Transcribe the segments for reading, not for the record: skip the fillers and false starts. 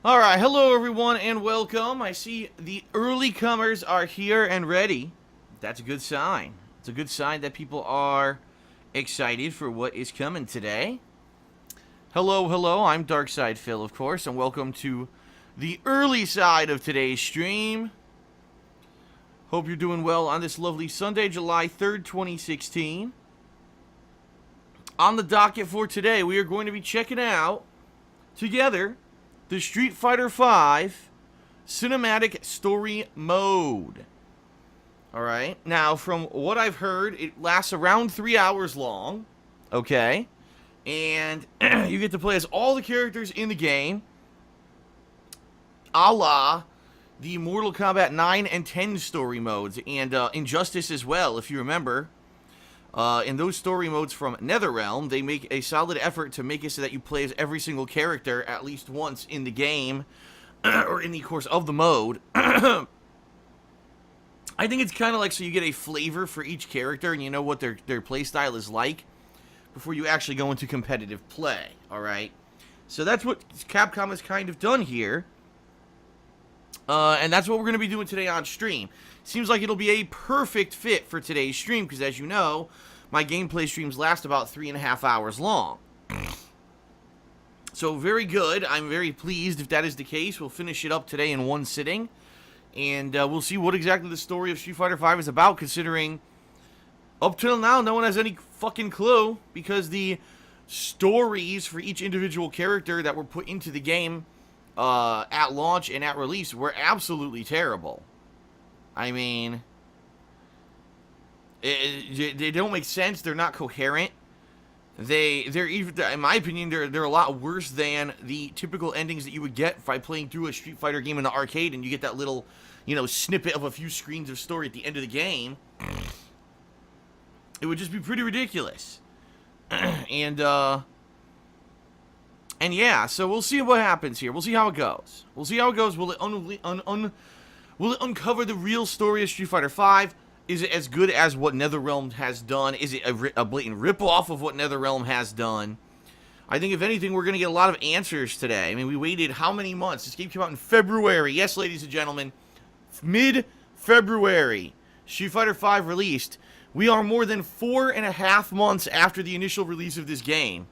Alright, hello everyone and welcome. I see the early comers are here and ready. That's a good sign. It's a good sign that people are excited for what is coming today. Hello, hello, I'm Darkside Phil, of course, and welcome to the early side of today's stream. Hope you're doing well on this lovely Sunday, July 3rd, 2016. On the docket for today, we are going to be checking out, together, the Street Fighter V Cinematic Story Mode. Alright, now from what I've heard, it lasts around 3 hours long. Okay. And you get to play as all the characters in the game, a la the Mortal Kombat 9 and 10 story modes, and Injustice as well, if you remember. In those story modes from NetherRealm, they make a solid effort to make it so that you play as every single character at least once in the game, or in the course of the mode. I think it's kind of like so you get a flavor for each character and you know what their playstyle is like before you actually go into competitive play, alright? So that's what Capcom has kind of done here. And that's what we're going to be doing today on stream. Seems like it'll be a perfect fit for today's stream, because as you know, my gameplay streams last about 3.5 hours long. So very good. I'm very pleased if that is the case. We'll finish it up today in one sitting. And we'll see what exactly the story of Street Fighter V is about, considering up till now, no one has any fucking clue, because the stories for each individual character that were put into the game at launch and at release were absolutely terrible. I mean, they don't make sense. They're not coherent. They're even, in my opinion, they're a lot worse than the typical endings that you would get by playing through a Street Fighter game in the arcade, and you get that little, snippet of a few screens of story at the end of the game. It would just be pretty ridiculous. And yeah, so we'll see what happens here. We'll see how it goes. Will it uncover the real story of Street Fighter V? Is it as good as what NetherRealm has done? Is it a blatant ripoff of what NetherRealm has done? I think, if anything, we're going to get a lot of answers today. I mean, we waited how many months? This game came out in February. Yes, ladies and gentlemen, mid-February. Street Fighter V released. We are more than 4.5 months after the initial release of this game.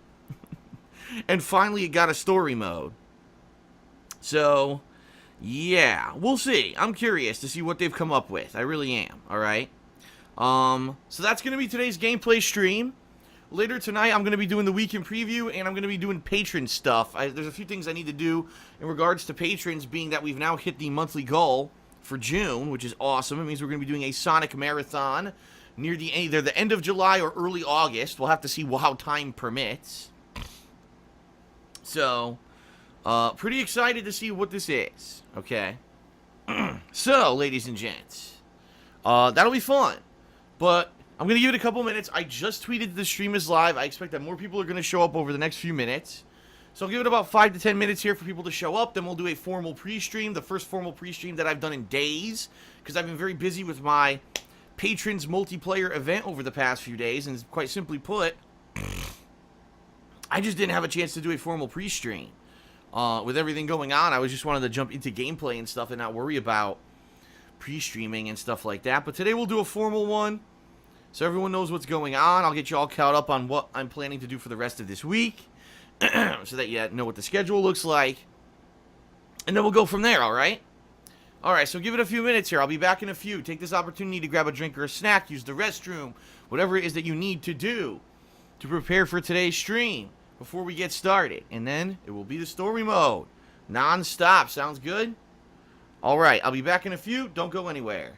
And finally, it got a story mode. So, yeah, we'll see. I'm curious to see what they've come up with. I really am, alright? So that's going to be today's gameplay stream. Later tonight, I'm going to be doing the weekend preview, and I'm going to be doing patron stuff. There's a few things I need to do in regards to patrons, being that we've now hit the monthly goal for June, which is awesome. It means we're going to be doing a Sonic Marathon near either the end of July or early August. We'll have to see how time permits. So, pretty excited to see what this is, okay? So, ladies and gents, that'll be fun, but I'm going to give it a couple minutes. I just tweeted the stream is live. I expect that more people are going to show up over the next few minutes. So I'll give it about 5 to 10 minutes here for people to show up. Then we'll do a formal pre-stream, the first formal pre-stream that I've done in days, because I've been very busy with my Patrons multiplayer event over the past few days, and quite simply put, I just didn't have a chance to do a formal pre-stream. With everything going on, I just wanted to jump into gameplay and stuff and not worry about pre-streaming and stuff like that. But today we'll do a formal one, so everyone knows what's going on. I'll get you all caught up on what I'm planning to do for the rest of this week, so that you know what the schedule looks like. And then we'll go from there, alright? Alright, so give it a few minutes here. I'll be back in a few. Take this opportunity to grab a drink or a snack, use the restroom, whatever it is that you need to do to prepare for today's stream before we get started. And then it will be the story mode. Non-stop. Sounds good? Alright, I'll be back in a few. Don't go anywhere.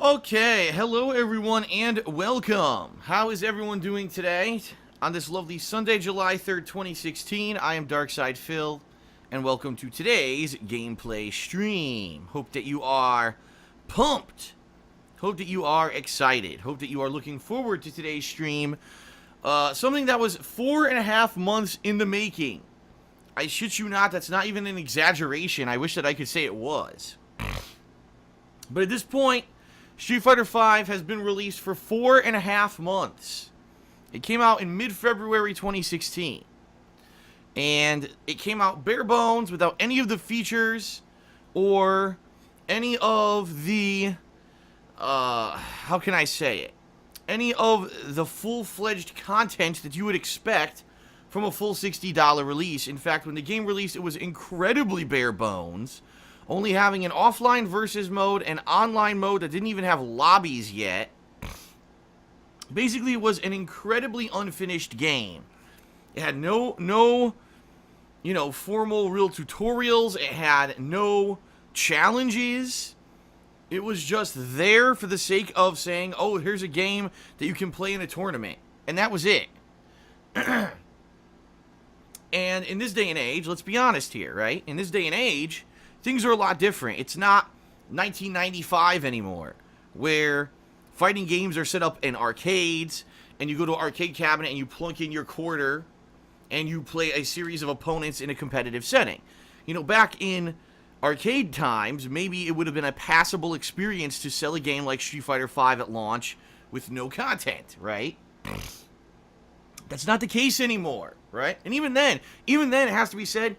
Okay, hello everyone and welcome. How is everyone doing today? On this lovely Sunday, July 3rd, 2016, I am Darkside Phil, and welcome to today's gameplay stream. Hope that you are pumped. Hope that you are excited. Hope that you are looking forward to today's stream. Something that was 4.5 months in the making. I shit you not, that's not even an exaggeration. I wish that I could say it was. But at this point, Street Fighter V has been released for 4.5 months. It came out in mid-February 2016. And it came out bare bones without any of the features or any of the, how can I say it? Any of the full-fledged content that you would expect from a full $60 release. In fact, when the game released, it was incredibly bare bones, only having an offline versus mode and online mode that didn't even have lobbies yet. Basically, it was an incredibly unfinished game. It had no, formal real tutorials. It had no challenges. It was just there for the sake of saying, oh, here's a game that you can play in a tournament. And that was it. And in this day and age, let's be honest here, right? In this day and age, things are a lot different. It's not 1995 anymore, where fighting games are set up in arcades, and you go to an arcade cabinet and you plunk in your quarter, and you play a series of opponents in a competitive setting. You know, back in arcade times, maybe it would have been a passable experience to sell a game like Street Fighter V at launch with no content, right? That's not the case anymore, right? And even then, it has to be said,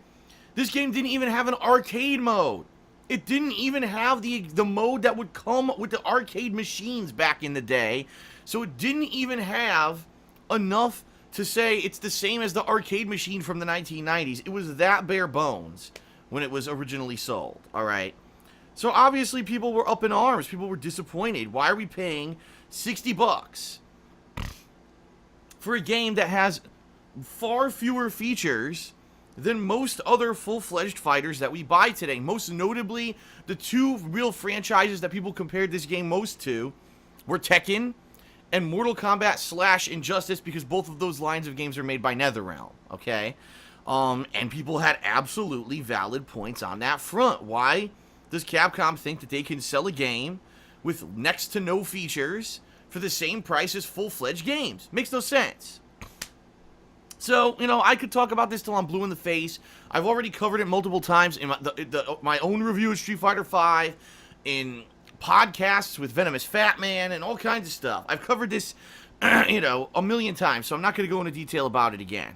this game didn't even have an arcade mode. It didn't even have the mode that would come with the arcade machines back in the day. So it didn't even have enough to say it's the same as the arcade machine from the 1990s. It was that bare bones when it was originally sold, all right? So obviously people were up in arms. People were disappointed. Why are we paying $60 for a game that has far fewer features than most other full-fledged fighters that we buy today? Most notably, the two real franchises that people compared this game most to were Tekken and Mortal Kombat / Injustice, because both of those lines of games are made by NetherRealm, okay? And people had absolutely valid points on that front. Why does Capcom think that they can sell a game with next to no features for the same price as full-fledged games? Makes no sense. So, I could talk about this till I'm blue in the face. I've already covered it multiple times in my own review of Street Fighter V, in podcasts with Venomous Fat Man, and all kinds of stuff. I've covered this, a million times, so I'm not going to go into detail about it again.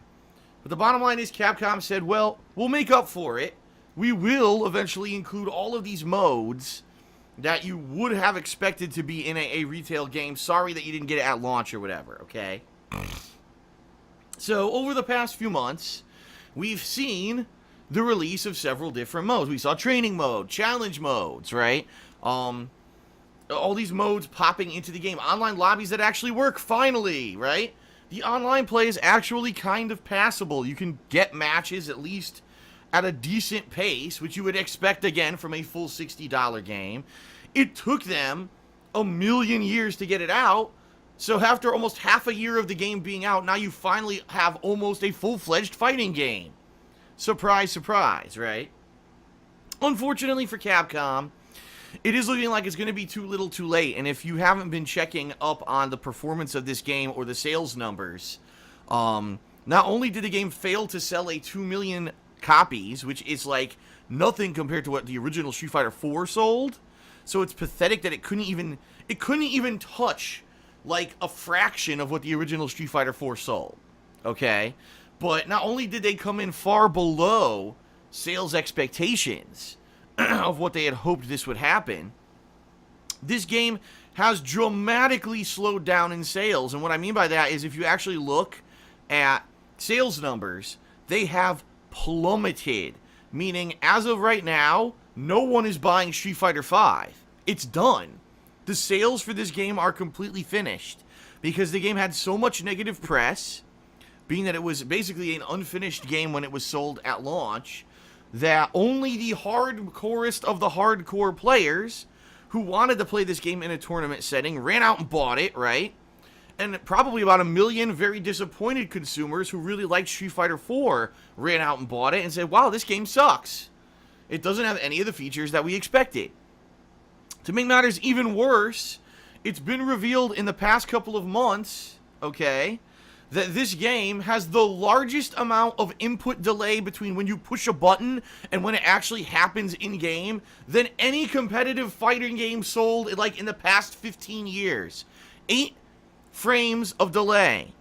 But the bottom line is Capcom said, well, we'll make up for it. We will eventually include all of these modes that you would have expected to be in a retail game. Sorry that you didn't get it at launch or whatever, okay? So, over the past few months, we've seen the release of several different modes. We saw training mode, challenge modes, right? All these modes popping into the game. Online lobbies that actually work, finally, right? The online play is actually kind of passable. You can get matches at least at a decent pace, which you would expect, again, from a full $60 game. It took them a million years to get it out. So after almost half a year of the game being out, now you finally have almost a full-fledged fighting game. Surprise, surprise, right? Unfortunately for Capcom, it is looking like it's going to be too little too late. And if you haven't been checking up on the performance of this game or the sales numbers, not only did the game fail to sell 2 million copies, which is like nothing compared to what the original Street Fighter IV sold, so it's pathetic that it couldn't even touch like a fraction of what the original Street Fighter IV sold, okay? But not only did they come in far below sales expectations of what they had hoped this would happen, this game has dramatically slowed down in sales. And what I mean by that is if you actually look at sales numbers, they have plummeted. Meaning, as of right now, no one is buying Street Fighter V. It's done. The sales for this game are completely finished because the game had so much negative press, being that it was basically an unfinished game when it was sold at launch, that only the hardcorest of the hardcore players who wanted to play this game in a tournament setting ran out and bought it, right? And probably about 1 million very disappointed consumers who really liked Street Fighter 4 ran out and bought it and said, wow, this game sucks. It doesn't have any of the features that we expected. To make matters even worse, it's been revealed in the past couple of months, okay, that this game has the largest amount of input delay between when you push a button and when it actually happens in-game than any competitive fighting game sold like in the past 15 years. 8 frames of delay.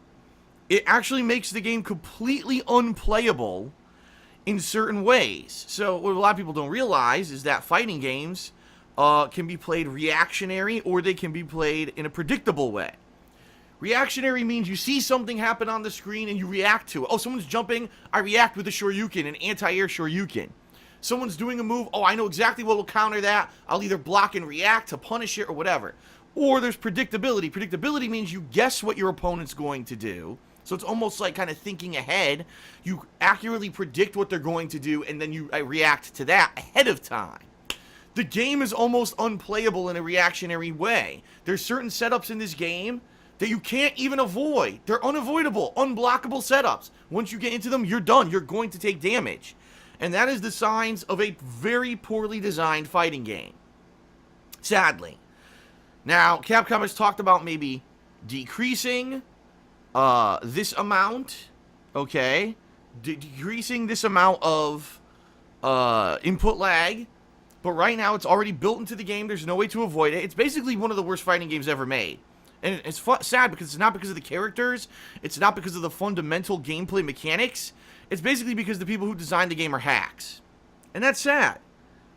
It actually makes the game completely unplayable in certain ways. So what a lot of people don't realize is that fighting games can be played reactionary or they can be played in a predictable way. Reactionary means you see something happen on the screen and you react to it. Oh, someone's jumping, I react with a Shoryuken, an anti-air Shoryuken. Someone's doing a move, oh, I know exactly what will counter that. I'll either block and react to punish it or whatever. Or there's predictability. Predictability means you guess what your opponent's going to do. So it's almost like kind of thinking ahead. You accurately predict what they're going to do and then you react to that ahead of time. The game is almost unplayable in a reactionary way. There's certain setups in this game that you can't even avoid. They're unavoidable, unblockable setups. Once you get into them, you're done. You're going to take damage. And that is the signs of a very poorly designed fighting game. Sadly. Now, Capcom has talked about maybe decreasing this amount, okay? Decreasing this amount of input lag. But right now, it's already built into the game. There's no way to avoid it. It's basically one of the worst fighting games ever made. And it's sad because it's not because of the characters. It's not because of the fundamental gameplay mechanics. It's basically because the people who designed the game are hacks. And that's sad.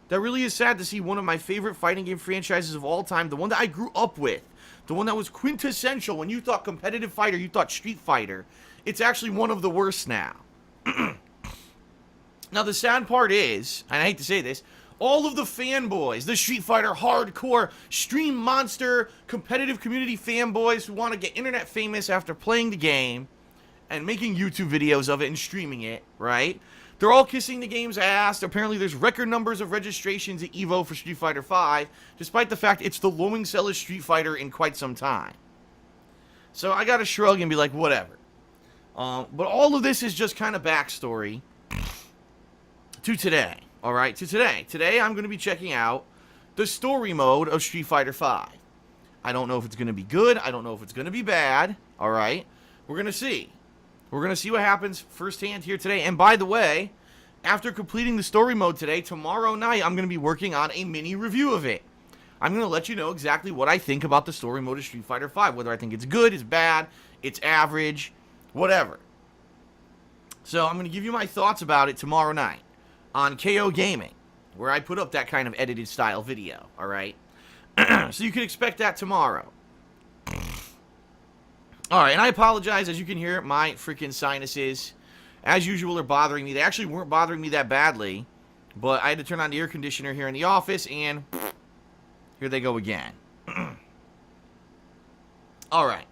That really is sad to see one of my favorite fighting game franchises of all time, the one that I grew up with, the one that was quintessential. When you thought competitive fighter, you thought Street Fighter. It's actually one of the worst now. Now, the sad part is, and I hate to say this, all of the fanboys, the Street Fighter hardcore, stream monster, competitive community fanboys who want to get internet famous after playing the game and making YouTube videos of it and streaming it, right? They're all kissing the game's ass. Apparently, there's record numbers of registrations at EVO for Street Fighter V, despite the fact it's the lowest selling Street Fighter in quite some time. So I gotta shrug and be like, whatever. But all of this is just kind of backstory to today. Alright, to today. Today I'm going to be checking out the story mode of Street Fighter V. I don't know if it's going to be good. I don't know if it's going to be bad. Alright, we're going to see. We're going to see what happens firsthand here today. And by the way, after completing the story mode today, tomorrow night I'm going to be working on a mini review of it. I'm going to let you know exactly what I think about the story mode of Street Fighter V. Whether I think it's good, it's bad, it's average, whatever. So I'm going to give you my thoughts about it tomorrow night on KO Gaming, where I put up that kind of edited style video, alright? So you can expect that tomorrow. Alright, and I apologize, as you can hear, my freaking sinuses, as usual, are bothering me. They actually weren't bothering me that badly, but I had to turn on the air conditioner here in the office, and here they go again. Alright.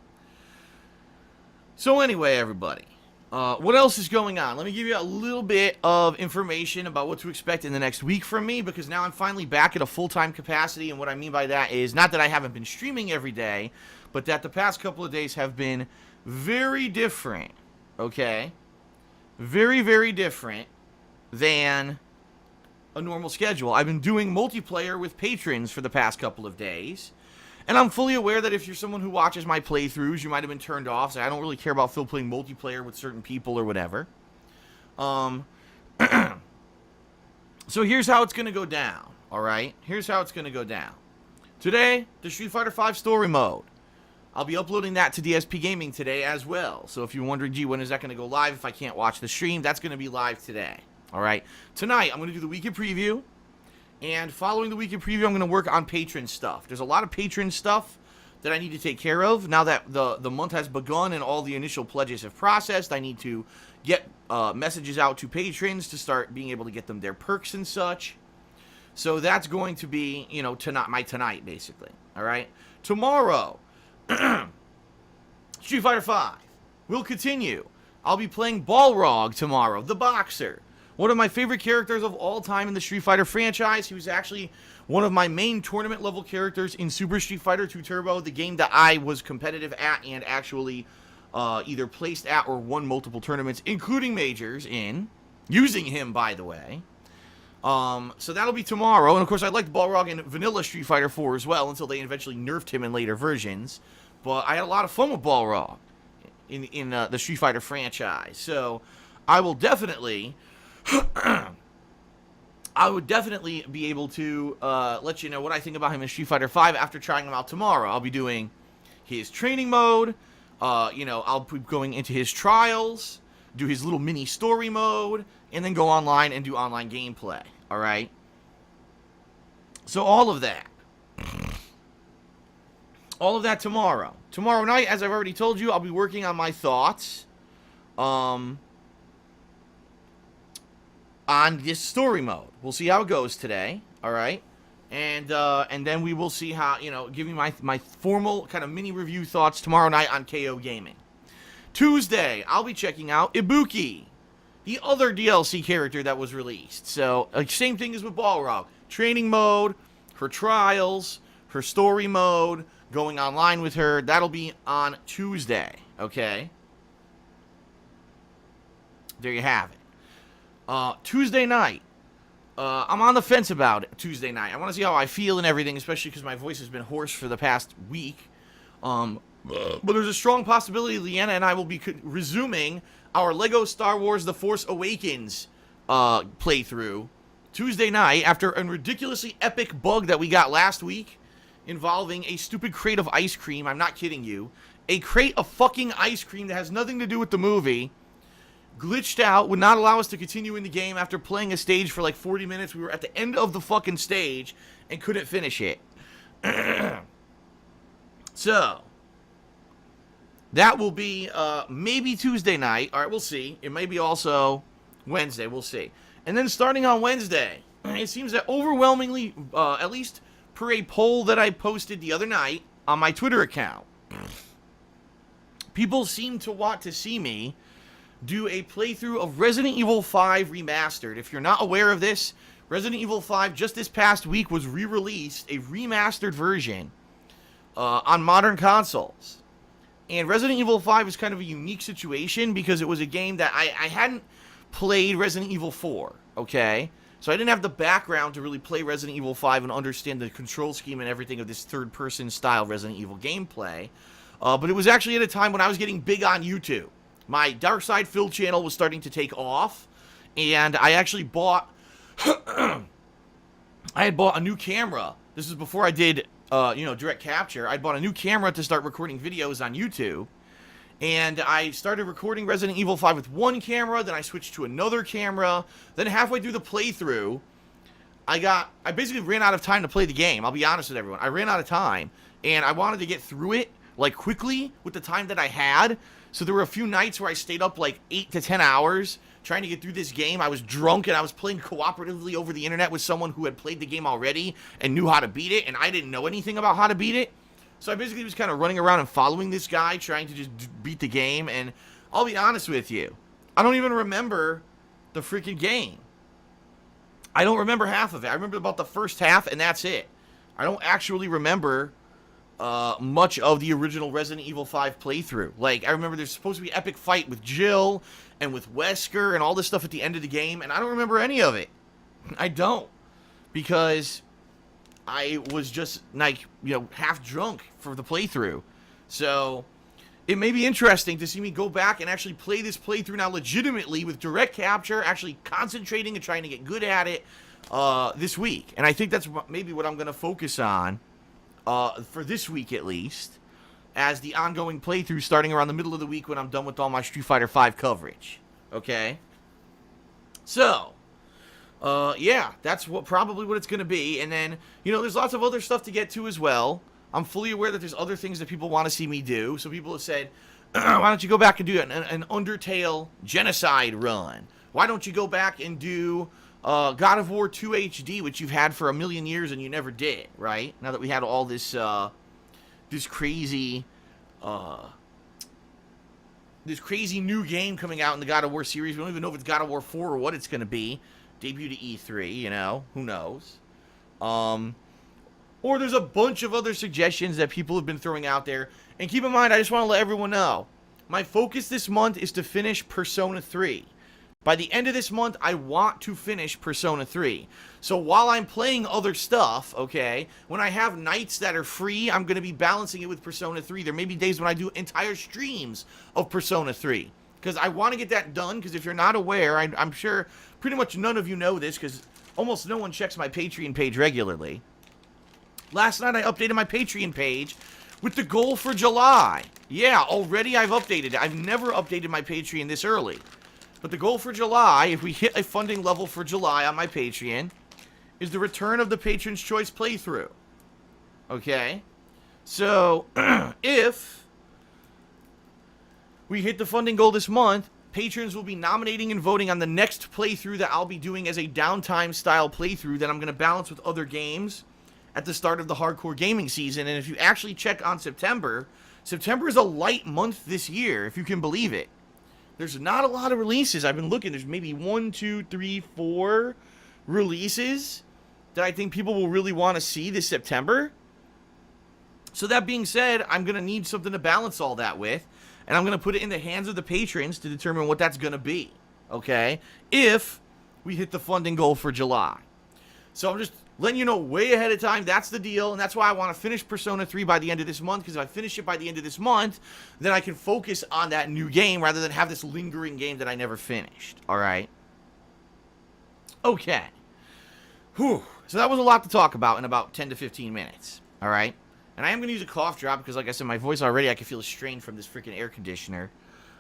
So anyway, everybody. What else is going on? Let me give you a little bit of information about what to expect in the next week from me, because now I'm finally back at a full-time capacity, and what I mean by that is not that I haven't been streaming every day, but that the past couple of days have been very different, okay? Very, very different than a normal schedule. I've been doing multiplayer with patrons for the past couple of days, and I'm fully aware that if you're someone who watches my playthroughs, you might have been turned off. So I don't really care about Phil playing multiplayer with certain people or whatever. So here's how it's going to go down, alright? Here's how it's going to go down. Today, the Street Fighter V story mode. I'll be uploading that to DSP Gaming today as well. So if you're wondering, gee, when is that going to go live if I can't watch the stream, that's going to be live today, alright? Tonight, I'm going to do the weekend preview. And following the weekend preview, I'm going to work on patron stuff. There's a lot of patron stuff that I need to take care of. Now that the month has begun and all the initial pledges have processed, I need to get messages out to patrons to start being able to get them their perks and such. So that's going to be, you know, tonight, basically. All right? Tomorrow, Street Fighter V will continue. I'll be playing Balrog tomorrow, the boxer. One of my favorite characters of all time in the Street Fighter franchise. He was actually one of my main tournament level characters in Super Street Fighter 2 Turbo, the game that I was competitive at and actually either placed at or won multiple tournaments, including majors in, using him, by the way. So that'll be tomorrow. And of course, I liked Balrog in vanilla Street Fighter 4 as well, until they eventually nerfed him in later versions. But I had a lot of fun with Balrog in the Street Fighter franchise. So I will definitely I would definitely be able to let you know what I think about him in Street Fighter 5 after trying him out tomorrow. I'll be doing his training mode. I'll be going into his trials, do his little mini story mode, and then go online and do online gameplay. All right? So all of that. All of that tomorrow. Tomorrow night, as I've already told you, I'll be working on my thoughts on this story mode. We'll see how it goes today, all right? And then we will see how, give you my formal kind of mini review thoughts tomorrow night on KO Gaming. Tuesday, I'll be checking out Ibuki, the other DLC character that was released. So, same thing as with Balrog. Training mode, her trials, her story mode, going online with her. That'll be on Tuesday, okay? There you have it. Tuesday night. I'm on the fence about it Tuesday night. I want to see how I feel and everything, especially because my voice has been hoarse for the past week. But there's a strong possibility Leanna and I will be resuming our Lego Star Wars The Force Awakens playthrough Tuesday night after a ridiculously epic bug that we got last week involving a stupid crate of ice cream. I'm not kidding you. A crate of fucking ice cream that has nothing to do with the movie. Glitched out, would not allow us to continue in the game after playing a stage for like 40 minutes. We were at the end of the fucking stage and couldn't finish it. So, that will be maybe Tuesday night. All right, we'll see. It may be also Wednesday. We'll see. And then starting on Wednesday, it seems that overwhelmingly, at least per a poll that I posted the other night on my Twitter account, people seem to want to see me do a playthrough of Resident Evil 5 Remastered. If you're not aware of this, Resident Evil 5 just this past week was re-released, a remastered version on modern consoles. And Resident Evil 5 is kind of a unique situation because it was a game that I hadn't played Resident Evil 4, okay? So I didn't have the background to really play Resident Evil 5 and understand the control scheme and everything of this third-person style Resident Evil gameplay. But it was actually at a time when I was getting big on YouTube. My Dark Side Phil channel was starting to take off, and I actually bought I had bought a new camera. This is before I did direct capture. I bought a new camera to start recording videos on YouTube, and I started recording Resident Evil 5 with one camera, then I switched to another camera. Then halfway through the playthrough, I basically ran out of time to play the game. I'll be honest with everyone. I ran out of time, and I wanted to get through it like quickly with the time that I had. So there were a few nights where I stayed up like 8 to 10 hours trying to get through this game. I was drunk and I was playing cooperatively over the internet with someone who had played the game already and knew how to beat it, and I didn't know anything about how to beat it. So I basically was kind of running around and following this guy trying to just beat the game, and I'll be honest with you, I don't even remember the freaking game. I don't remember half of it. I remember about the first half, and that's it. I don't actually remember much of the original Resident Evil 5 playthrough. Like, I remember there's supposed to be an epic fight with Jill and with Wesker and all this stuff at the end of the game, and I don't remember any of it. I don't. Because I was just, like, half drunk for the playthrough. So, it may be interesting to see me go back and actually play this playthrough now legitimately with direct capture, actually concentrating and trying to get good at it this week. And I think that's maybe what I'm going to focus on for this week at least, as the ongoing playthrough starting around the middle of the week when I'm done with all my Street Fighter 5 coverage. Okay? So, yeah, that's probably what it's going to be. And then, there's lots of other stuff to get to as well. I'm fully aware that there's other things that people want to see me do. So people have said, why don't you go back and do an Undertale genocide run? Why don't you go back and do God of War 2 HD, which you've had for a million years and you never did, right? Now that we had all this this crazy this crazy new game coming out in the God of War series. We don't even know if it's God of War 4 or what it's going to be. Debut to E3, you know, who knows? Or there's a bunch of other suggestions that people have been throwing out there. And keep in mind, I just want to let everyone know, my focus this month is to finish Persona 3. By the end of this month, I want to finish Persona 3. So while I'm playing other stuff, okay, when I have nights that are free, I'm going to be balancing it with Persona 3. There may be days when I do entire streams of Persona 3. Because I want to get that done, because if you're not aware, I'm sure pretty much none of you know this, because almost no one checks my Patreon page regularly. Last night I updated my Patreon page with the goal for July. Yeah, already I've updated it. I've never updated my Patreon this early. But the goal for July, if we hit a funding level for July on my Patreon, is the return of the Patron's Choice playthrough. Okay? So, if we hit the funding goal this month, patrons will be nominating and voting on the next playthrough that I'll be doing as a downtime style playthrough that I'm going to balance with other games at the start of the hardcore gaming season. And if you actually check on September, September is a light month this year, if you can believe it. There's not a lot of releases. I've been looking. There's maybe 1, 2, 3, 4 releases that I think people will really want to see this September. So that being said, I'm going to need something to balance all that with. And I'm going to put it in the hands of the patrons to determine what that's going to be. Okay? If we hit the funding goal for July. So I'm just letting you know way ahead of time, that's the deal, and that's why I want to finish Persona 3 by the end of this month, because if I finish it by the end of this month, then I can focus on that new game rather than have this lingering game that I never finished, alright? Okay. Whew. So that was a lot to talk about in about 10 to 15 minutes, alright? And I am going to use a cough drop, because like I said, my voice already, I can feel a strain from this freaking air conditioner.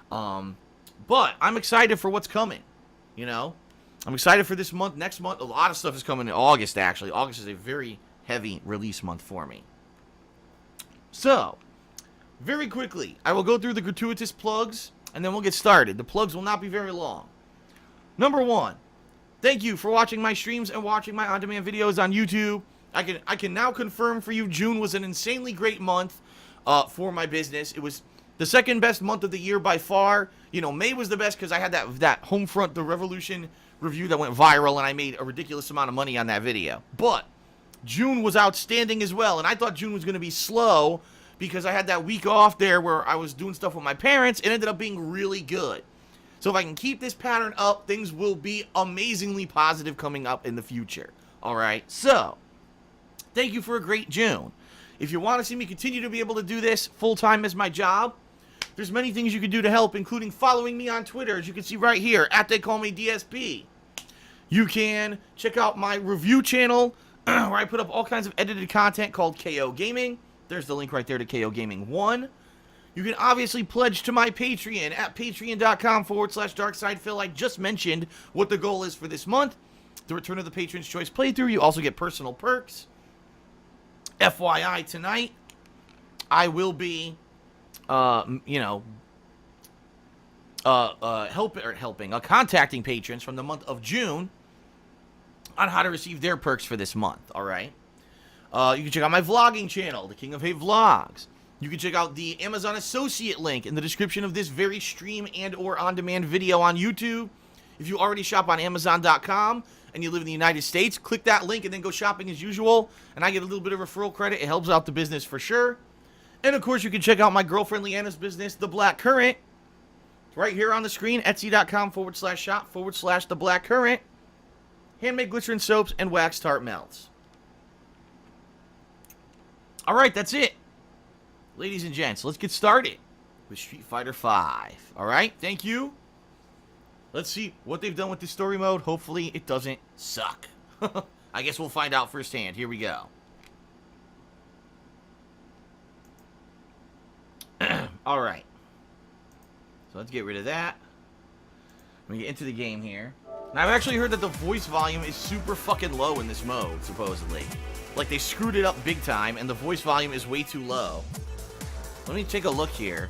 But I'm excited for what's coming, you know? I'm excited for this month. Next month, a lot of stuff is coming in August, actually. August is a very heavy release month for me. So, very quickly, I will go through the gratuitous plugs, and then we'll get started. The plugs will not be very long. Number 1, thank you for watching my streams and watching my on-demand videos on YouTube. I can now confirm for you June was an insanely great month for my business. It was the second best month of the year by far. You know, May was the best because I had that Homefront The Revolution review that went viral, and I made a ridiculous amount of money on that video. But June was outstanding as well, and I thought June was going to be slow because I had that week off there where I was doing stuff with my parents. It ended up being really good. So if I can keep this pattern up, things will be amazingly positive coming up in the future. All right, so thank you for a great June. If you want to see me continue to be able to do this full-time as my job, there's many things you can do to help, including following me on Twitter, as you can see right here, @TheyCallMeDSP. You can check out my review channel, where I put up all kinds of edited content called KO Gaming. There's the link right there to KO Gaming 1. You can obviously pledge to my Patreon at patreon.com/DarksidePhil. I just mentioned what the goal is for this month. The return of the Patron's Choice playthrough. You also get personal perks. FYI, tonight, I will be, contacting patrons from the month of June on how to receive their perks for this month, all right? You can check out my vlogging channel, The King of Hate Vlogs. You can check out the Amazon Associate link in the description of this very stream and or on-demand video on YouTube. If you already shop on Amazon.com and you live in the United States, click that link and then go shopping as usual, and I get a little bit of referral credit. It helps out the business for sure. And, of course, you can check out my girlfriend Leanna's business, The Black Current. It's right here on the screen, Etsy.com/shop/The Black Current. Handmade glycerin soaps and wax tart melts. All right, that's it. Ladies and gents, let's get started with Street Fighter V. All right, thank you. Let's see what they've done with this story mode. Hopefully, it doesn't suck. I guess we'll find out firsthand. Here we go. All right. So let's get rid of that. Let me get into the game here. Now, I've actually heard that the voice volume is super fucking low in this mode, supposedly. Like, they screwed it up big time, and the voice volume is way too low. Let me take a look here.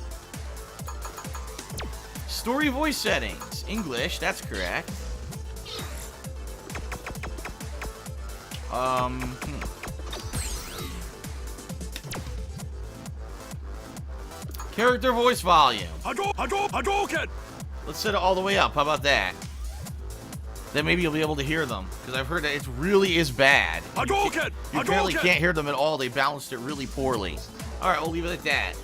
Story voice settings. English, that's correct. Character voice volume. Hadouken! Let's set it all the way up. How about that? Then maybe you'll be able to hear them. Because I've heard that it really is bad. Hadouken! You apparently can't hear them at all. They balanced it really poorly. Alright, we'll leave it at that.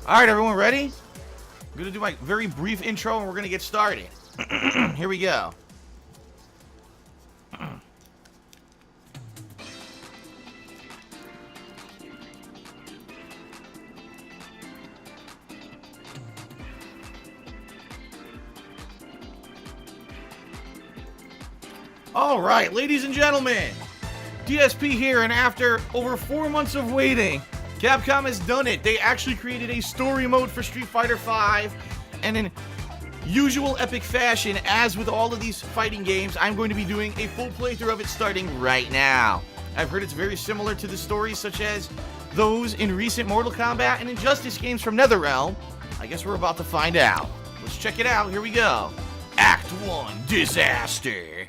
Alright, everyone ready? I'm going to do my very brief intro and we're going to get started. Here we go. All right, ladies and gentlemen, DSP here, and after over 4 months of waiting, Capcom has done it. They actually created a story mode for Street Fighter V, and in usual epic fashion, as with all of these fighting games, I'm going to be doing a full playthrough of it starting right now. I've heard it's very similar to the stories such as those in recent Mortal Kombat and Injustice games from NetherRealm. I guess we're about to find out. Let's check it out. Here we go. Act 1, Disaster.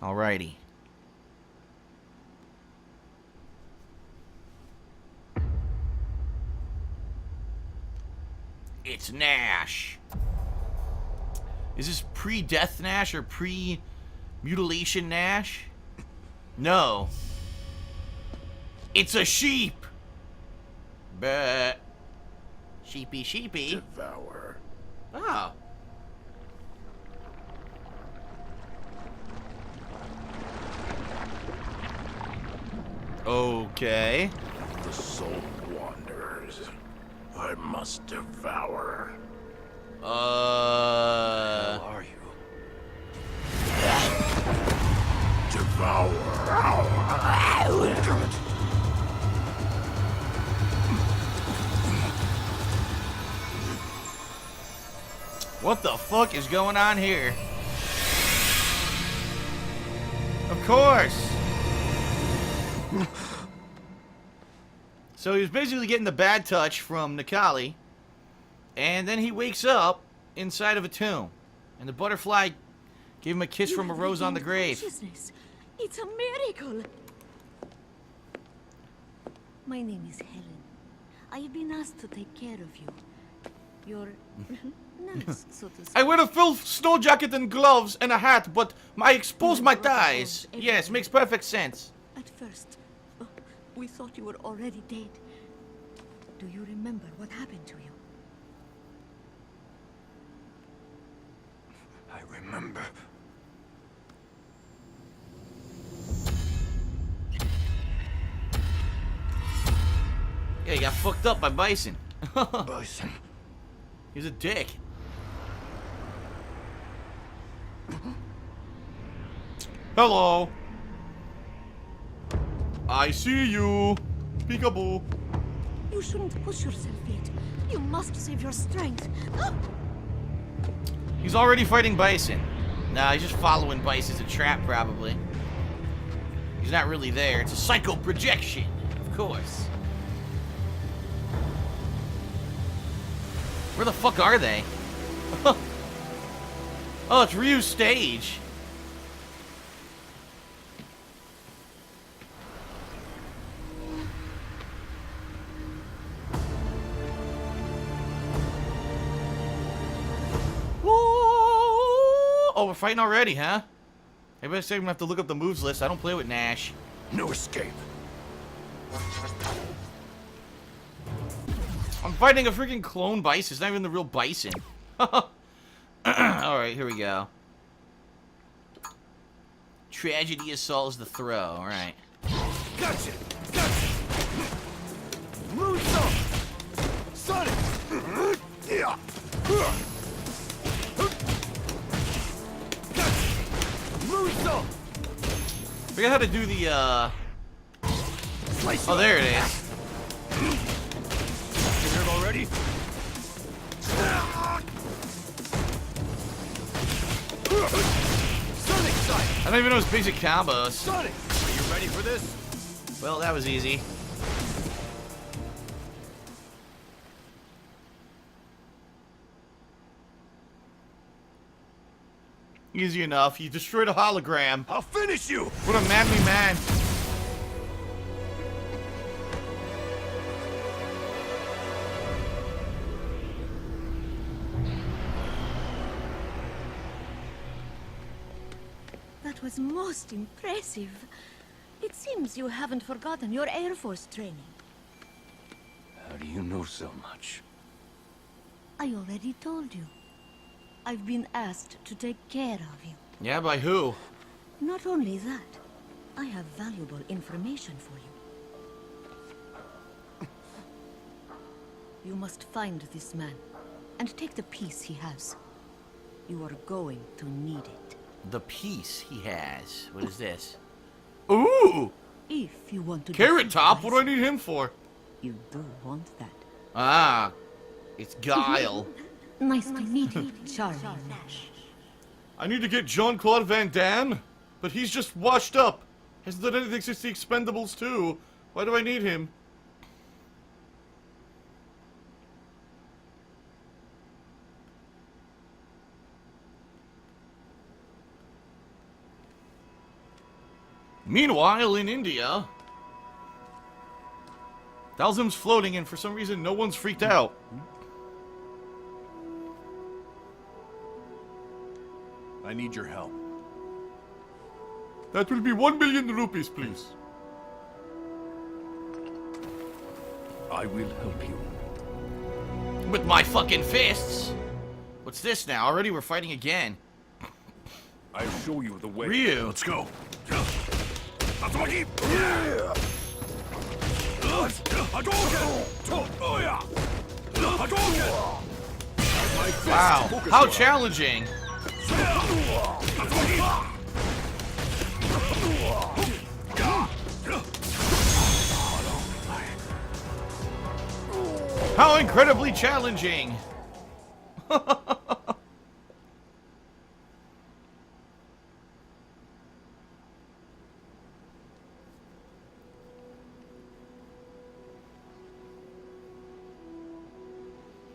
Alrighty. It's Nash. Is this pre-death Nash or pre-mutilation Nash? No. It's a sheep. But sheepy sheepy. Devour. Oh. Okay. The soul wanders. I must devour. How are you? Devour. What the fuck is going on here? Of course. So he was basically getting the bad touch from Necalli, and then he wakes up inside of a tomb, and the butterfly gave him a kiss from a rose on the grave. It's a miracle. My name is Helen. I've been asked to take care of you. Your nurse, so to speak. I wear a full snow jacket and gloves and a hat, but I expose my thighs. Yes, makes perfect sense. At first, we thought you were already dead. Do you remember what happened to you? I remember. Yeah, he got fucked up by Bison. Bison. He's a dick. Hello. I see you. Peekaboo. You shouldn't push yourself yet. You must save your strength. He's already fighting Bison. Nah, he's just following Bison. It's a trap, probably. He's not really there. It's a psycho projection, of course. Where the fuck are they? Oh, it's Ryu's stage. Oh, we're fighting already, huh? I better say I'm gonna have to look up the moves list. I don't play with Nash. No escape. I'm fighting a freaking clone Bison. It's not even the real Bison. Alright, here we go. Tragedy assaults the throw. Alright. Gotcha! Gotcha! Muso! Sonic! Yeah! Muso! Forget how to do the, Oh, there it is. You here already? Sonic side! I don't even know his basic combos. Sonic! Are you ready for this? Well, that was easy. Easy enough. He destroyed a hologram. I'll finish you! What a manly man. That was most impressive. It seems you haven't forgotten your Air Force training. How do you know so much? I already told you. I've been asked to take care of you. Yeah, by who? Not only that, I have valuable information for you. You must find this man, and take the piece he has. You are going to need it. The piece he has. What is this? Ooh! If you want to Carrot defeat Top? What do I Weiss, need him for? You do want that. Ah, it's Guile. Nice to meet you, Charlie Nash. I need to get Jean-Claude Van Damme, but he's just washed up. Hasn't done anything since the Expendables 2. Why do I need him? Meanwhile, in India, Dalzim's floating, and for some reason, no one's freaked out. I need your help. That will be 1 million rupees, please. I will help you. With my fucking fists. What's this now? Already we're fighting again. I'll show you the way. Ryu. Let's go. Wow, how challenging. How incredibly challenging.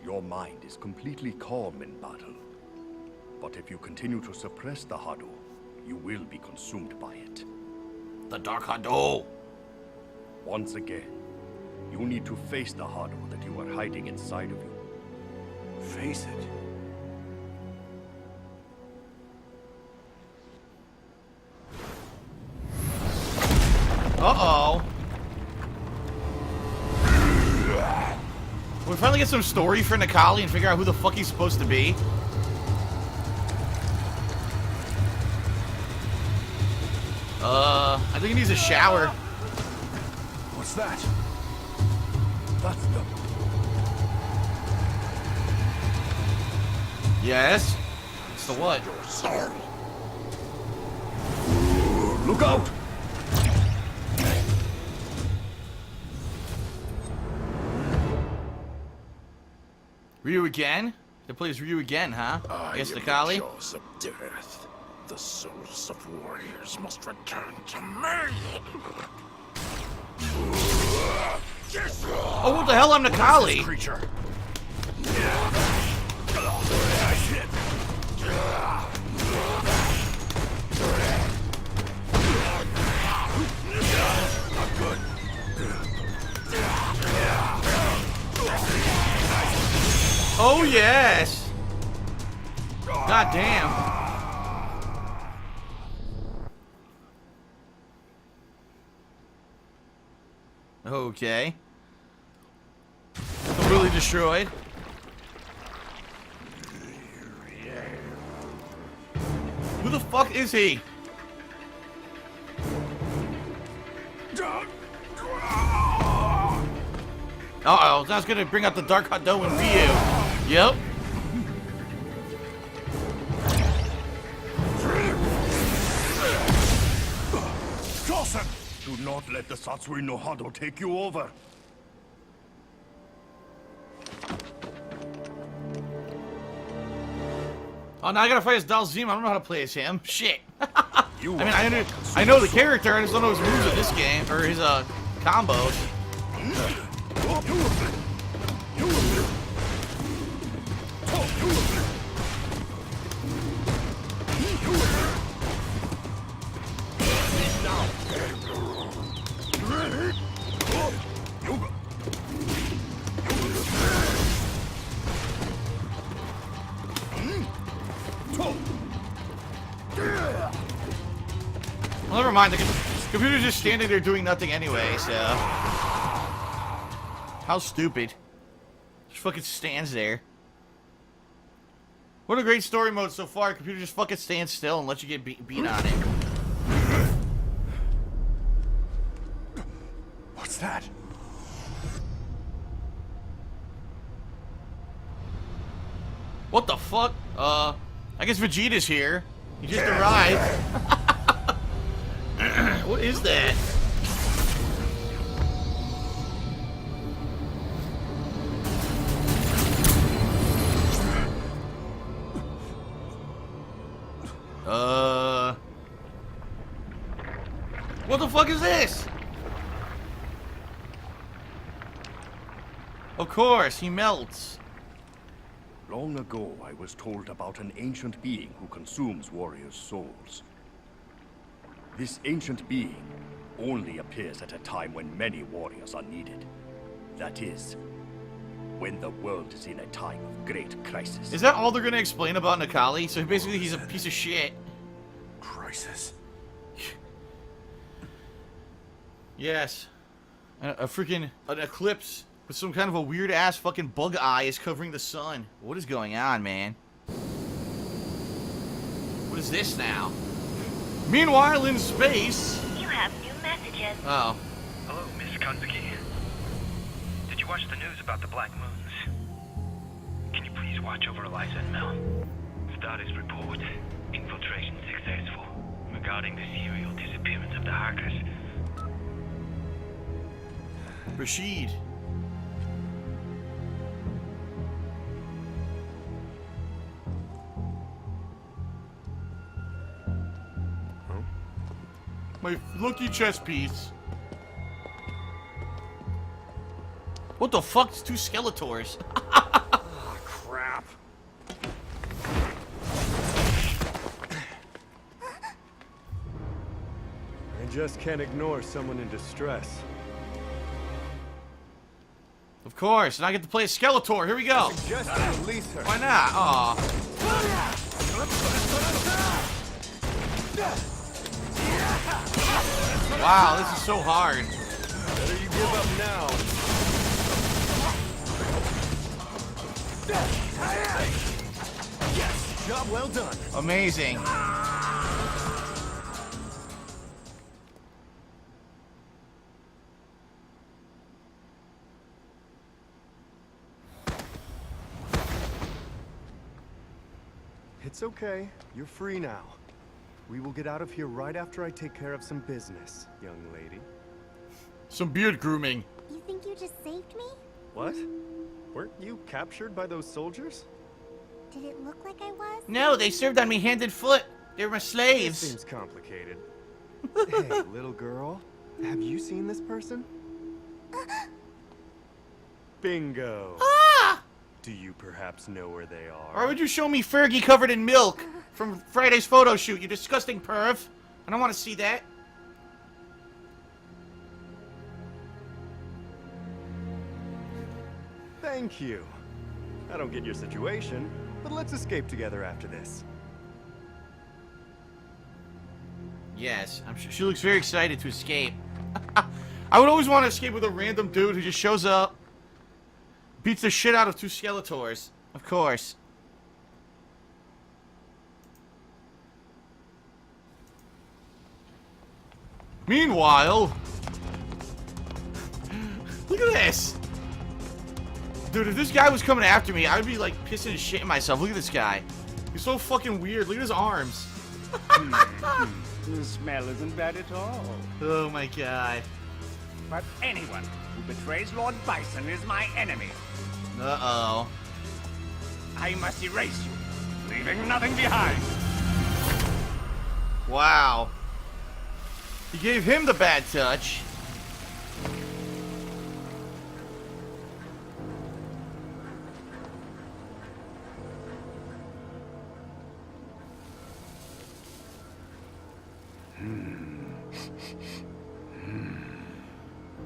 Your mind is completely calm in battle. But if you continue to suppress the Hado, you will be consumed by it. The Dark Hado. Once again, you need to face the Hado that you are hiding inside of you. Face it. Uh-oh. We finally get some story for Necalli and figure out who the fuck he's supposed to be. I think he needs a shower. What's that? That's the... Yes? It's the what? Look out! Ryu again? They play as Ryu again, huh? Yes, Necalli? Jaws of death. The souls of warriors must return to me. Oh, what the hell? I'm Necalli! Creature. Oh, yes! God damn. Okay. Completely destroyed. Who the fuck is he? Uh-oh, that's gonna bring out the Dark Hado and Ryu. Yep. Dawson! Do not let the Satsui no Hado take you over. Oh, now I gotta fight as Dalzim. I don't know how to play as him. Shit. You I know the character, I just don't know his moves in this game, or his, combos. Well, never mind. The computer's just standing there doing nothing anyway, so... How stupid. Just fucking stands there. What a great story mode so far. Computer just fucking stands still and lets you get beat on it. What's that? What the fuck? I guess Vegeta's here. He just arrived. What is that? What the fuck is this? Of course, he melts. Long ago, I was told about an ancient being who consumes warriors' souls. This ancient being only appears at a time when many warriors are needed. That is, when the world is in a time of great crisis. Is that all they're gonna explain about Necalli? So basically he's a piece of shit. Crisis. Yes. A freaking... an eclipse with some kind of a weird-ass fucking bug eye is covering the sun. What is going on, man? What is this now? Meanwhile, in space... You have new messages. Oh. Hello, Miss Kanzuki. Did you watch the news about the Black Moons? Can you please watch over Eliza and Mel? Status report. Infiltration successful. Regarding the serial disappearance of the Harkers. Rashid. My lucky chess piece. What the fuck? It's two Skeletors. Oh, crap. I just can't ignore someone in distress. Of course, and I get to play a Skeletor. Here we go. Just release her. Why not? Aw. Wow, this is so hard. Better you give up now. Yes, job well done. Amazing. It's okay. You're free now. We will get out of here right after I take care of some business, young lady. Some beard grooming. You think you just saved me? What? Weren't you captured by those soldiers? Did it look like I was? No, they served on me hand and foot. They were my slaves. Seems complicated. Hey, little girl. Have you seen this person? Bingo. Ah! Do you perhaps know where they are? Why would you show me Fergie covered in milk from Friday's photo shoot, you disgusting perv? I don't want to see that. Thank you. I don't get your situation, but let's escape together after this. Yes, I'm sure she looks very excited to escape. I would always want to escape with a random dude who just shows up, beats the shit out of two Skeletors. Of course. Meanwhile... Look at this! Dude, if this guy was coming after me, I would be like pissing and shitting myself. Look at this guy. He's so fucking weird. Look at his arms. The smell isn't bad at all. Oh my god. But anyone who betrays Lord Bison is my enemy. Uh-oh. I must erase you, leaving nothing behind. Wow. He gave him the bad touch.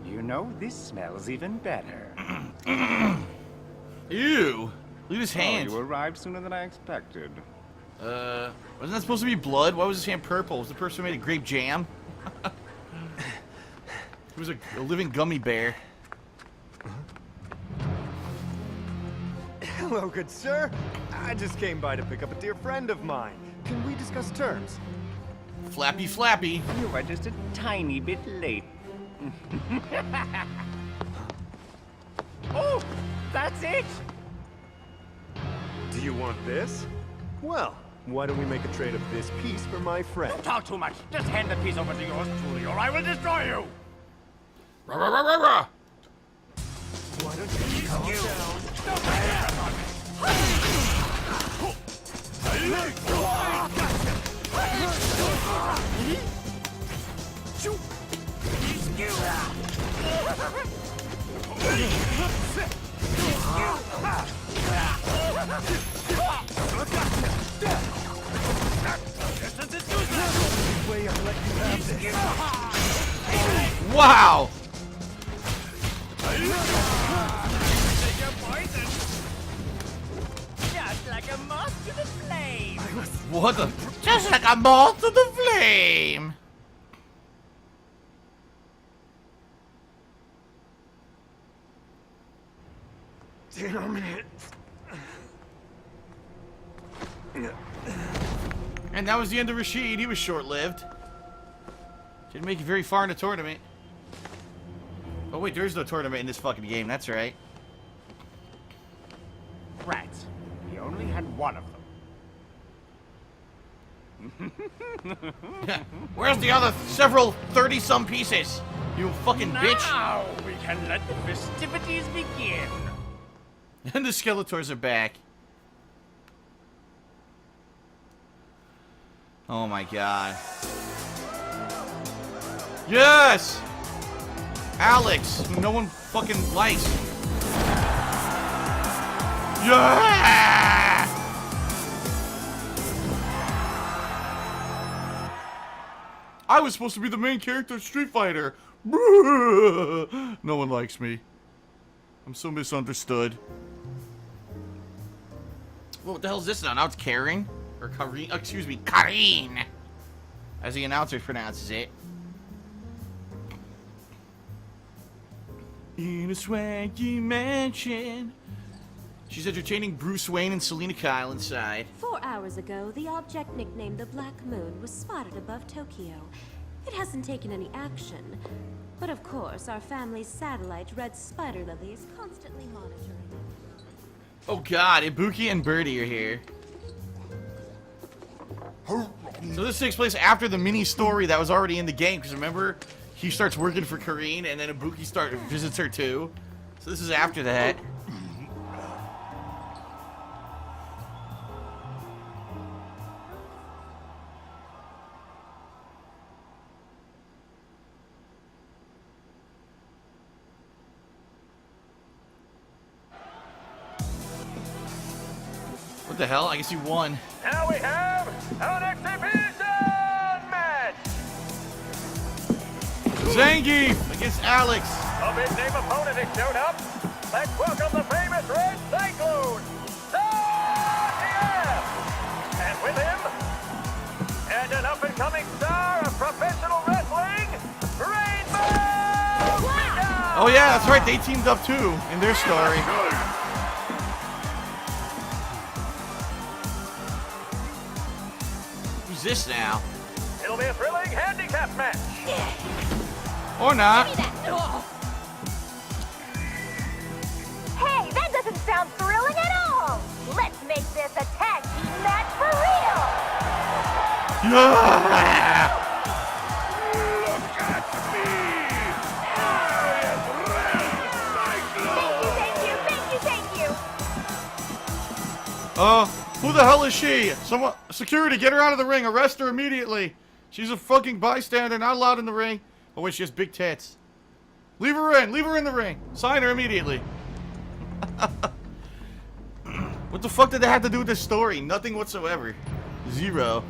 You know, this smells even better. Ew. Look at his Oh, hands. you arrived sooner than I expected. Wasn't that supposed to be blood? Why was his hand purple? Was the person who made a grape jam? He was a living gummy bear. Hello, good sir. I just came by to pick up a dear friend of mine. Can we discuss terms? Flappy Flappy. You are just a tiny bit late. Oh, that's it. Do you want this? Well, why don't we make a trade of this piece for my friend? Don't talk too much. Just hand the piece over to yours truly, or I will destroy you. Rah, rah, rah, rah, rah. Why don't you calm down? Way I'll let you have this. Wow! Just like a moth to the flame. What the? Just like a moth to the flame! Damn it. And that was the end of Rashid. He was short-lived. Didn't make it very far in the tournament. Oh wait, there's no tournament in this fucking game. That's right. Rats. He only had one of them. Where's the other several 30-some pieces? You fucking bitch. Now we can let the festivities begin. And the Skeletors are back. Oh my god. Yes! Alex, who no one fucking likes. Yeah! I was supposed to be the main character of Street Fighter. No one likes me. I'm so misunderstood. What the hell is this now? Now it's Karen? Or Kareen? Excuse me, Kareen! As the announcer pronounces it. In a swanky mansion. She's entertaining Bruce Wayne and Selena Kyle inside. 4 hours ago, the object nicknamed the Black Moon was spotted above Tokyo. It hasn't taken any action. But of course, our family's satellite, Red Spider Lily, is constantly monitoring it. Oh god, Ibuki and Birdie are here. So this takes place after the mini story that was already in the game, because remember, he starts working for Kareen, and then Ibuki visits her too. So this is after that. What the hell? I guess he won. Now we have an exhibition match. Zangief against Alex. A big-name opponent has showed up. Let's welcome the famous Red Cyclone, Zangief! And with him, and an up-and-coming star of professional wrestling, Rainbow Mika! Oh yeah, that's right. They teamed up too in their story. Who's this now? It'll be a thrilling handicap match. Or not. Hey, that doesn't sound thrilling at all! Let's make this a tag team match for real! Yeah! Look at me! Thank you! Who the hell is she? Someone, security, get her out of the ring. Arrest her immediately. She's a fucking bystander, not allowed in the ring. Oh wait, she has big tits. Leave her in. Leave her in the ring. Sign her immediately. What the fuck did that have to do with this story? Nothing whatsoever. Zero.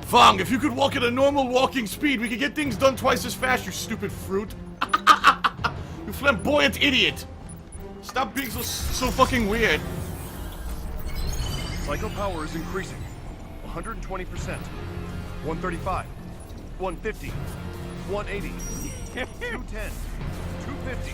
Fong, if you could walk at a normal walking speed, we could get things done twice as fast, you stupid fruit. You flamboyant idiot. Stop being so fucking weird. Cycle power is increasing. 120%. 135. 150. 180. 210. 250.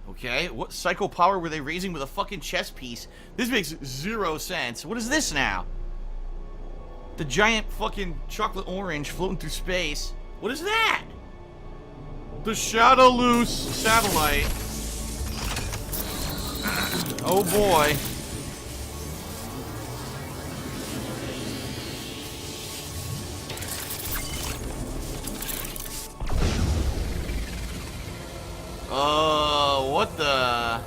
Okay, what cycle power were they raising with a fucking chess piece? This makes 0 sense. What is this now? The giant fucking chocolate orange floating through space. What is that? The Shadowloose satellite. Oh boy. Oh, what the?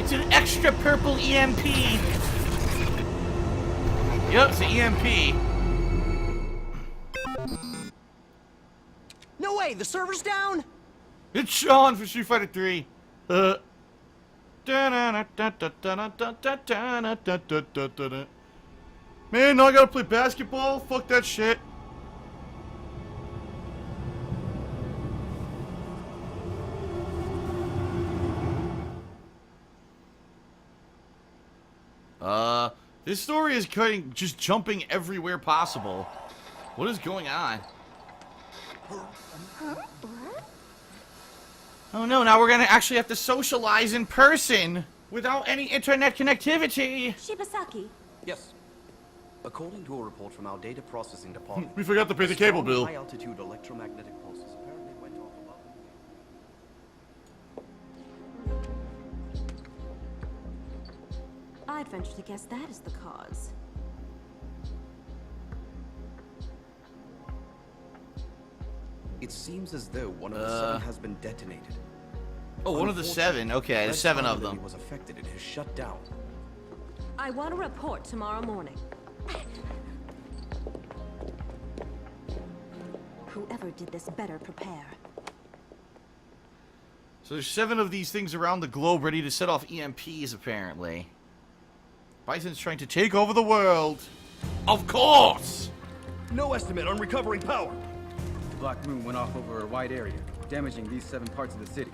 It's an extra purple EMP. Yep, it's an EMP. No way, the server's down? It's Sean for Street Fighter 3. Man, now I gotta play basketball? Fuck that shit. This story is just jumping everywhere possible. What is going on? Oh no, now we're gonna actually have to socialize in person without any internet connectivity. Shibasaki. Yes. According to a report from our data processing department, We forgot to pay the cable bill. high-altitude electromagnetic pulses apparently went off above the... I'd venture to guess that is the cause. It seems as though one of the 7 has been detonated. Oh, one of the 7. Okay, there's 7 of them. Was affected. It has shut down. I want a report tomorrow morning. Whoever did this better prepare. So there's 7 of these things around the globe ready to set off EMPs, apparently. Bison's trying to take over the world. Of course! No estimate on recovering power. The Black Moon went off over a wide area, damaging these 7 parts of the city.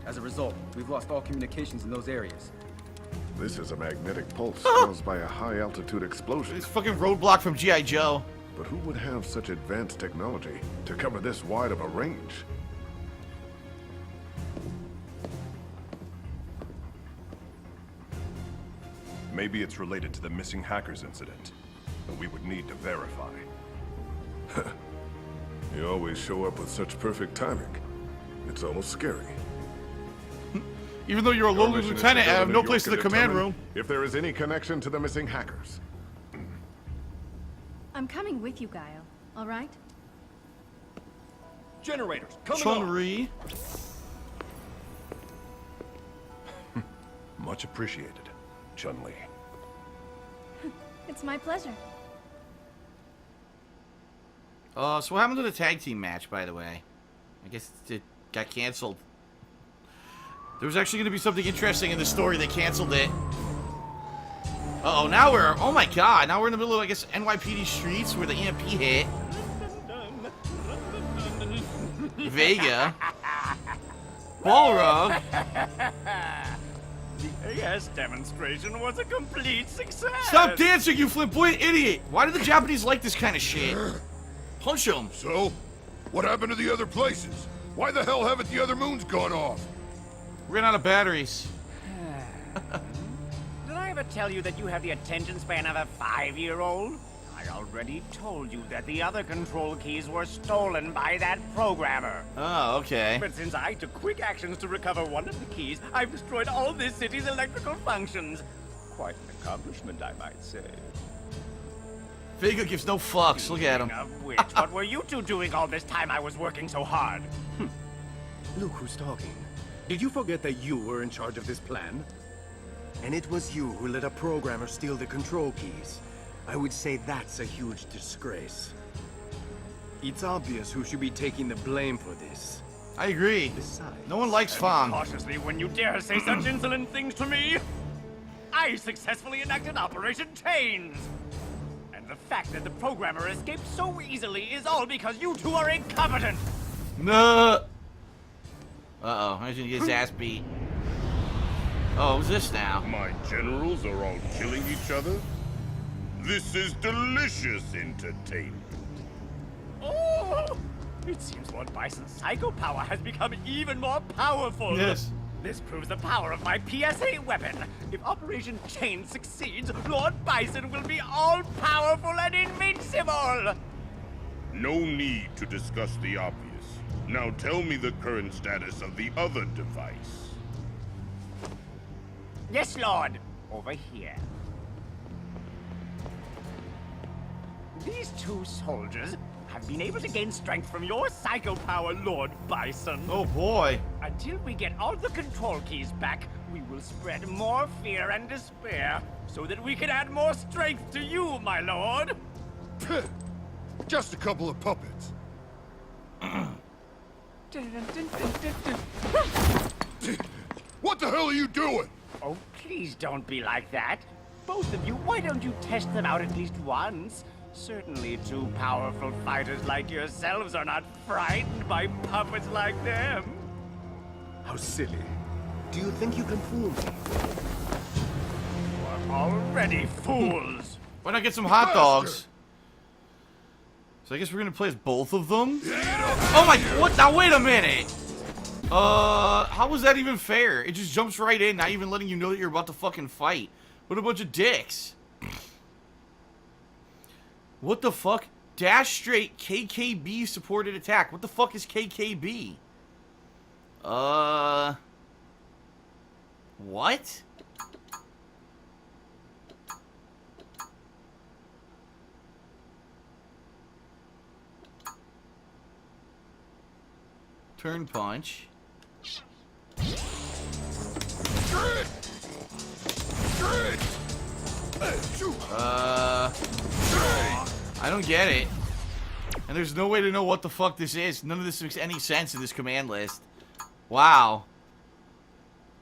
As a result, we've lost all communications in those areas. This is a magnetic pulse caused by a high-altitude explosion. It's fucking Roadblock from G.I. Joe. But who would have such advanced technology to cover this wide of a range? Maybe it's related to the missing hackers incident, but we would need to verify. You always show up with such perfect timing. It's almost scary. Even though you're a lowly mission is lieutenant, to I go have to no New place York in the and command determine room. If there is any connection to the missing hackers. I'm coming with you, Guile. All right? Generators, coming Chun-Li. Much appreciated, Chun-Li. It's my pleasure. So what happened to the tag team match, by the way? I guess it got canceled. There was actually going to be something interesting in the story. They canceled it. Uh-oh, now we're... Oh my god, now we're in the middle of, I guess, NYPD streets where the EMP hit. Vega. Balrog. The AS demonstration was a complete success! Stop dancing, you flamboyant idiot! Why do the Japanese like this kind of shit? Punch him. So, what happened to the other places? Why the hell haven't the other moons gone off? Ran out of batteries. Did I ever tell you that you have the attention span of a 5-year-old? I already told you that the other control keys were stolen by that programmer. Oh, okay. But since I took quick actions to recover one of the keys, I've destroyed all this city's electrical functions. Quite an accomplishment, I might say. Vega gives no fucks. Look at him. Speaking of which, what were you two doing all this time I was working so hard? Look who's talking. Did you forget that you were in charge of this plan? And it was you who let a programmer steal the control keys. I would say that's a huge disgrace. It's obvious who should be taking the blame for this. I agree. Besides, no one likes Fong. Cautiously when you dare say such insolent things to me! I successfully enacted Operation Chains. And the fact that the programmer escaped so easily is all because you two are incompetent. No. Uh-oh, he's gonna get his ass beat. Oh, who's this now? My generals are all killing each other? This is delicious entertainment. Oh! It seems Lord Bison's psycho power has become even more powerful. Yes. This proves the power of my PSA weapon. If Operation Chain succeeds, Lord Bison will be all-powerful and invincible! No need to discuss the obvious. Now tell me the current status of the other device. Yes, Lord. Over here. These two soldiers have been able to gain strength from your psycho power, Lord Bison. Oh boy. Until we get all the control keys back, we will spread more fear and despair, so that we can add more strength to you, my lord. Just a couple of puppets. What the hell are you doing? Oh, please don't be like that. Both of you, why don't you test them out at least once? Certainly two powerful fighters like yourselves are not frightened by puppets like them. How silly. Do you think you can fool me? You are already fools. Why not get some hot dogs? So I guess we're gonna play as both of them? Oh my, what? Now wait a minute! How was that even fair? It just jumps right in, not even letting you know that you're about to fucking fight. What a bunch of dicks. What the fuck? Dash straight KKB supported attack. What the fuck is KKB? What? Turn punch. I don't get it. And there's no way to know what the fuck this is. None of this makes any sense in this command list. Wow.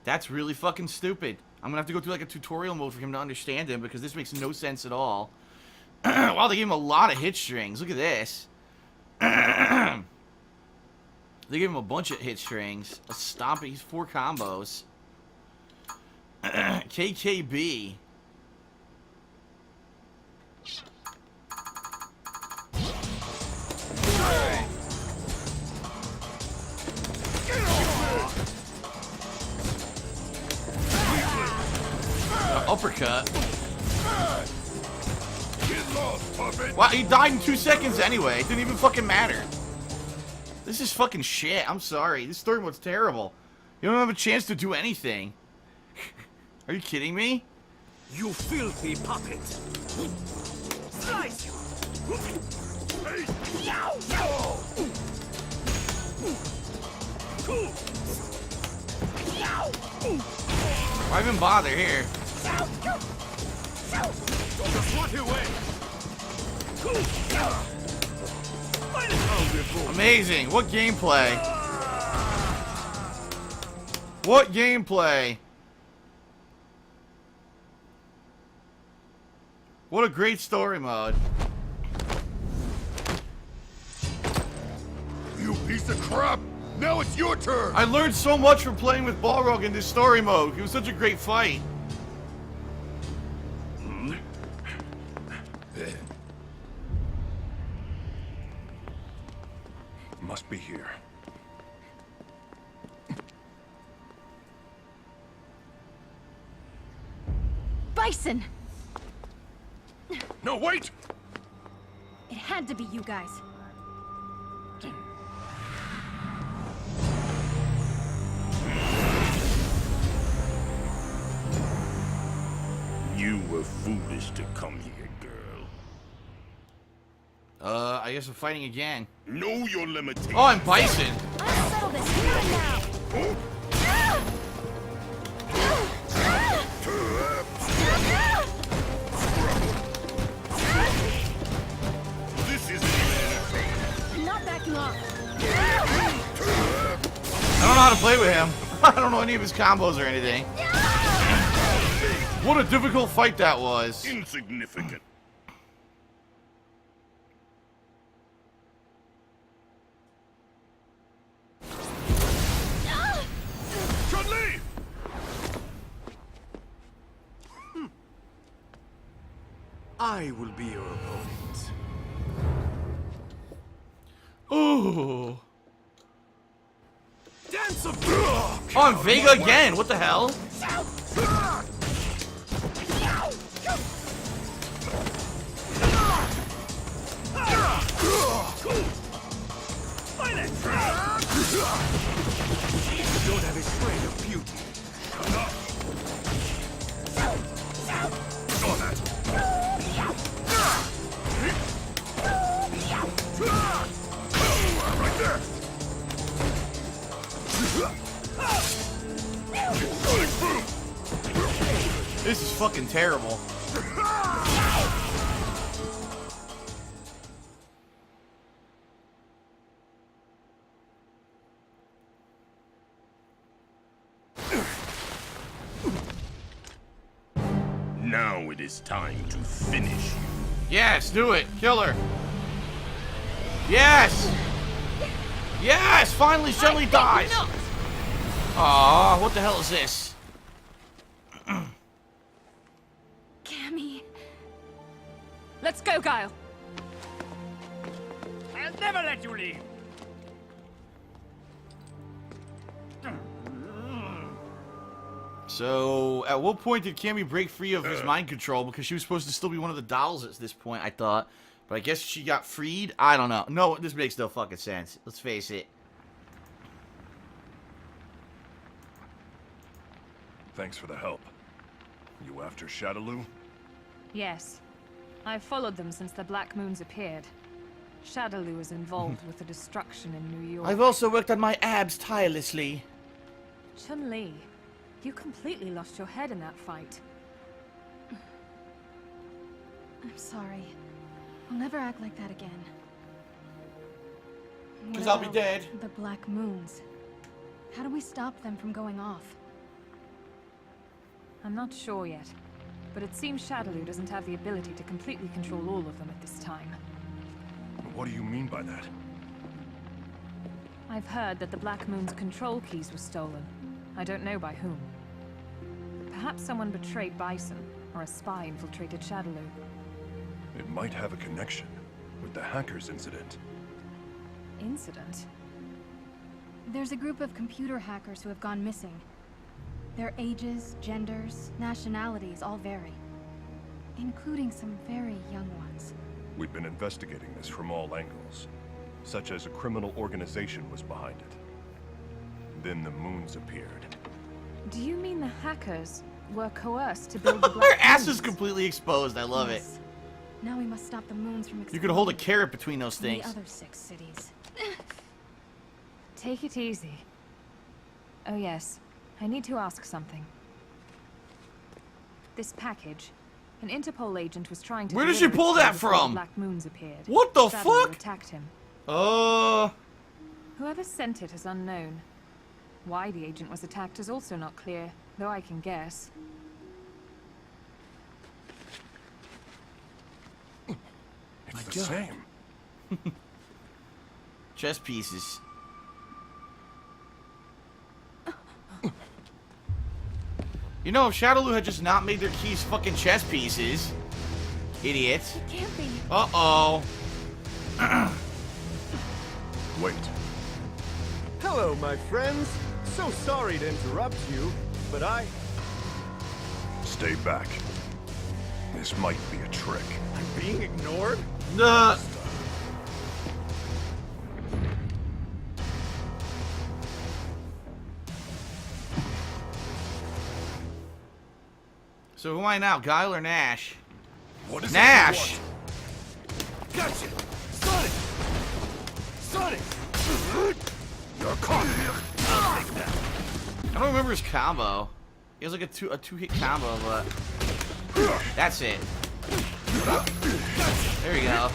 That's really fucking stupid. I'm gonna have to go through like a tutorial mode for him to understand him because this makes no sense at all. Wow, they gave him a lot of hit strings. Look at this. They gave him a bunch of hit strings. A stomp. He's 4 combos. KKB. Uppercut. Wow, he died in 2 seconds anyway. It didn't even fucking matter. This is fucking shit. I'm sorry. This story mode's terrible. You don't have a chance to do anything. Are you kidding me? You filthy puppet! Slice you! Why even bother here? Just walk away! Amazing. What gameplay? What gameplay? What a great story mode. You piece of crap! Now it's your turn! I learned so much from playing with Balrog in this story mode. It was such a great fight. Must be here. Bison! No, wait! It had to be you guys. You were foolish to come here, girl. I guess I'm fighting again. Know your limitations. Oh, I'm Bison. Let's settle this here and now. This isn't entertaining. I'm not backing off. I don't know how to play with him. I don't know any of his combos or anything. What a difficult fight that was. Insignificant. Chun-Li! I will be your opponent. Ooh. Dance of Oh, I'm Vega again. What the hell? You don't have a shred of beauty. Saw that. Right there. This is fucking terrible. Now it is time to finish you. Yes, do it. Kill her. Yes! Yes! Finally, Shelly dies! Aw, what the hell is this? Cammy. Let's go, Guile. I'll never let you leave. So, at what point did Cammy break free of his mind control? Because she was supposed to still be one of the dolls at this point, I thought. But I guess she got freed? I don't know. No, this makes no fucking sense. Let's face it. Thanks for the help. You after Shadaloo? Yes. I've followed them since the Black Moons appeared. Shadaloo is involved with the destruction in New York. I've also worked on my abs tirelessly. Chun-Li, you completely lost your head in that fight. I'm sorry. I'll never act like that again. 'Cause What I'll be about dead. The Black Moons. How do we stop them from going off? I'm not sure yet, but it seems Shadaloo doesn't have the ability to completely control all of them at this time. What do you mean by that? I've heard that the Black Moon's control keys were stolen. I don't know by whom. Perhaps someone betrayed Bison, or a spy infiltrated Shadaloo. It might have a connection with the hackers incident. Incident? There's a group of computer hackers who have gone missing. Their ages, genders, nationalities all vary, including some very young ones. We've been investigating this from all angles, such as a criminal organization was behind it. Then the moons appeared. Do you mean the hackers were coerced to build the Black Her ass Moons? is completely exposed. I love it. Yes. Now we must stop the moons from You could hold a exploding carrot between those in the things. other 6 cities. Take it easy. Oh yes, I need to ask something. This package, an Interpol agent was trying to. Where did deliver you pull it to that before the from? Black Moons appeared. What the Shadaloo fuck? Attacked him. Whoever sent it is unknown. Why the agent was attacked is also not clear, though I can guess. It's the same. Chess pieces. You know, if Shadaloo had just not made their keys fucking chess pieces, idiots. It can't be. Uh-oh. Wait. Hello, my friends. So sorry to interrupt you, but Stay back. This might be a trick. I'm being ignored? Nah. So who am I now, Guile or Nash? What is Nash! it you want? Gotcha! Sonic! Sonic! You're caught! I'll take that. I don't remember his combo. He has like a two-hit combo, but that's it. There you go.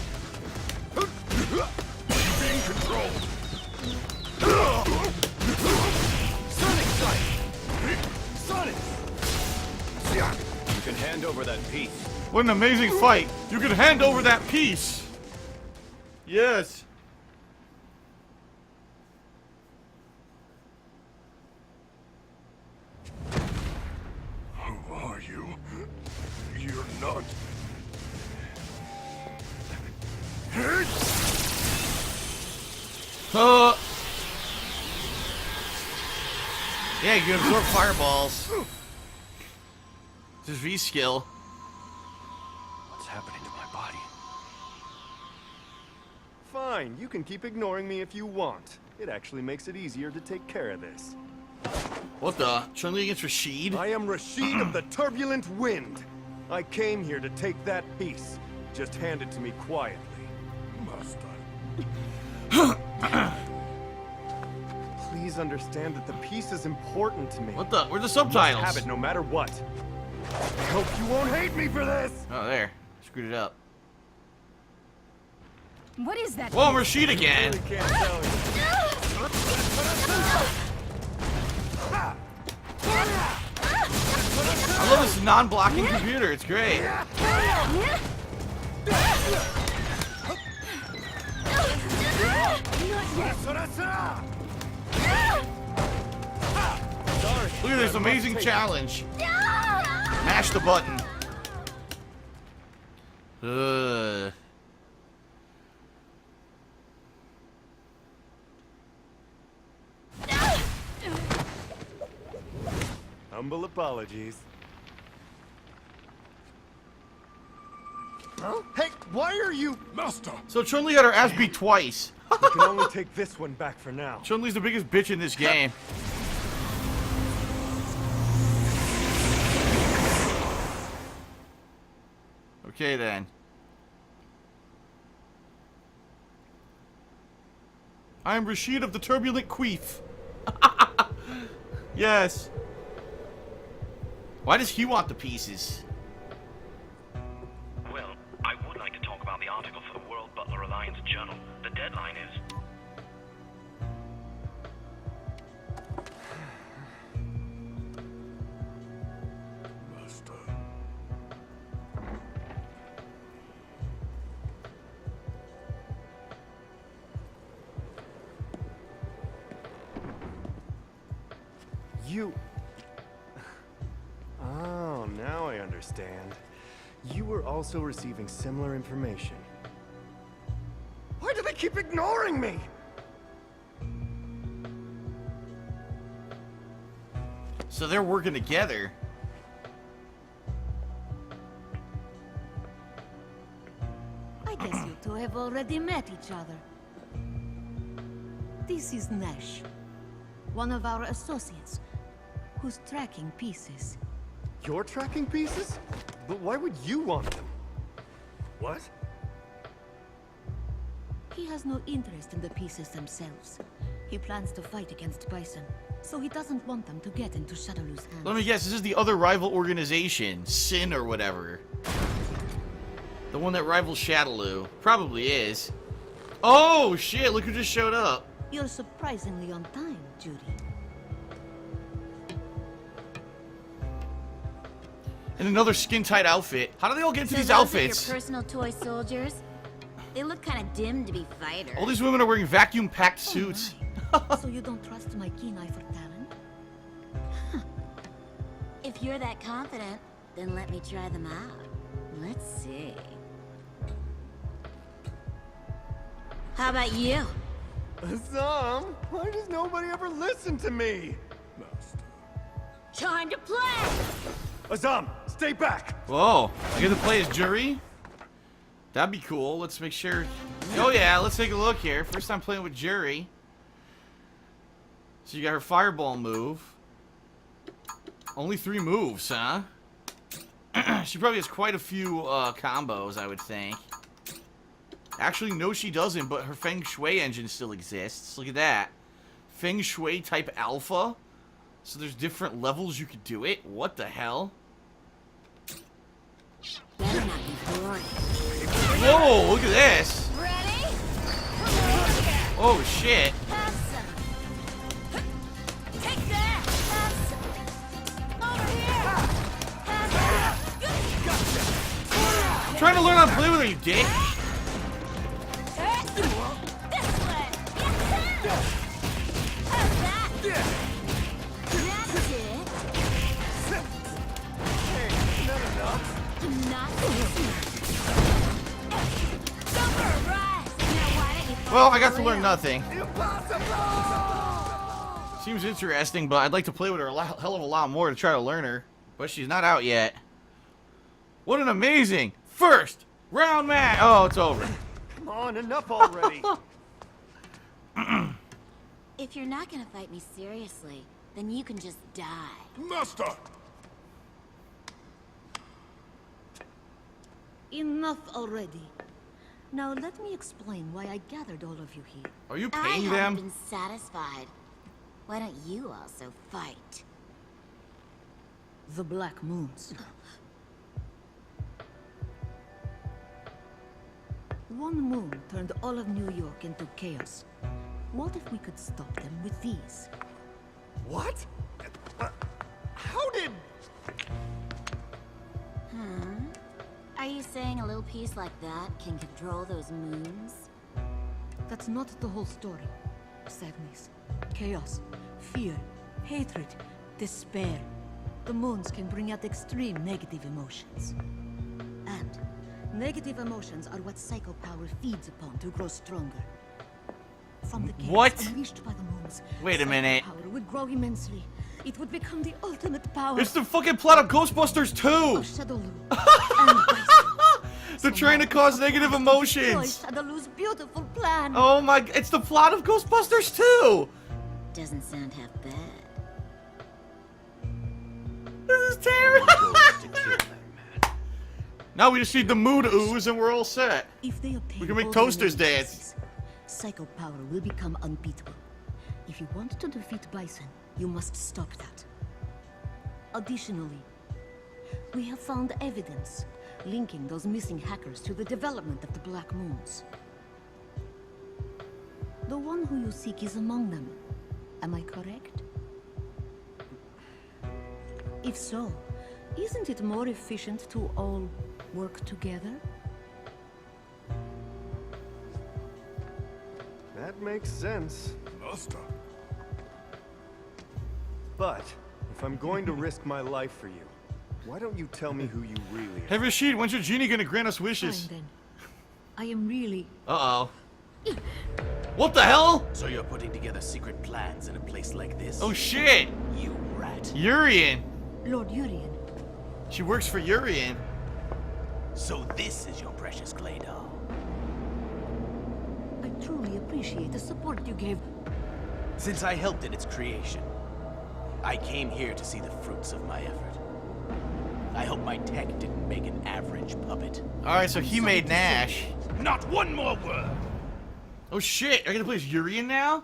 Being controlled. Sonic strike! Sonic! You can can hand over that piece. What an amazing fight! You can hand over that piece! Yes! Who are you? You're not... Yeah, you can absorb fireballs. This is V skill. What's happening to my body? Fine, you can keep ignoring me if you want. It actually makes it easier to take care of this. What the? Chun-Li against Rashid? I am Rashid of the Turbulent Wind. I came here to take that piece. Just hand it to me quietly. Master. Please understand that the piece is important to me. What the? Where're the I subtitles? must have it no matter what. I hope you won't hate me for this! Oh, there. Screwed it up. What is that? Whoa, Rashid again! I really can't tell you. I love this non-blocking computer. It's great. Look at this amazing challenge. Mash the button. Humble apologies. Huh? Hey, why are you... Master! So Chun-Li got her ass beat twice. You can only take this one back for now. Chun-Li's the biggest bitch in this game. Okay then. I am Rashid of the Turbulent Queef. Yes. Why does he want the pieces? Well, I would like to talk about the article for the World Butler Alliance Journal. The deadline is... Master. You... Oh, now I understand. You were also receiving similar information. Why do they keep ignoring me? So they're working together. I guess you two have already met each other. This is Nash, one of our associates, who's tracking pieces. You're tracking pieces? But why would you want them? What? He has no interest in the pieces themselves. He plans to fight against Bison, so he doesn't want them to get into Shadaloo's hands. Let me guess, this is the other rival organization, Sin or whatever. The one that rivals Shadaloo. Probably is. Oh shit, look who just showed up. You're surprisingly on time, Judy. In another skin-tight outfit. How do they all get into So these those are outfits? your personal toy soldiers? They look kind of dim to be fighters. All these women are wearing vacuum-packed suits. So you don't trust my keen eye for talent? If you're that confident, then let me try them out. Let's see. How about you? Azam, why does nobody ever listen to me? Time to play! Azam, stay back! Whoa, I get to play as Jury? That'd be cool. Let's make sure. Oh yeah, let's take a look here. First time playing with Jury. So you got her fireball move. Only 3 moves, huh? She probably has quite a few combos, I would think. Actually, no she doesn't, but her Feng Shui engine still exists. Look at that. Feng Shui type alpha. So there's different levels you could do it. What the hell? Better not be boring. Whoa, look at this. Ready? Oh, shit. Have some. Take that! Have some. Over here! Have some. I'm trying to learn how to play with her, you dick. Well, I got to learn nothing. Seems interesting, but I'd like to play with her a hell of a lot more to try to learn her. But she's not out yet. What an amazing first round match! Oh, it's over. Come on, enough already. If you're not gonna fight me seriously, then you can just die. Master! Enough already. Now let me explain why I gathered all of you here. Are you I paying haven't them? been satisfied. Why don't you also fight? The Black Moons. One moon turned all of New York into chaos. What if we could stop them with these? What? How did... Are you saying a little piece like that can control those moons? That's not the whole story. Sadness, chaos, fear, hatred, despair. The moons can bring out extreme negative emotions. And negative emotions are what psycho power feeds upon to grow stronger. From the chaos What? unleashed by the moons, Wait a minute. psycho power would grow immensely. It would become the ultimate power. It's the fucking plot of Ghostbusters 2! Shadowloo. And They're trying to cause negative emotions! Shadowloo's beautiful plan. Oh my, it's the plot of Ghostbusters 2! Doesn't sound half bad. This is terrible! Now we just need the moon ooze and we're all set. If they obtain We can make all toasters the dance. psycho power will become unbeatable. If you want to defeat Bison, you must stop that. Additionally, we have found evidence linking those missing hackers to the development of the Black Moons. The one who you seek is among them. Am I correct? If so, isn't it more efficient to all work together? That makes sense. Master. But, if I'm going to risk my life for you, why don't you tell me who you really are? Hey Rashid, when's your genie gonna grant us wishes? Fine then. I am really... Uh-oh. What the hell? So you're putting together secret plans in a place like this? Oh shit! You rat. Urian! Lord Urian. She works for Urian. So this is your precious clay doll. I truly appreciate the support you gave. Since I helped in its creation, I came here to see the fruits of my effort. I hope my tech didn't make an average puppet. Alright, so he made Nash. Not one more word! Oh shit, are you gonna play as Urian now?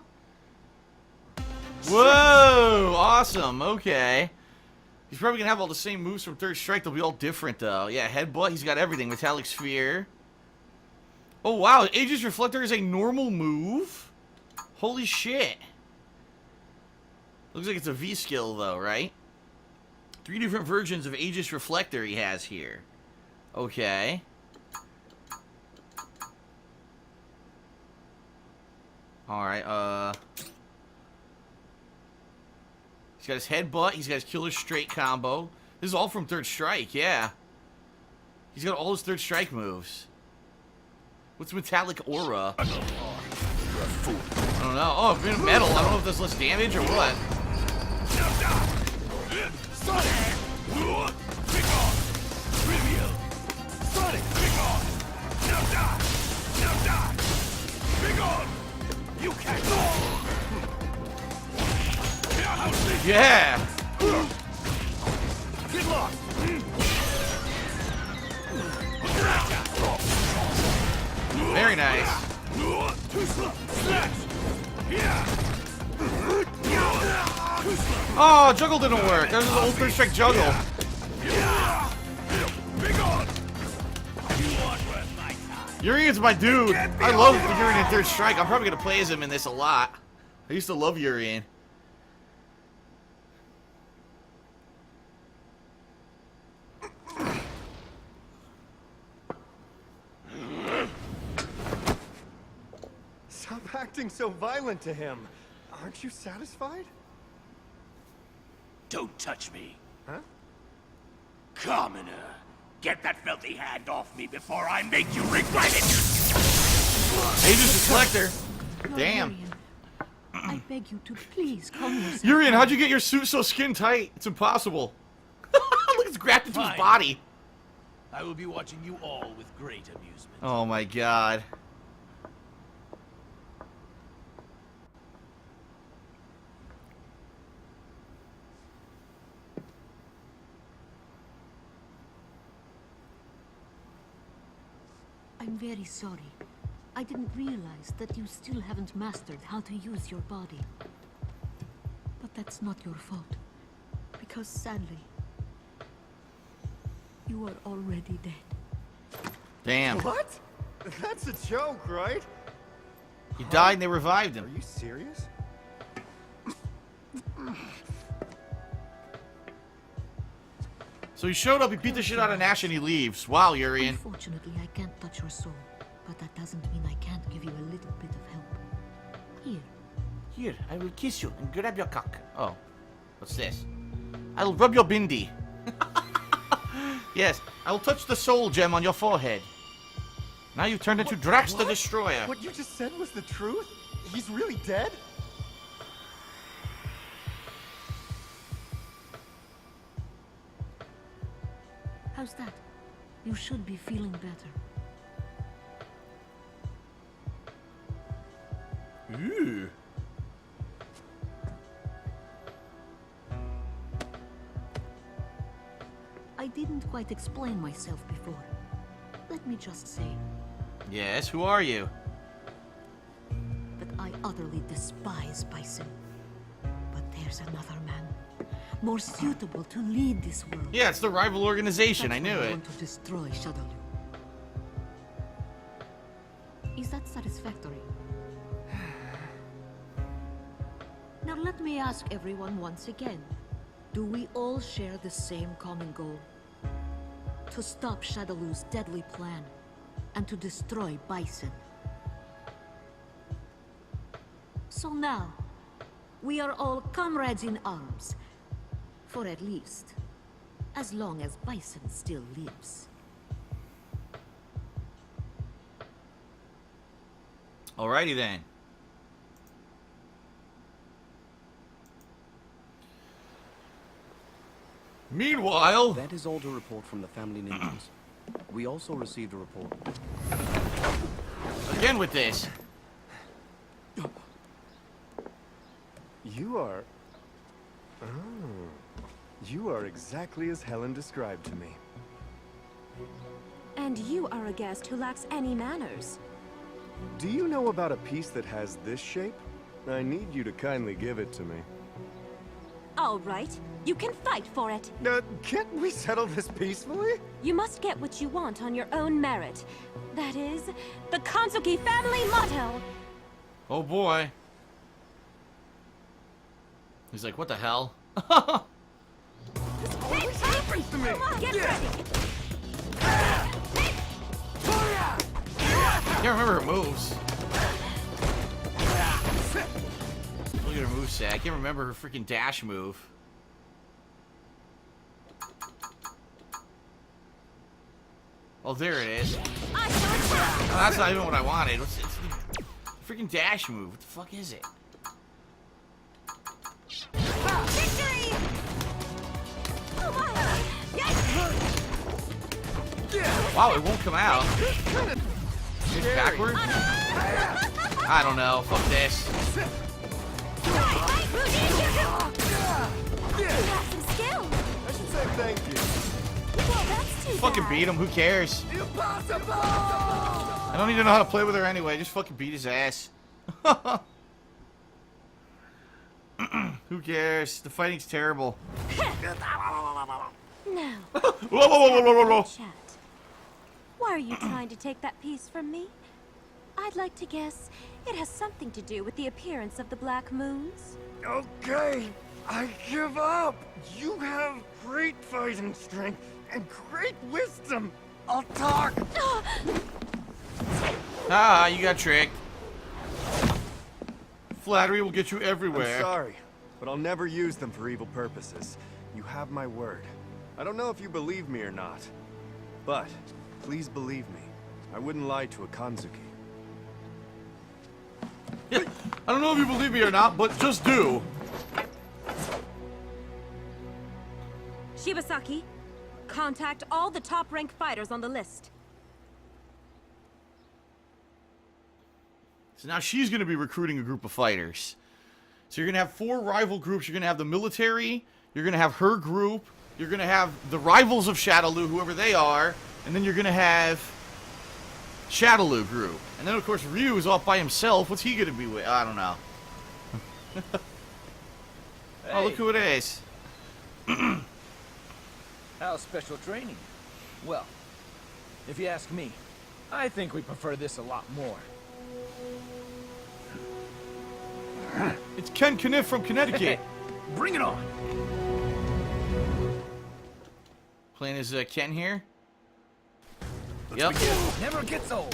Whoa! Awesome, okay. He's probably gonna have all the same moves from Third Strike, they'll be all different though. Yeah, headbutt, he's got everything. Metallic Sphere. Oh wow, Aegis Reflector is a normal move? Holy shit. Looks like it's a V skill though, right? 3 different versions of Aegis Reflector he has here. Okay. Alright, he's got his headbutt, he's got his killer straight combo. This is all from Third Strike, yeah. He's got all his Third Strike moves. What's Metallic Aura? I don't know. Oh, it's been metal. I don't know if this less damage or what. Yeah. Get lost. Very nice. Oh, juggle didn't work. That was his old Third Strike juggle. Urian's my dude. I love Urian in Third Strike. I'm probably gonna play as him in this a lot. I used to love Urian. acting so violent to him? Aren't you satisfied? Don't touch me. Huh? Commoner, get that filthy hand off me before I make you regret it! Aegis the Collector. Lord Damn. Urian, I beg you to please calm yourself. Urian, how'd you get your suit so skin tight? It's impossible. Look, it's grabbed into his body. I will be watching you all with great amusement. Oh my god. I'm very sorry. I didn't realize that you still haven't mastered how to use your body. But that's not your fault. Because sadly, you are already dead. Damn. What? That's a joke, right? He died and they revived him. Are you serious? So he showed up, he beat the shit out of Nash, and he leaves. Wow, Urian. Unfortunately, I can't touch your soul. But that doesn't mean I can't give you a little bit of help. Here. Here, I will kiss you and grab your cock. Oh. What's this? I'll rub your bindi. Yes, I'll touch the soul gem on your forehead. Now you've turned into Drax the Destroyer. What you just said was the truth? He's really dead? How's that? You should be feeling better. Ooh. I didn't quite explain myself before. Let me just say Yes, who are you? that I utterly despise Bison. But there's another man, more suitable to lead this world. Yeah, it's the rival organization. That's I knew why I it. want to destroy Shadowloo. Is that satisfactory? Now let me ask everyone once again. Do we all share the same common goal? To stop Shadowloo's deadly plan and to destroy Bison. So now, we are all comrades in arms. For at least, as long as Bison still lives. Alrighty then. Meanwhile... That is all to report from the family ninjas. We also received a report. Again with this. You are... Oh. You are exactly as Helen described to me. And you are a guest who lacks any manners. Do you know about a piece that has this shape? I need you to kindly give it to me. All right, you can fight for it. Can't we settle this peacefully? You must get what you want on your own merit. That is, the Kanzuki family motto. Oh boy. He's like, what the hell? What happens to me? Get ready. I can't remember her moves. Look at her moveset. I can't remember her freaking dash move. Oh, there it is. Oh, that's not even what I wanted. It's the freaking dash move. What the fuck is it? Victory! Oh my! Wow, it won't come out. It's backward? I don't know. Fuck this. You have some skill. I should say thank you. Well, that's too Fucking bad. beat him. Who cares? Impossible! I don't even know how to play with her anyway. Just fucking beat his ass. Who cares? The fighting's terrible. Now, Whoa, whoa, whoa, whoa, whoa, whoa. chat. Why are you trying to take that piece from me? I'd like to guess it has something to do with the appearance of the Black Moons. Okay, I give up. You have great fighting strength and great wisdom. I'll talk. Ah, you got tricked. flattery will get you everywhere. I'm sorry, but I'll never use them for evil purposes. You have my word. I don't know if you believe me or not, but please believe me. I wouldn't lie to a Kanzuki. Yeah, I don't know if you believe me or not, but just do. Shibasaki, contact all the top-ranked fighters on the list. So now she's going to be recruiting a group of fighters. So you're going to have 4 rival groups. You're going to have the military. You're going to have her group. You're going to have the rivals of Shadaloo, whoever they are. And then you're going to have Shadaloo group. And then, of course, Ryu is off by himself. What's he going to be with? I don't know. Oh, look who it is. How's special training? Well, if you ask me, I think we prefer this a lot more. It's Ken Kniff from Connecticut. Bring it on. Playing as Ken here. Let's Yep. begin. Never gets old.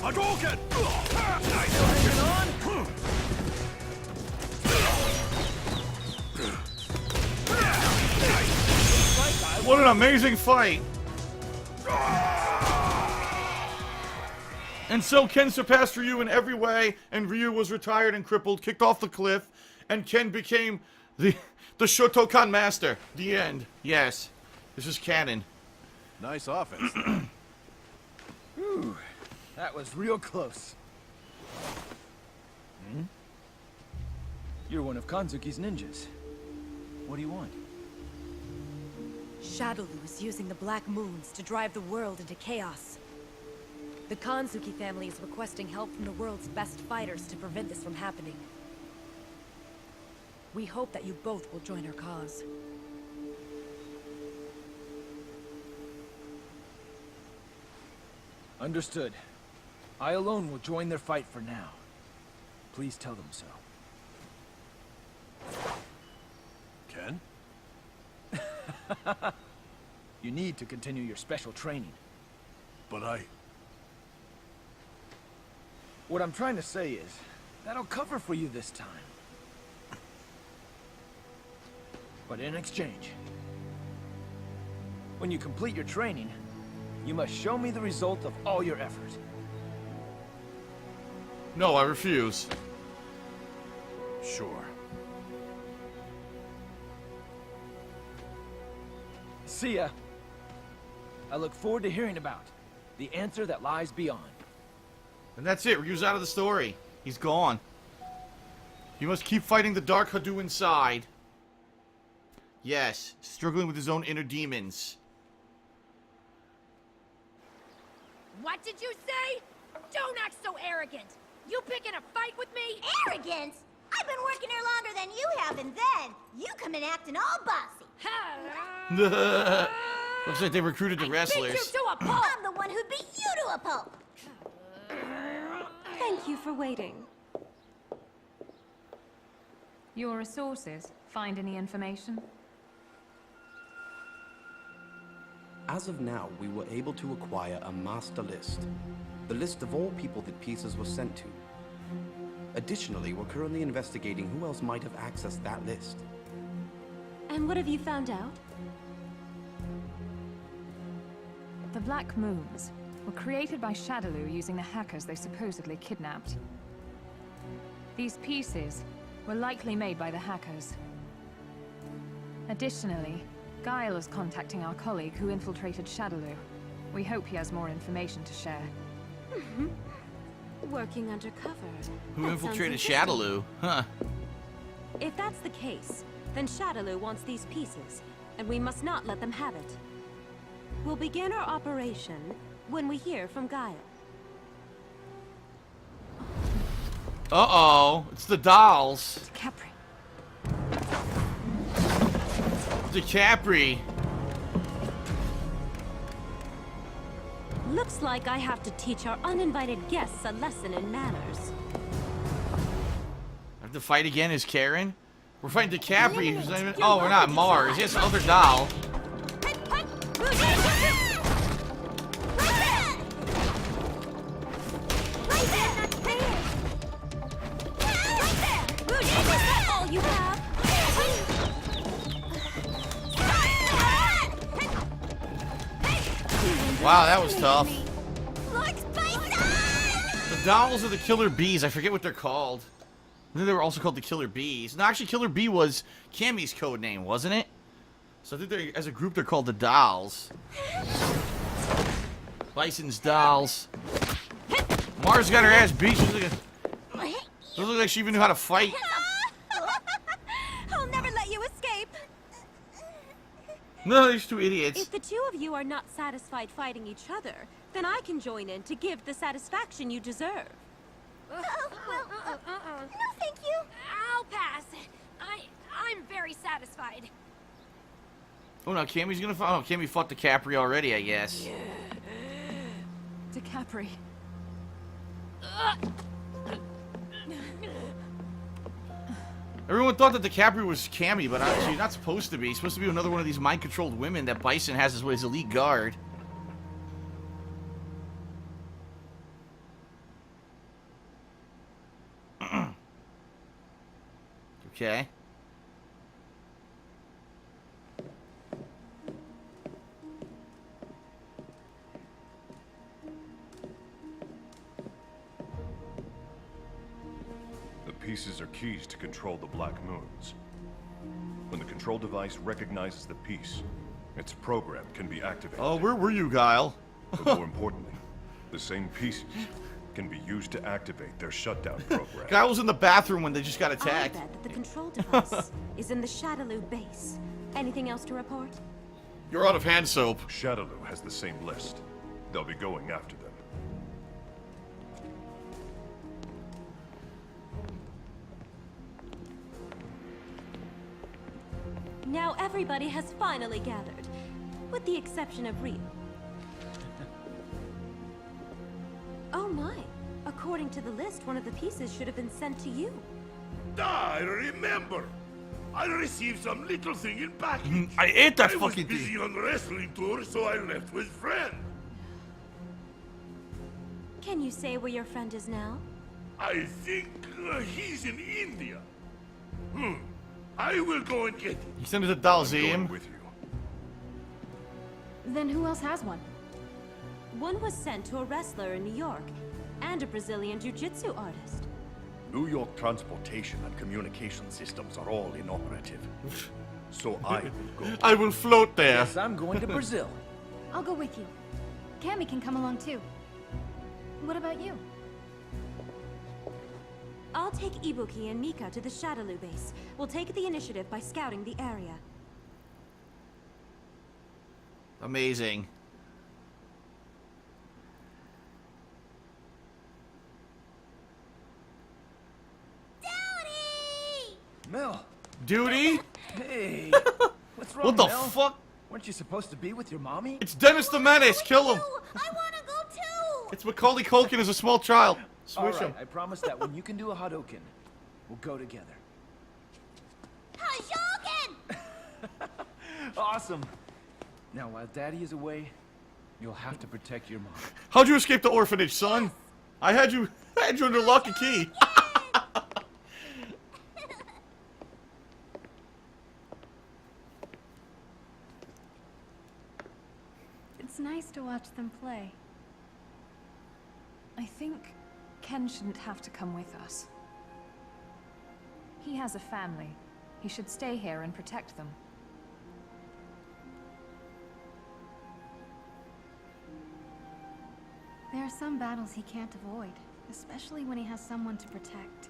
Hadouken! Hadouken! What an amazing fight! And so Ken surpassed Ryu in every way, and Ryu was retired and crippled, kicked off the cliff, and Ken became the Shotokan master. The end. Yes. This is canon. Nice offense. Whew, that was real close. Hmm? You're one of Kanzuki's ninjas. What do you want? Shadaloo is using the Black Moons to drive the world into chaos. The Kanzuki family is requesting help from the world's best fighters to prevent this from happening. We hope that you both will join our cause. Understood. I alone will join their fight for now. Please tell them so. Ken? You need to continue your special training. But I... What I'm trying to say is, that'll cover for you this time. But in exchange, when you complete your training, you must show me the result of all your effort. No, I refuse. Sure. See ya. I look forward to hearing about the answer that lies beyond. And that's it. Ryu's out of the story. He's gone. He must keep fighting the dark Hadou inside. Yes, struggling with his own inner demons. What did you say? Don't act so arrogant. You picking a fight with me? Arrogance? I've been working here longer than you have, and then you come in acting all bossy. Looks like they recruited the wrestlers. Beat you to a pulp. I'm the one who beat you to a pulp. Thank you for waiting. Your sources find any information? As of now, we were able to acquire a master list. The list of all people that pieces were sent to. Additionally, we're currently investigating who else might have accessed that list. And what have you found out? The Black Moons were created by Shadaloo using the hackers they supposedly kidnapped. These pieces were likely made by the hackers. Additionally, Guile is contacting our colleague who infiltrated Shadaloo. We hope he has more information to share. Working undercover. Who That infiltrated sounds Shadaloo? Huh. If that's the case, then Shadaloo wants these pieces, and we must not let them have it. We'll begin our operation when we hear from Guile. Uh-oh. It's the dolls. Capri. DiCapri. Looks like I have to teach our uninvited guests a lesson in manners. I have to fight again as Karen? We're fighting DiCaprio. Who's not even... Oh, we're not Mars. It's another doll. All you have. Wow, that was tough. The dolls are the Killer Bees. I forget what they're called. I think they were also called the Killer Bees. No, actually, Killer Bee was Cammy's code name, wasn't it? So I think they're, as a group, they're called the Dolls. Bison's Dolls. Mars got her ass beat. Doesn't look like she even knew how to fight. I'll never let you escape. No, these two idiots. If the two of you are not satisfied fighting each other, then I can join in to give the satisfaction you deserve. No, thank you. I'll pass. I'm very satisfied. Oh, no, Cammy's gonna fight. Oh, Cammy fought DiCaprio already, I guess. DiCaprio. Everyone thought that DiCaprio was Cammy, but actually he's not supposed to be. He's supposed to be another one of these mind-controlled women that Bison has as his elite guard. Okay. The pieces are keys to control the Black Moons. When the control device recognizes the piece, its program can be activated. Oh, where were you, Guile? But more importantly, the same pieces can be used to activate their shutdown program. Guile was in the bathroom when they just got attacked. I bet that the control device is in the Shadaloo base. Anything else to report? You're out of hand soap. Shadaloo has the same list. They'll be going after them. Now everybody has finally gathered, with the exception of Rio. Oh my. According to the list, one of the pieces should have been sent to you. I remember. I received some little thing in package. I ate that I fucking was busy thing. on the wrestling tour, so I left with friend. Can you say where your friend is now? I think he's in India. I will go and get him. You sent it to Dalzium. With you. Then who else has one? One was sent to a wrestler in New York, and a Brazilian jiu-jitsu artist. New York transportation and communication systems are all inoperative. So I will go. I will float there. Yes, I'm going to Brazil. I'll go with you. Cammy can come along too. What about you? I'll take Ibuki and Mika to the Shadaloo base. We'll take the initiative by scouting the area. Amazing. Mel. Duty? Hey. What's wrong, What the Mel? fuck? Weren't you supposed to be with your mommy? It's Dennis the Menace. Kill him. I want to go too. It's Macaulay Culkin as a small child. All Swish right, him. I promise that when you can do a Hadouken, we'll go together. Hadouken! Awesome. Now, while Daddy is away, you'll have to protect your mom. How'd you escape the orphanage, son? I had you under lock and key. It's nice to watch them play. I think Ken shouldn't have to come with us. He has a family. He should stay here and protect them. There are some battles he can't avoid, especially when he has someone to protect.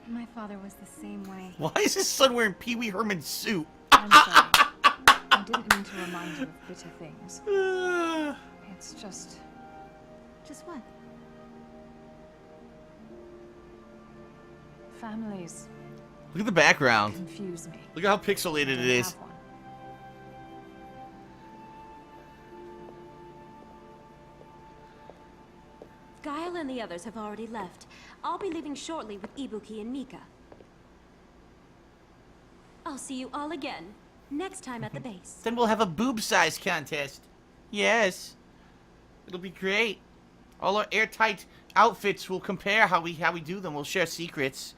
My father was the same way. Why is his son wearing Pee Wee Herman's suit? I'm sorry. I didn't mean to remind you of bitter things. It's just... Just what? Families Look at the background. confuse me. Look at how pixelated it is. Have one. Guile and the others have already left. I'll be leaving shortly with Ibuki and Mika. I'll see you all again, next time at the base. Then we'll have a boob size contest. Yes. It'll be great. All our airtight outfits will compare how we do them. We'll share secrets.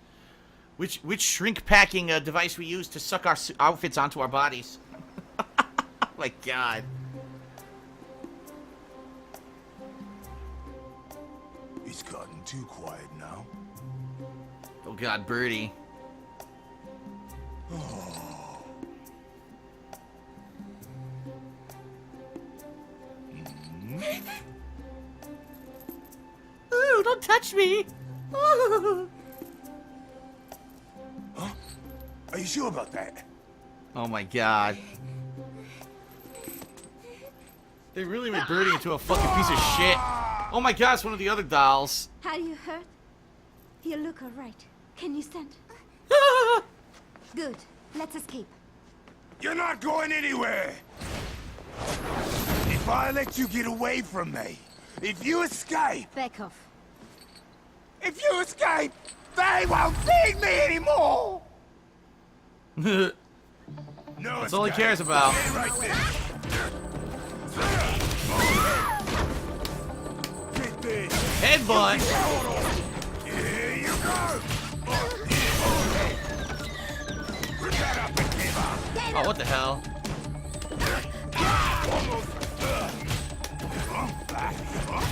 Which shrink packing device we use to suck our outfits onto our bodies. Oh my god. It's gotten too quiet now. Oh god, Birdie. Ooh, don't touch me. Ooh. Huh? Are you sure about that? Oh my god. They really made Birdie into a fucking piece of shit. Oh my god, it's one of the other dolls. Are you hurt? You look alright. Can you stand? Good. Let's escape. You're not going anywhere! If I let you get away from me, if you escape... Back off. If you escape, they won't feed me anymore! No, that's all he cares about. Stay right there. Get this. Headbutt! Here you go! Oh, what the hell?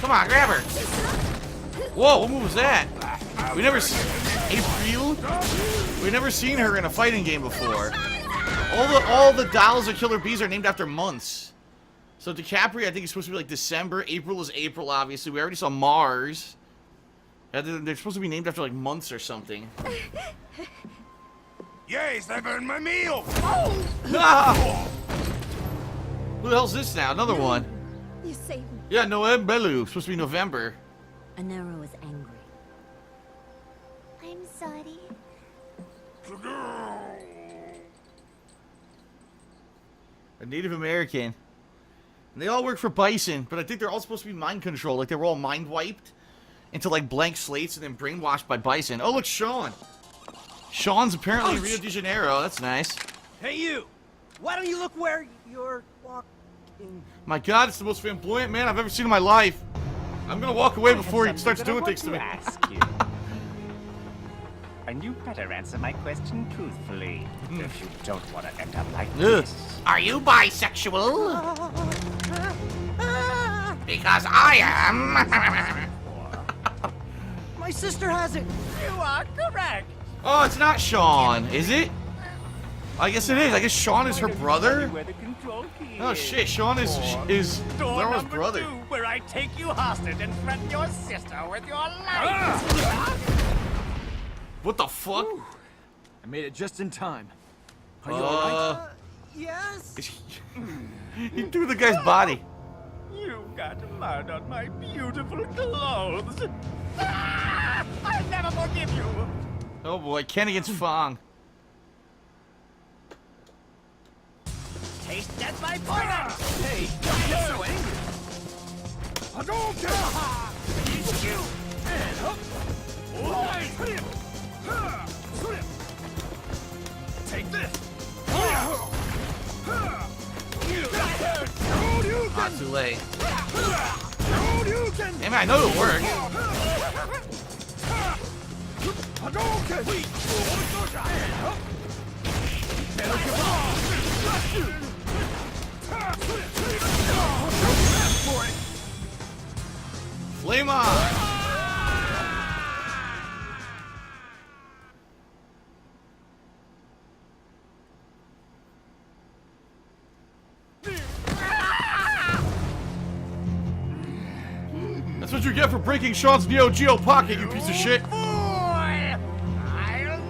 Come on, grab her! Whoa, what move was that? We never April? We've never seen her in a fighting game before. All the dolls of Killer Bees are named after months. So DiCaprio, I think, is supposed to be like December. April is April, obviously. We already saw Mars. They're supposed to be named after like months or something. Yes, I've earned my meal! Ah! Who the hell's this now? Another one. You saved me. Yeah, Noembelu. Supposed to be November. Anero is angry. I'm sorry. A Native American. And they all work for Bison, but I think they're all supposed to be mind controlled. Like they were all mind wiped into like blank slates and then brainwashed by Bison. Oh, look, Sean. Sean's apparently in Rio de Janeiro. That's nice. Hey, you! Why don't you look where you're walking? My god, it's the most flamboyant man I've ever seen in my life. I'm gonna walk away before he starts doing things to me. And you better answer my question truthfully, if you don't want to end up like Ugh. this. Are you bisexual? Because I am. My sister has it. You are correct. Oh, it's not Sean, is it? I guess it is. I guess Sean is her brother. Oh shit, Sean is Door Laura's number brother. 2, where I take you hostage and threaten your sister with your life. What the fuck? I made it just in time. Are you alright? Yes. He threw the guy's body. You got mud on my beautiful clothes. I'll never forgive you. Oh boy, Ken against Fong. Taste that's my poison. Hey, don't get so angry. Hadouken! Eat you. And up. Take this. Not too late. Hey man, I know it'll work. Flame on! That's what you get for breaking Sean's Neo Geo pocket, you piece of shit. I'll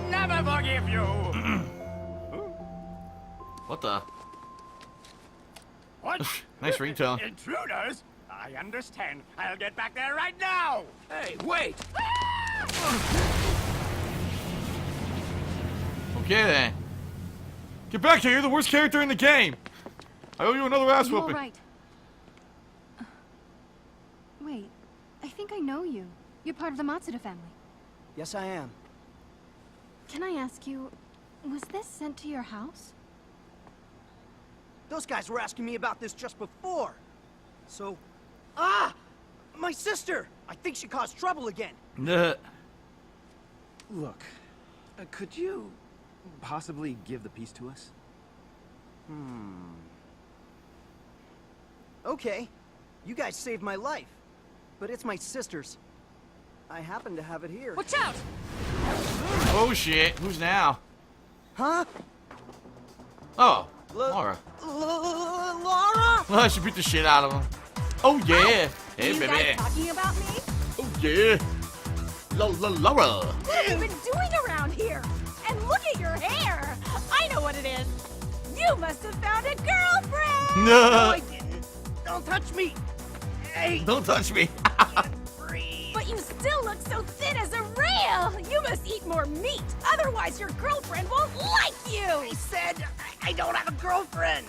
never forgive you. What the? What? Nice ringtone. Intruders? I understand. I'll get back there right now. Hey, wait! Okay then. Get back here, you're the worst character in the game. I owe you another ass You all whooping. right? Wait, I think I know you. You're part of the Matsuda family. Yes, I am. Can I ask you, Was this sent to your house? Those guys were asking me about this just before. So... Ah! My sister! I think she caused trouble again. Nah. Look, could you possibly give the piece to us? Okay. You guys saved my life. But it's my sister's. I happen to have it here. Watch out! Oh shit, who's now? Huh? Oh, Laura. Laura? Oh, she beat the shit out of him. Oh yeah. Hey, you baby. guys talking about me? Oh yeah. Laura. What have you been doing around here? And look at your hair! I know what it is! You must have found a girlfriend! No, I didn't. Don't touch me! Hey! Don't touch me. But you still look so thin as a rail! You must eat more meat, otherwise your girlfriend won't like you! I said I don't have a girlfriend!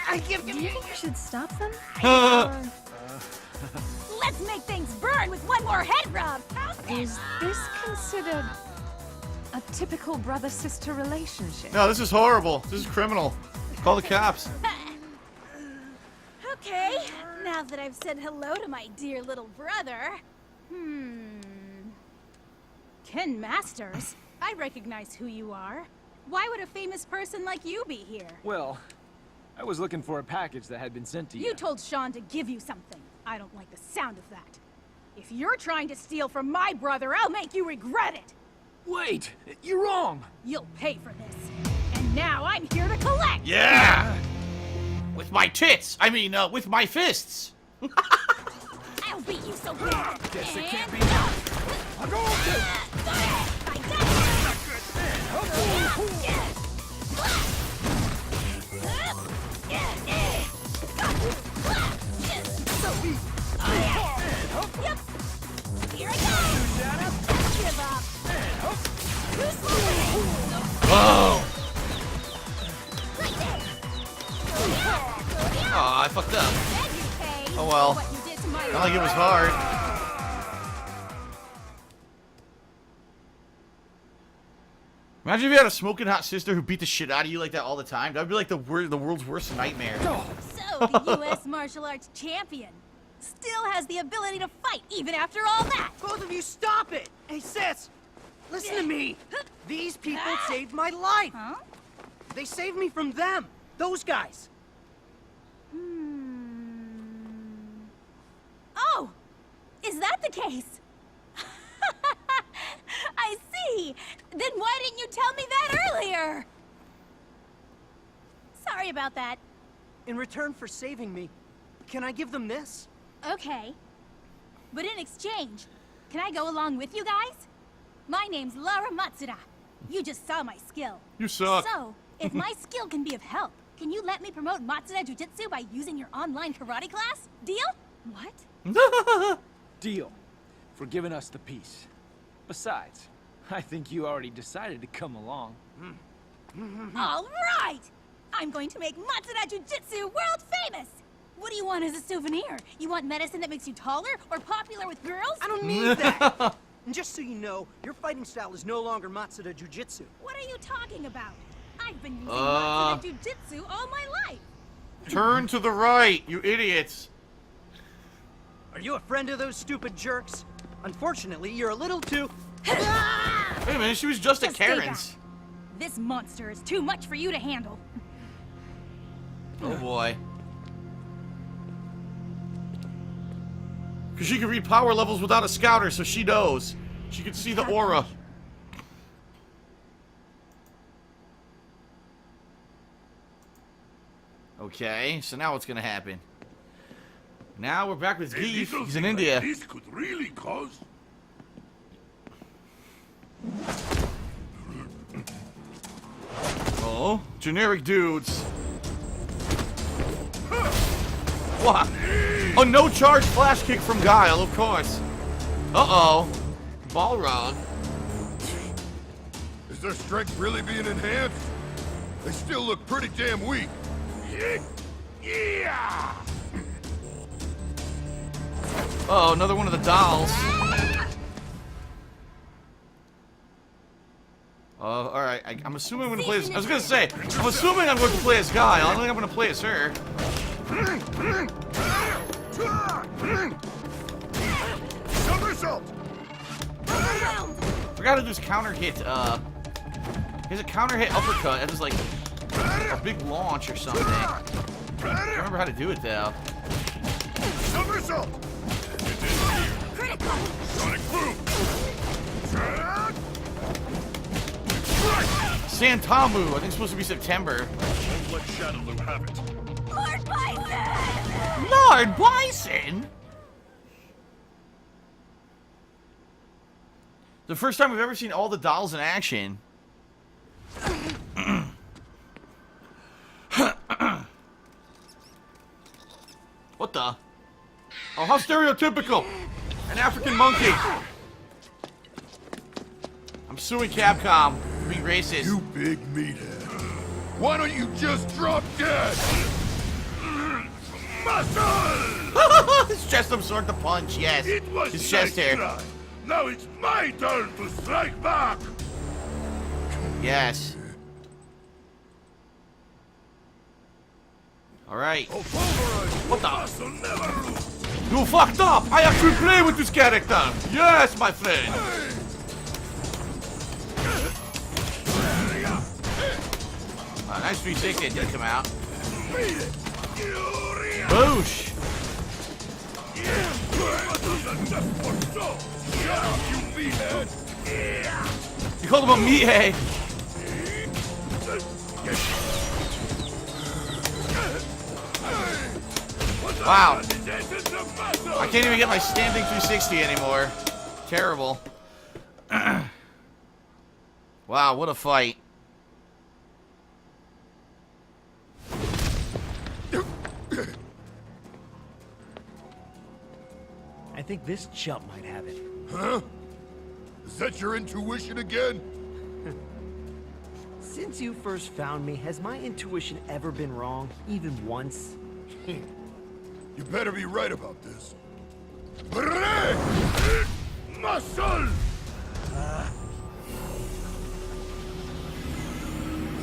I give Do you think you should stop them? Let's make things burn with one more head rub! Is this considered a typical brother-sister relationship? No, this is horrible. This is criminal. Call the cops. Okay, now that I've said hello to my dear little brother... Ken Masters? I recognize who you are. Why would a famous person like you be here? Well, I was looking for a package that had been sent to you. You told Sean to give you something. I don't like the sound of that. If you're trying to steal from my brother, I'll make you regret it! Wait! You're wrong! You'll pay for this. And now I'm here to collect! Yeah! With my tits. I mean, with my fists. I'll beat you so bad! Guess it can't be I'll go Yep! Here I go! Don't give up! Too slow! Whoa! Aw, I fucked up. Oh well. Not like it was hard. Imagine if you had a smoking hot sister who beat the shit out of you like that all the time. That'd be like the world's worst nightmare. So, the U.S. martial arts champion still has the ability to fight even after all that! Both of you stop it! Hey, sis! Listen to me! These people saved my life! Huh? They saved me from them! Those guys! Oh! Is that the case? I see! Then why didn't you tell me that earlier? Sorry about that. In return for saving me, can I give them this? Okay. But in exchange, can I go along with you guys? My name's Laura Matsuda. You just saw my skill. You suck. So, if my skill can be of help, can you let me promote Matsuda Jiu-Jitsu by using your online karate class? Deal? What? Deal. For giving us the piece. Besides, I think you already decided to come along. All right! I'm going to make Matsuda Jiu-Jitsu world famous! What do you want as a souvenir? You want medicine that makes you taller or popular with girls? I don't need that! And just so you know, your fighting style is no longer Matsuda Jiu-Jitsu. What are you talking about? I've been using Matsuda Jiu-Jitsu all my life! Turn to the right, you idiots! Are you a friend of those stupid jerks? Unfortunately, you're a little too... Wait a minute, she was just at stay Karen's. back. This monster is too much for you to handle. Oh boy. Because she can read power levels without a scouter, so she knows. She can see the aura. Okay, so now what's gonna happen? Now we're back with Geef. He's in India. Like this could really cause... Oh, generic dudes. What? Oh, no charge flash kick from Guile, of course. Uh-oh. Balrog. Is their strength really being enhanced? They still look pretty damn weak. Yeah! Uh-oh, another one of the dolls. Alright. I'm assuming I'm gonna play as... I was gonna say, I'm assuming I'm going to play as Guy. I don't think I'm gonna play as her. Somersault! Forgot to do this counter hit, Here's a counter hit uppercut. That is like a big launch or something. I don't remember how to do it though. Somersault! Critical! Sonic boom! Santamu, I think it's supposed to be September. Won't let Shadaloo have it. Lord Bison! Lord Bison? The first time we've ever seen all the dolls in action. What the? Oh, how stereotypical! An African monkey! I'm suing Capcom for being racist. You big meathead. Why don't you just drop dead? Muscle! His chest absorbed the punch, yes. It was his chest hair. try. Now it's my turn to strike back. Yes. Alright. What the? You fucked up! I actually play with this character! Yes, my friend! Nice 360 did come out. Boosh! You called him a meathead! Wow. I can't even get my standing 360 anymore. Terrible. Wow, what a fight. I think this chump might have it. Huh? Is that your intuition again? Since you first found me, has my intuition ever been wrong? Even once? You better be right about this. Muscle!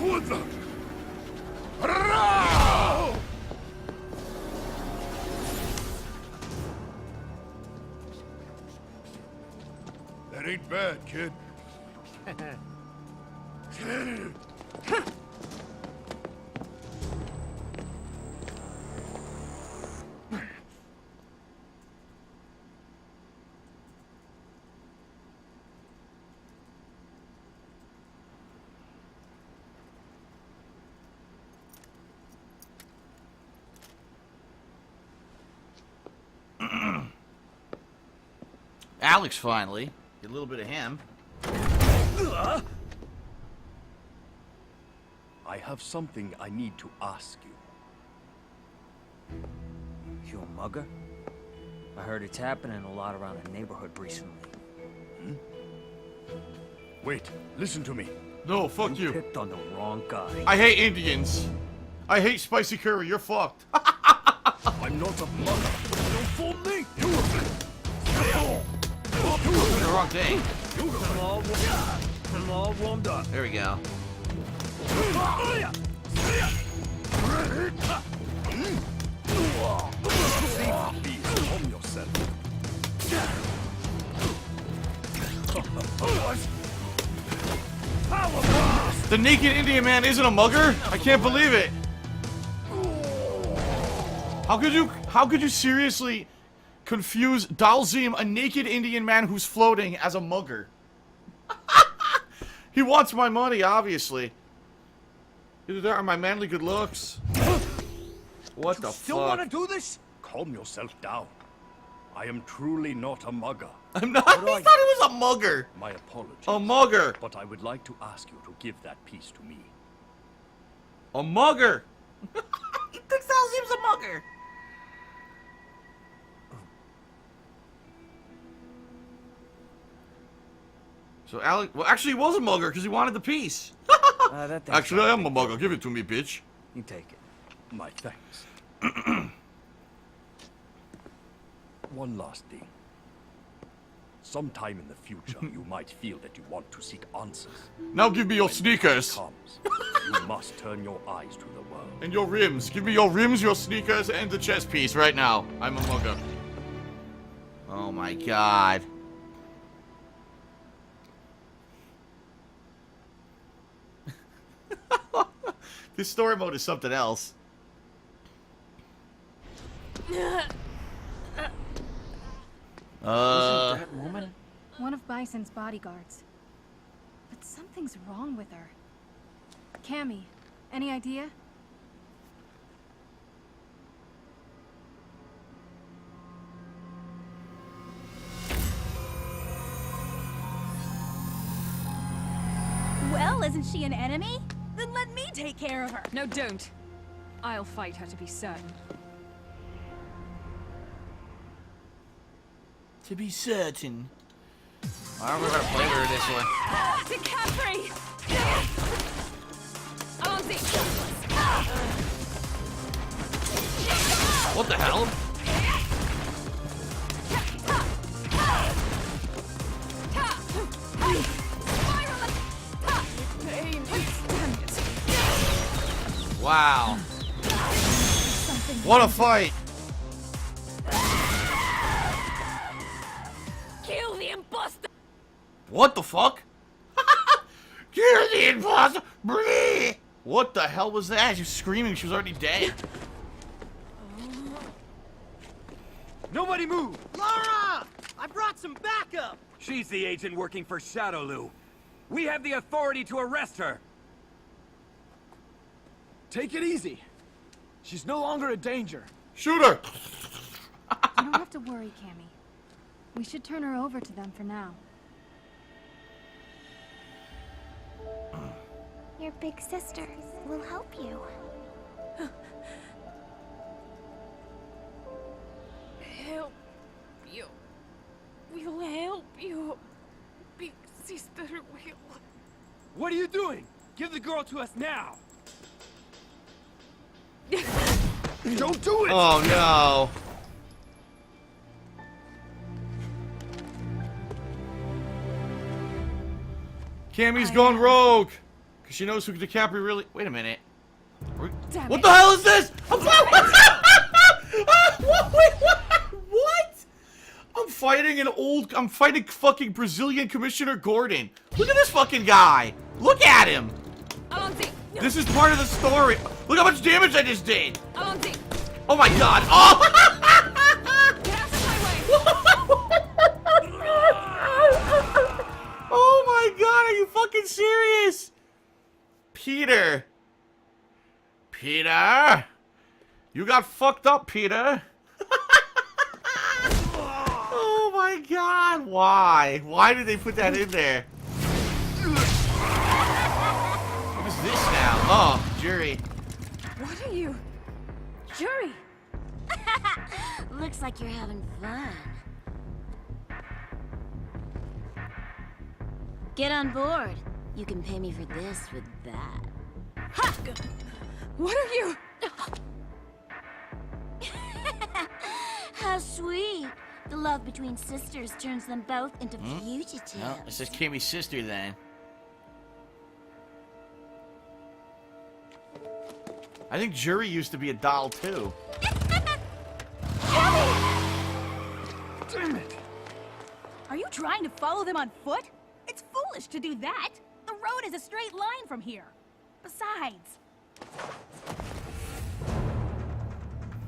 What the? That ain't bad, kid. Alex finally. Get a little bit of him. I have something I need to ask you. You a mugger? I heard it's happening a lot around the neighborhood recently. Wait, listen to me. No, fuck you. Picked on the wrong guy. I hate Indians. I hate spicy curry. You're fucked. I'm not a mugger. Don't fool me. Doing the wrong thing. I'm all warmed up. There we go. Calm yourself. The naked Indian man isn't a mugger? I can't believe it. How could you seriously confuse Dalzim, a naked Indian man who's floating, as a mugger? He wants my money, obviously. Either that or my manly good looks. What the fuck? Still want to do this? Calm yourself down. I am truly not a mugger. I'm not. He thought he was a mugger. My apologies. A mugger. But I would like to ask you to give that piece to me. A mugger. He thinks Dalzim's a mugger. So Alex, well, actually, he was a mugger because he wanted the piece. Actually, I am a mugger. Give it to me, bitch. You take it. My thanks. One last thing. Sometime in the future, you might feel that you want to seek answers. Now give me your When sneakers. the time comes, you must turn your eyes to the world. And your rims. Give me your rims, your sneakers, and the chess piece right now. I'm a mugger. Oh my god. This story mode is something else. Wasn't that woman? One of Bison's bodyguards. But something's wrong with her. Cammy, any idea? Well, isn't she an enemy? Then let me take care of her. No, don't. I'll fight her to be certain. To be certain. I don't know how to play her this one. To Capri! Alonzi! What the hell? Wow. What a fight. Kill the imposter! What the fuck? Kill the imposter! Bree! What the hell was that? She was screaming. She was already dead. Nobody move! Lara! I brought some backup! She's the agent working for Shadowloo. We have the authority to arrest her. Take it easy. She's no longer a danger. Shoot her! You don't have to worry, Cammy. We should turn her over to them for now. Your big sister will help you. Help you. We'll help you. Big sister will. What are you doing? Give the girl to us now. Don't do it! Oh no. Cammy's gone rogue. Because she knows who DiCaprio really... Wait a minute. Damn What it. the hell is this? What? I'm fighting fucking Brazilian Commissioner Gordon. Look at this fucking guy. Look at him. Alonzi! This is part of the story. Look how much damage I just did. Alonzi! Oh my god. Oh! Get out of my way! Oh my god, are you fucking serious? Peter. Peter? You got fucked up, Peter. Oh my god, why? Why did they put that in there? What is this now? Oh, jury. What are you? Jury! Looks like you're having fun. Get on board. You can pay me for this with that. What are you? How sweet. The love between sisters turns them both into fugitives. No, this is Kimmy's sister then. I think Jury used to be a doll too. Damn it! Are you trying to follow them on foot? It's foolish to do that. The road is a straight line from here. Besides...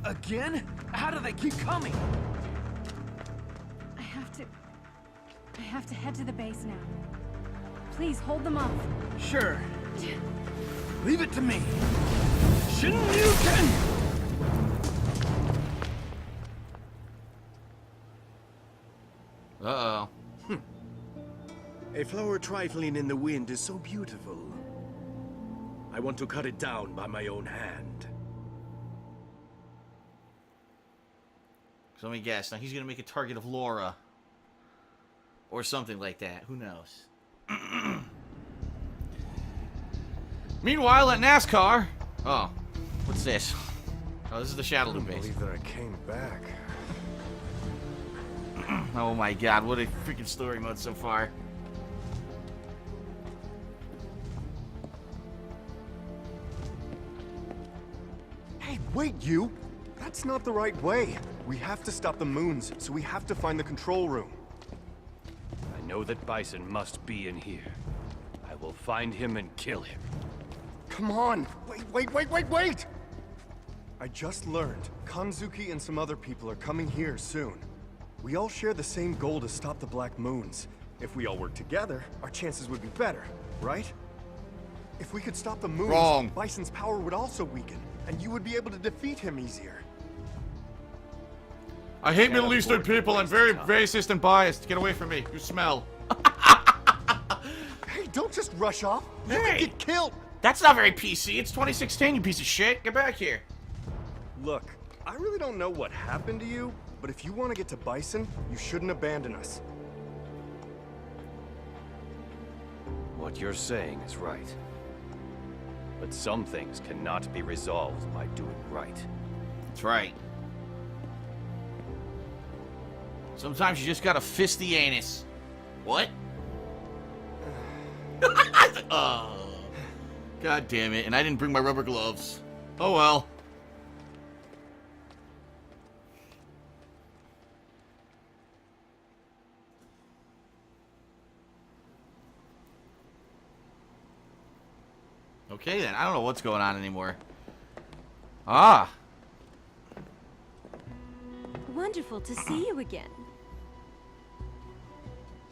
Again? How do they keep coming? I have to head to the base now. Please hold them off. Sure. Leave it to me. Shinryuken! Uh-oh. A flower trifling in the wind is so beautiful. I want to cut it down by my own hand. So let me guess. Now he's gonna make a target of Laura. Or something like that. Who knows? Meanwhile, at NASCAR... Oh. What's this? Oh, this is the Shadowloo base. I believe that I came back. Oh my god, what a freaking story mode so far. Hey, wait, you! That's not the right way. We have to stop the moons, so we have to find the control room. I know that Bison must be in here. I will find him and kill him. Come on! Wait! I just learned Kanzuki and some other people are coming here soon. We all share the same goal to stop the Black Moons. If we all work together, our chances would be better, right? If we could stop the moons, Wrong. Bison's power would also weaken, and you would be able to defeat him easier. I hate Middle Eastern people. I'm very racist and biased. Get away from me. You smell. Hey, don't just rush off. You Hey. could get killed. That's not very PC. It's 2016, you piece of shit. Get back here. Look, I really don't know what happened to you, but if you want to get to Bison, you shouldn't abandon us. What you're saying is right. But some things cannot be resolved by doing right. That's right. Sometimes you just gotta fist the anus. What? Oh. God damn it. And I didn't bring my rubber gloves. Oh well. Okay then. I don't know what's going on anymore. Ah. Wonderful to see you again.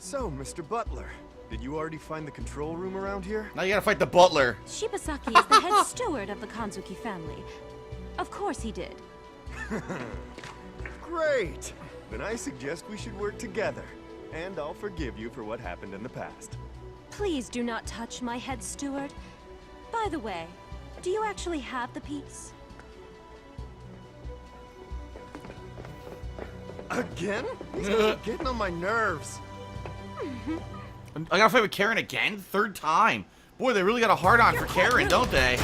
So, Mr. Butler, did you already find the control room around here? Now you gotta fight the butler. Shibasaki is the head steward of the Kanzuki family. Of course he did. Great! Then I suggest we should work together. And I'll forgive you for what happened in the past. Please do not touch my head steward. By the way, do you actually have the piece? Again? These guys are getting on my nerves. I gotta fight with Karen again? Third time. Boy, they really got a hard-on for Karen, don't they?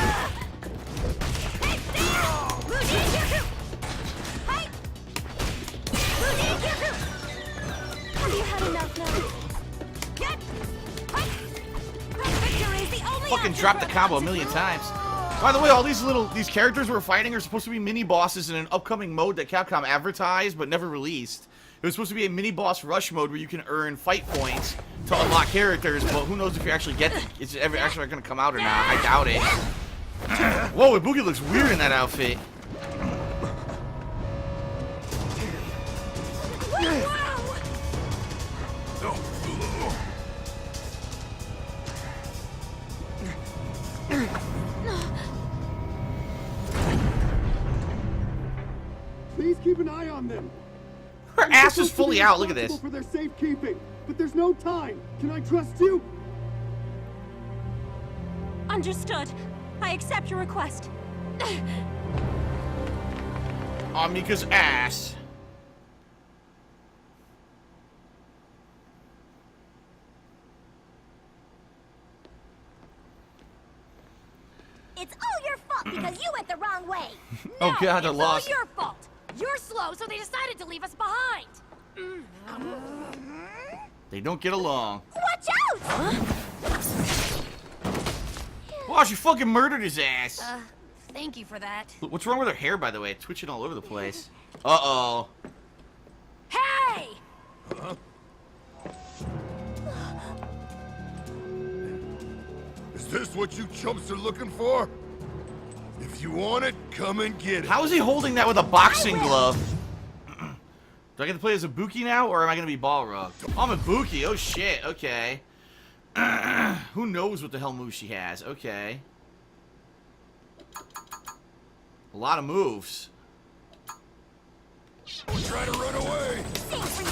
Have you had enough now? Fucking dropped the combo a million times. By the way, all these characters we're fighting are supposed to be mini-bosses in an upcoming mode that Capcom advertised but never released. It was supposed to be a mini-boss rush mode where you can earn fight points to unlock characters, but who knows if you actually get it's ever actually going to come out or not. I doubt it. Whoa, Ibuki looks weird in that outfit. Please keep an eye on them. Her ass is fully out. Look at this. For their safekeeping, but there's no time. Can I trust you? Understood. I accept your request. On Mika's ass. It's all your fault because you went the wrong way. Oh god, I It's lost. all your fault. You're slow, so they decided to leave us behind. They don't get along. Watch out! Wow, she fucking murdered his ass. Thank you for that. What's wrong with her hair, by the way? It's twitching all over the place. Uh-oh. Hey! Is this what you chumps are looking for? If you want it, come and get it. How is he holding that with a boxing glove? Do I get to play as Ibuki now, or am I going to be Balrog? Oh, I'm Ibuki. Oh, shit. Okay. Who knows what the hell moves she has? Okay. A lot of moves. Don't try to run away. Same for you.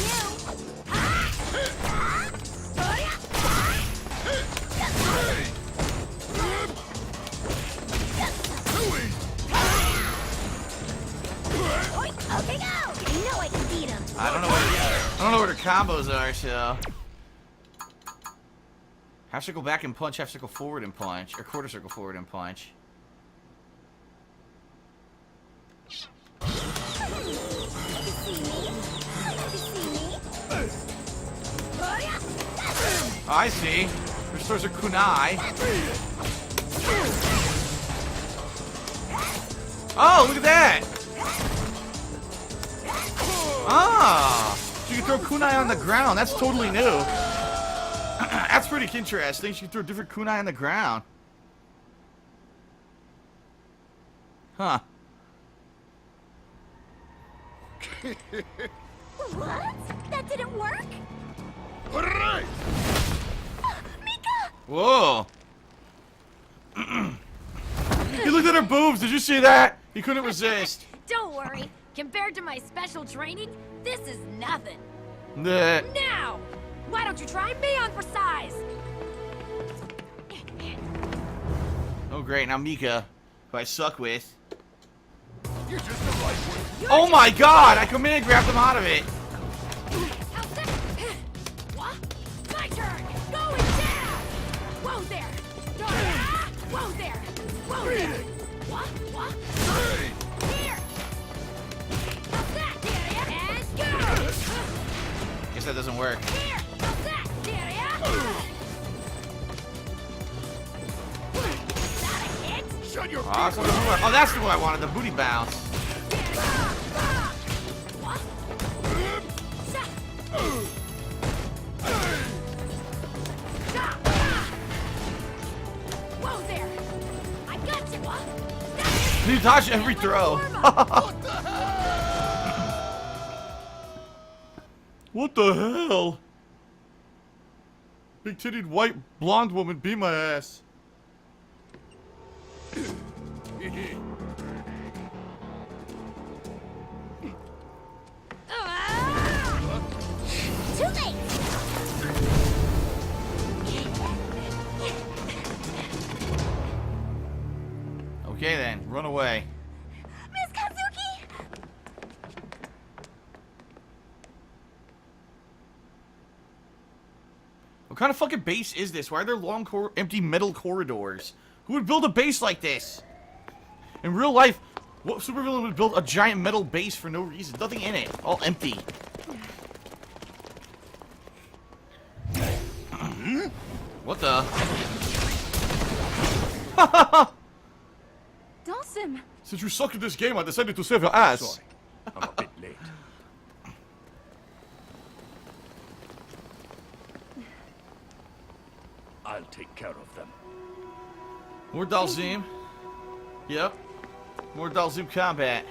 Okay, go. I know I can beat him. I don't know what her combos are, so. Half circle back and punch, half circle forward and punch, or quarter circle forward and punch. I see. Restores her kunai. Oh, look at that! Ah! She can throw kunai on the ground. That's totally new. That's pretty interesting. She can throw different kunai on the ground. Huh. What? That didn't work? Hooray! Mika! Whoa! He looked at her boobs. Did you see that? He couldn't resist. Don't worry. Compared to my special training, this is nothing. Nah. Now! Why don't you try me on for size? Oh great, now Mika, who I suck with. You're just the right one. Oh my god! I command grabbed him out of it. What? My turn! Going down! Whoa there! Whoa there! Whoa there! What? What? Here! How's that? And go! Guess that doesn't work. Here! How's that? Shut your Oh, that's the one I wanted, the booty bounce. Whoa there! I got you! You dodge every throw. What the hell? Big titted white blonde woman beat my ass. Too late! Okay then, run away. Miss Kazuki! What kind of fucking base is this? Why are there long, empty metal corridors? Who would build a base like this? In real life, what supervillain would build a giant metal base for no reason? Nothing in it. All empty. What the? Dawson! Since you suck at this game, I decided to save your ass. Sorry, I'm a bit late. I'll take care of them. More Dalzim. Yep. More Dalzim combat.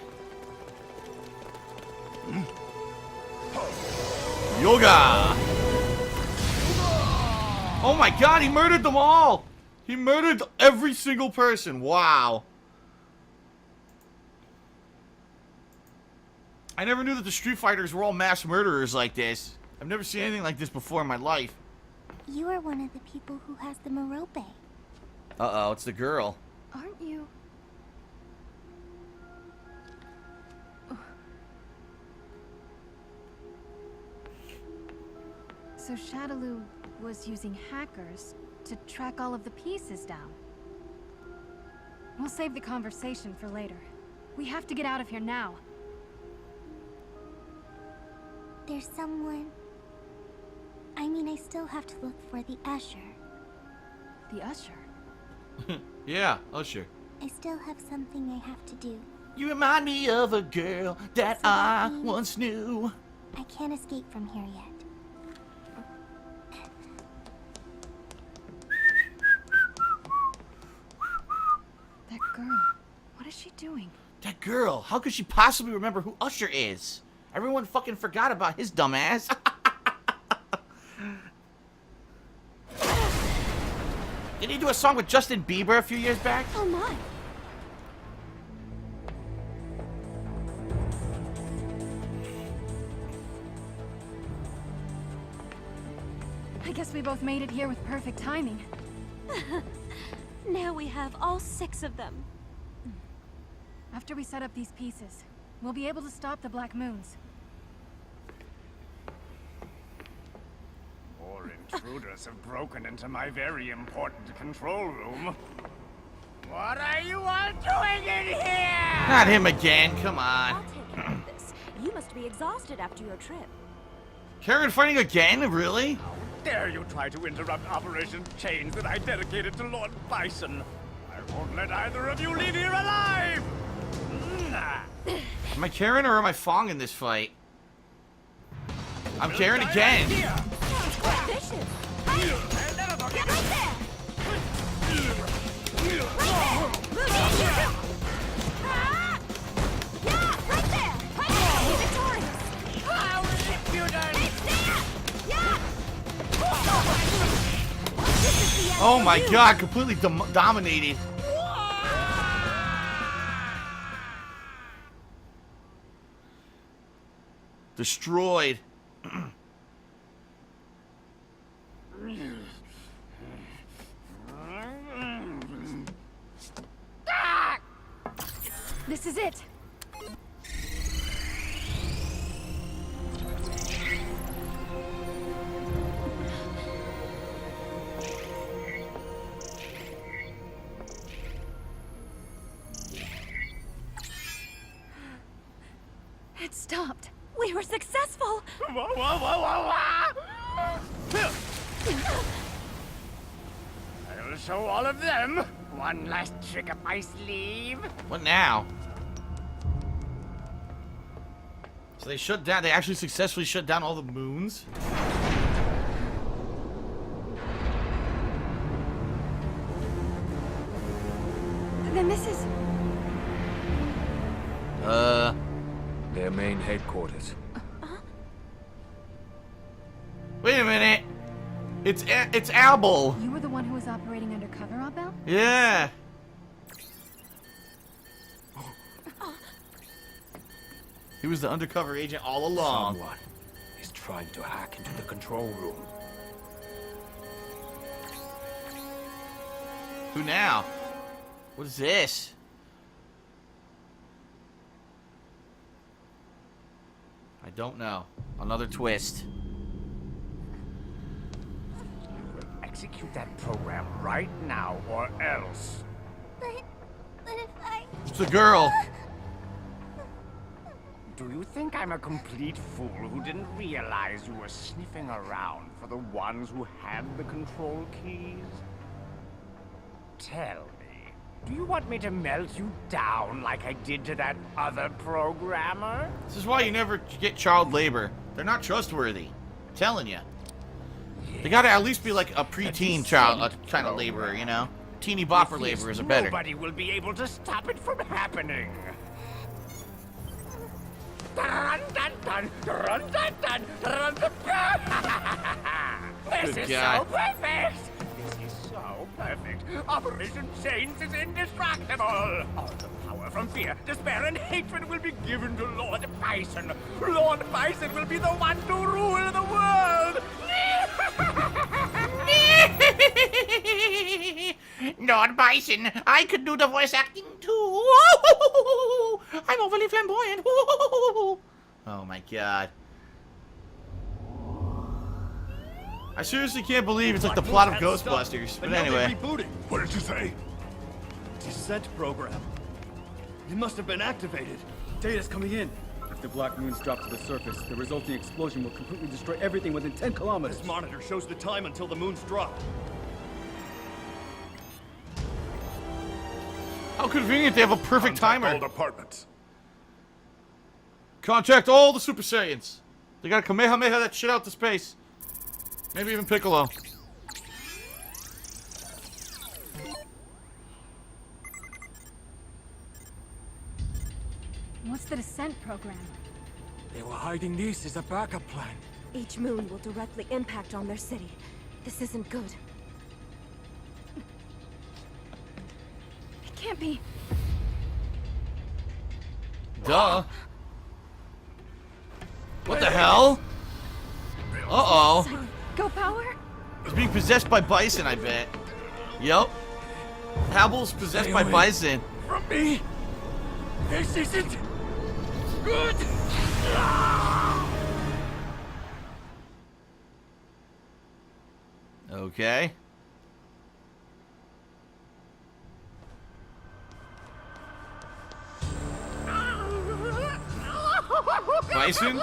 Yoga! Oh my god, he murdered them all! He murdered every single person. Wow. I never knew that the Street Fighters were all mass murderers like this. I've never seen anything like this before in my life. You are one of the people who has the Merope. Uh-oh, it's the girl. Aren't you? So Shadaloo was using hackers to track all of the pieces down. We'll save the conversation for later. We have to get out of here now. There's someone... I mean, I still have to look for the Usher. The Usher? Yeah, Usher. I still have something I have to do. You remind me of a girl that I once knew. I can't escape from here yet. That girl. What is she doing? That girl. How could she possibly remember who Usher is? Everyone fucking forgot about his dumbass. Didn't he do a song with Justin Bieber a few years back? Oh my. I guess we both made it here with perfect timing. Now we have all 6 of them. After we set up these pieces, we'll be able to stop the Black Moons. More intruders have broken into my very important control room. What are you all doing in here? Not him again, come on. I'll take care of this. You must be exhausted after your trip. Karen fighting again? Really? dare you try to interrupt Operation Chains that I dedicated to Lord Bison? I won't let either of you leave here alive! Am I Karen or am I Fong in this fight? I'm Karen again. Vicious. Get right there. Oh my god, completely dominated. Destroyed. This is it. It stopped. We were successful. Whoa, whoa, whoa, whoa, whoa. I'll show all of them one last trick up my sleeve. What now? So they shut down. They actually successfully shut down all the moons. Then this is... Their main headquarters. Wait a minute. It's Abel. You were the one who was operating undercover, Abel? Yeah. He was the undercover agent all along. Someone is trying to hack into the control room. Who now? What is this? I don't know. Another twist. Execute that program right now, or else. But if I... It's the girl. Do you think I'm a complete fool who didn't realize you were sniffing around for the ones who had the control keys? Tell me, do you want me to melt you down like I did to that other programmer? This is why you never get child labor. They're not trustworthy. I'm telling you. They gotta at least be like a preteen child kind of laborer, you know? Teeny bopper laborers are better. Nobody will be able to stop it from happening. Dun, dun, dun, dun, dun, dun, dun, dun, This is so perfect! This is so perfect. Operation Chains is indestructible. All the power from fear, despair, and hatred will be given to Lord Bison. Lord Bison will be the one to rule the world. Lord Bison, I could do the voice acting too. I'm overly flamboyant. Oh my god. I seriously can't believe it's like the plot of Ghostbusters. But anyway. What did you say? Descent program. It must have been activated. Data's coming in. If the Black Moons drop to the surface, the resulting explosion will completely destroy everything within 10 kilometers. This monitor shows the time until the moons drop. How convenient they have a perfect timer. All departments. Contact all the Super Saiyans. They gotta Kamehameha that shit out to space. Maybe even Piccolo. What's the descent program? They were hiding this as a backup plan. Each moon will directly impact on their city. This isn't good. It can't be. Duh. What the hell? Uh-oh. Go power? He's being possessed by Bison, I bet. Yup. Havel's possessed by Bison. From me? This isn't good! Okay. Bison?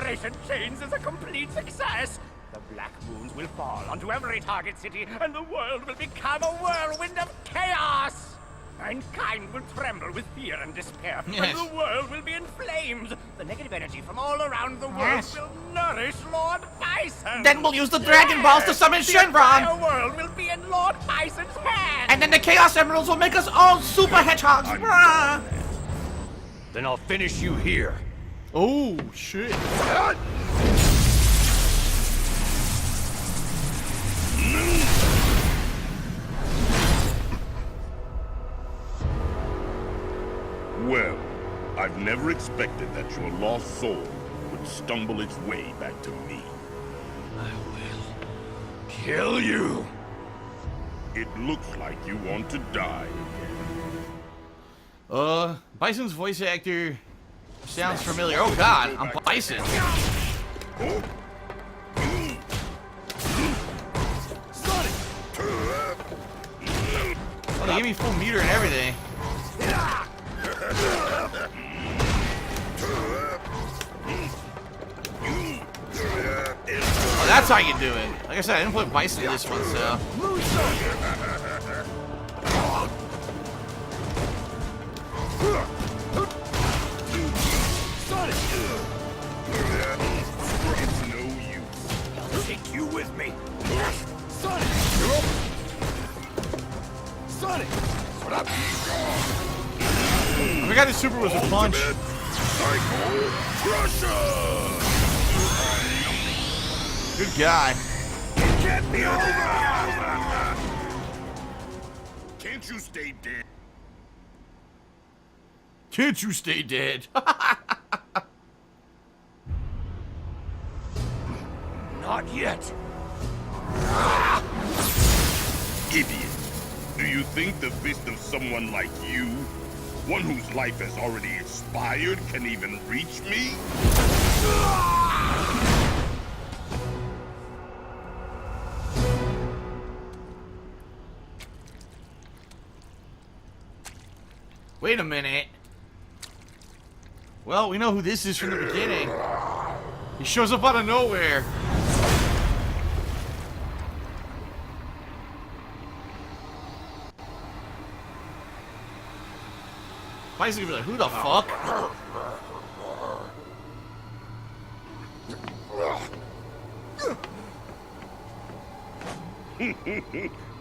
Operation Chains is a complete success, the Black Moons will fall onto every target city, and the world will become a whirlwind of chaos! Mankind will tremble with fear and despair, Yes. and the world will be in flames. The negative energy from all around the world Yes. will nourish Lord Bison. Then we'll use the Dragon Balls to summon The Shenron! entire world will be in Lord Bison's hands! And then the Chaos Emeralds will make us all super hedgehogs! Brah! Then I'll finish you here. Oh, shit. Well, I've never expected that your lost soul would stumble its way back to me. Kill you! It looks like you want to die again. Bison's voice actor sounds familiar. Oh god, I'm Bison. Oh, they gave me full meter and everything. Oh, that's how you do it. Like I said, I didn't play Bison in this one, so. It's no use. I'll take you with me. Sonic! Sonic! I forgot his super was a punch. Psycho Crusher! Good guy. Get me over! Can't you stay dead? Can't you stay dead? Not yet. Idiot. Do you think the fist of someone like you, one whose life has already expired, can even reach me? Wait a minute. Well, we know who this is from the beginning. He shows up out of nowhere. Bison's gonna be like, who the fuck?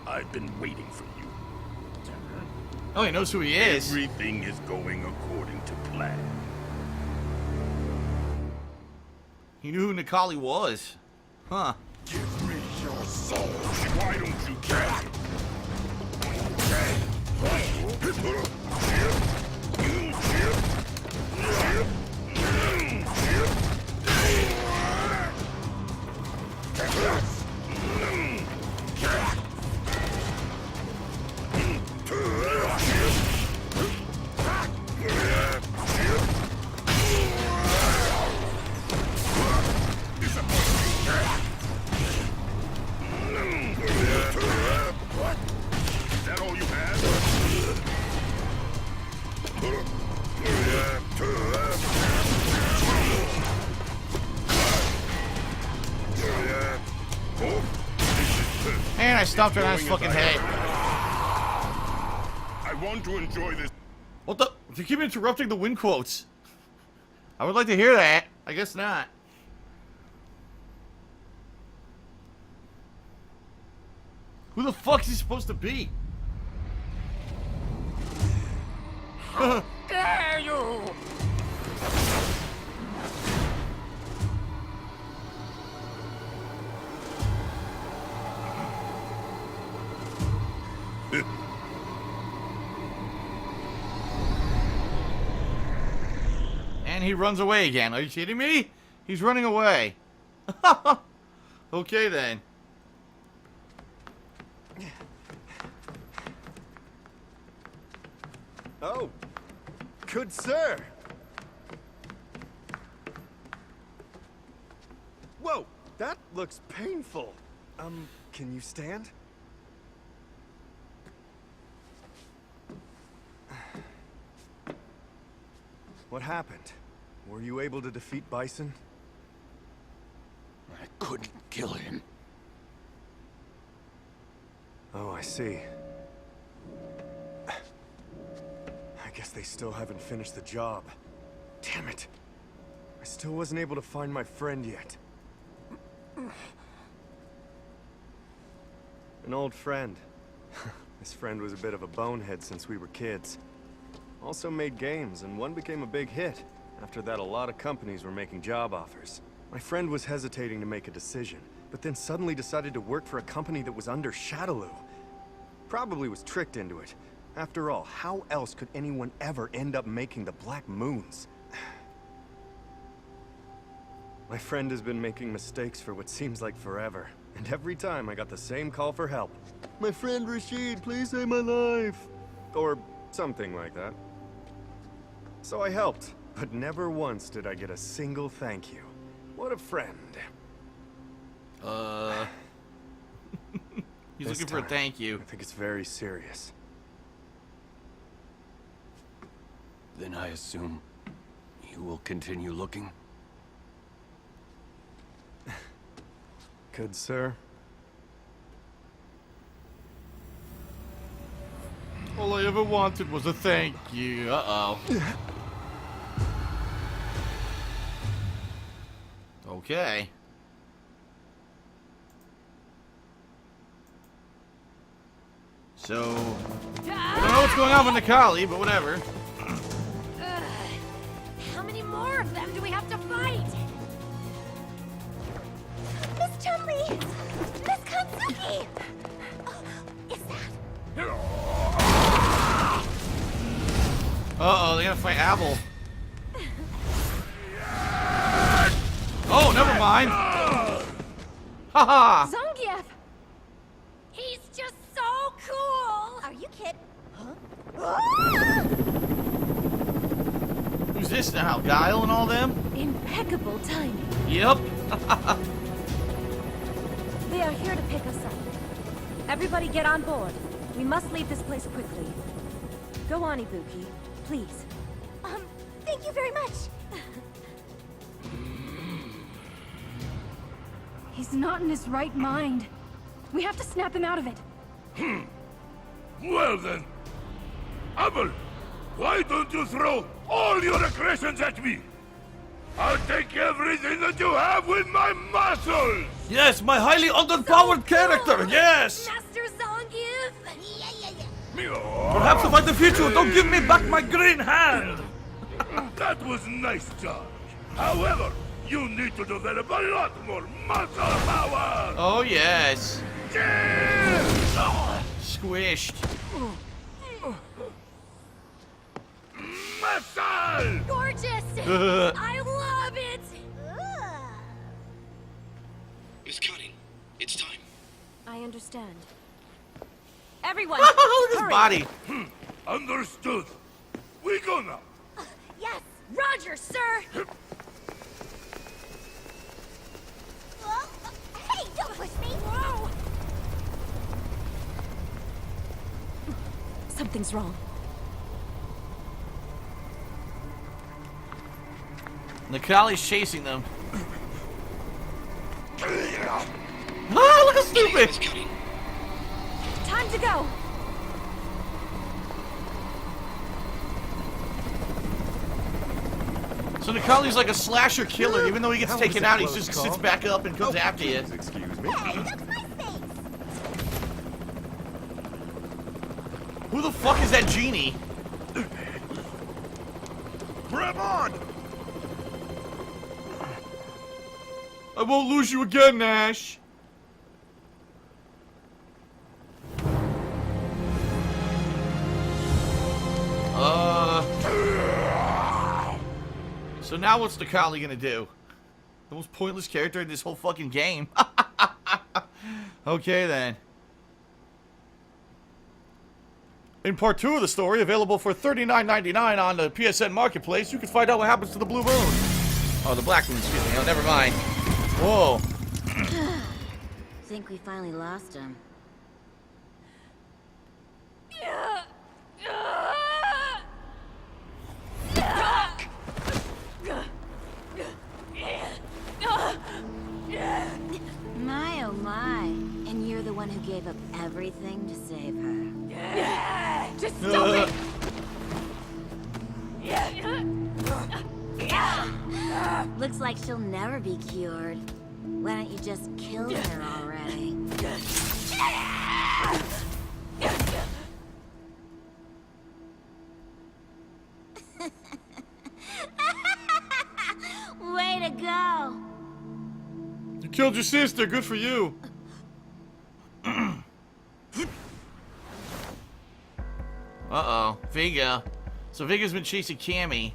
I've been waiting for you. Oh, he knows who he is. Everything is going according to plan. He knew who Nikali was. Huh. Give me your soul. Why don't you get it? Is that all you have? And I stomped her on his fucking head. I want to enjoy this. What the? You keep interrupting the win quotes. I would like to hear that. I guess not. Who the fuck is he supposed to be? Dare you! And he runs away again. Are you kidding me? He's running away. Okay then. Oh, good sir. Whoa, that looks painful. Can you stand? What happened? Were you able to defeat Bison? I couldn't kill him. Oh, I see. I guess they still haven't finished the job. Damn it. I still wasn't able to find my friend yet. An old friend. This friend was a bit of a bonehead since we were kids. Also made games, and one became a big hit. After that, a lot of companies were making job offers. My friend was hesitating to make a decision, but then suddenly decided to work for a company that was under Shadaloo. Probably was tricked into it. After all, how else could anyone ever end up making the Black Moons? My friend has been making mistakes for what seems like forever, and every time I got the same call for help. My friend Rashid, please save my life! Or something like that. So I helped, but never once did I get a single thank you. What a friend. He's looking for a thank you. I think it's very serious. Then I assume you will continue looking? Good, sir. All I ever wanted was a thank you. Uh-oh. Okay. So, I don't know what's going on with Nikali, but whatever. How many more of them do we have to fight? Miss Chun-Li! Miss Kanzuki! Is that... Uh-oh, they gotta fight Abel. Oh, never mind. Haha. Zangief! He's just so cool! Are you kidding? Who's this now? Guile and all them? Impeccable timing. Yep. They are here to pick us up. Everybody get on board. We must leave this place quickly. Go on, Ibuki. Please. Thank you very much. He's not in his right mind. We have to snap him out of it. Well then, Abel, why don't you throw all your aggressions at me? I'll take everything that you have with my muscles! Yes, my highly underpowered character, yes! Master Zangief! Perhaps if I defeat you, don't give me back my green hand! That was nice, Charge. However, you need to develop a lot more muscle power! Oh, yes. Squished. Muscle! Gorgeous! I love it! Miss Cunning, it's time. I understand. Everyone! Look at his hurry. body. Understood. We go now. Yes! Roger, sir! Hey, don't push me! Whoa! Something's wrong. Nikali's chasing them. Ah, look how stupid! Time to go! So Nikali's like a slasher killer. Even though he gets That was taken a out, he close just call. sits back up and comes after you. Excuse me. Who the fuck is that genie? Grab on! I won't lose you again, Nash. So now what's Nikali gonna do? The most pointless character in this whole fucking game. Okay then. In part 2 of the story, available for $39.99 on the PSN Marketplace, you can find out what happens to the Blue Moon. Oh, the Black Moon, excuse me. Oh, never mind. Whoa. Think we finally lost him. you're the one who gave up everything to save her. Just stop it! Looks like she'll never be cured. Why don't you just kill her already? Way to go! You killed your sister. Good for you. Uh-oh. Vega. So Vega's been chasing Cammy.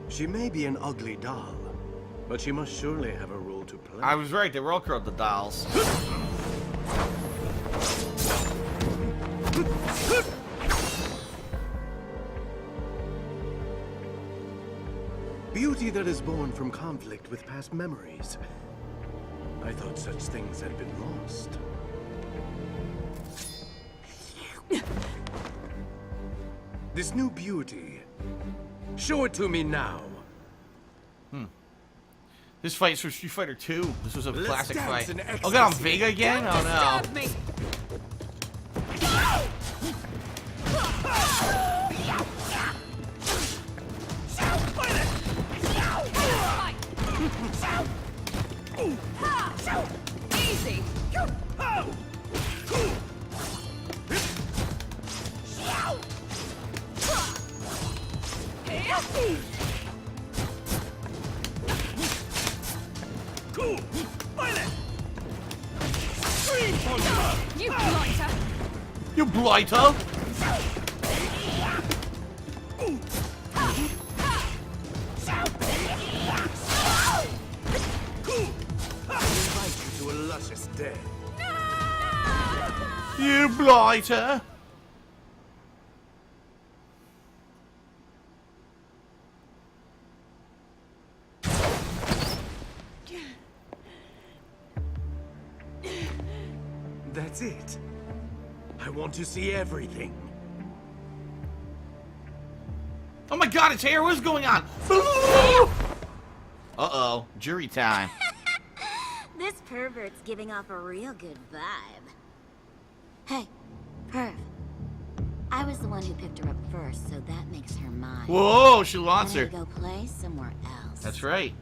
She may be an ugly doll, but she must surely have a role to play. I was right. They were all called the dolls. Beauty that is born from conflict with past memories. I thought such things had been lost. This new beauty. Show it to me now. This fight is from Street Fighter 2. This was a Let's classic dance fight. in Oh god, I'm ecstasy. Vega again? Oh no. Me. Easy. You blighter! You blighter! Invite you to a luscious death. You blighter! That's it. I want to see everything. Oh my god, it's hair! What's going on? Uh-oh. Jury time. This pervert's giving off a real good vibe. Hey, Perv. I was the one who picked her up first, so that makes her mine. Whoa, she wants I'm her. gonna go play somewhere else. That's right.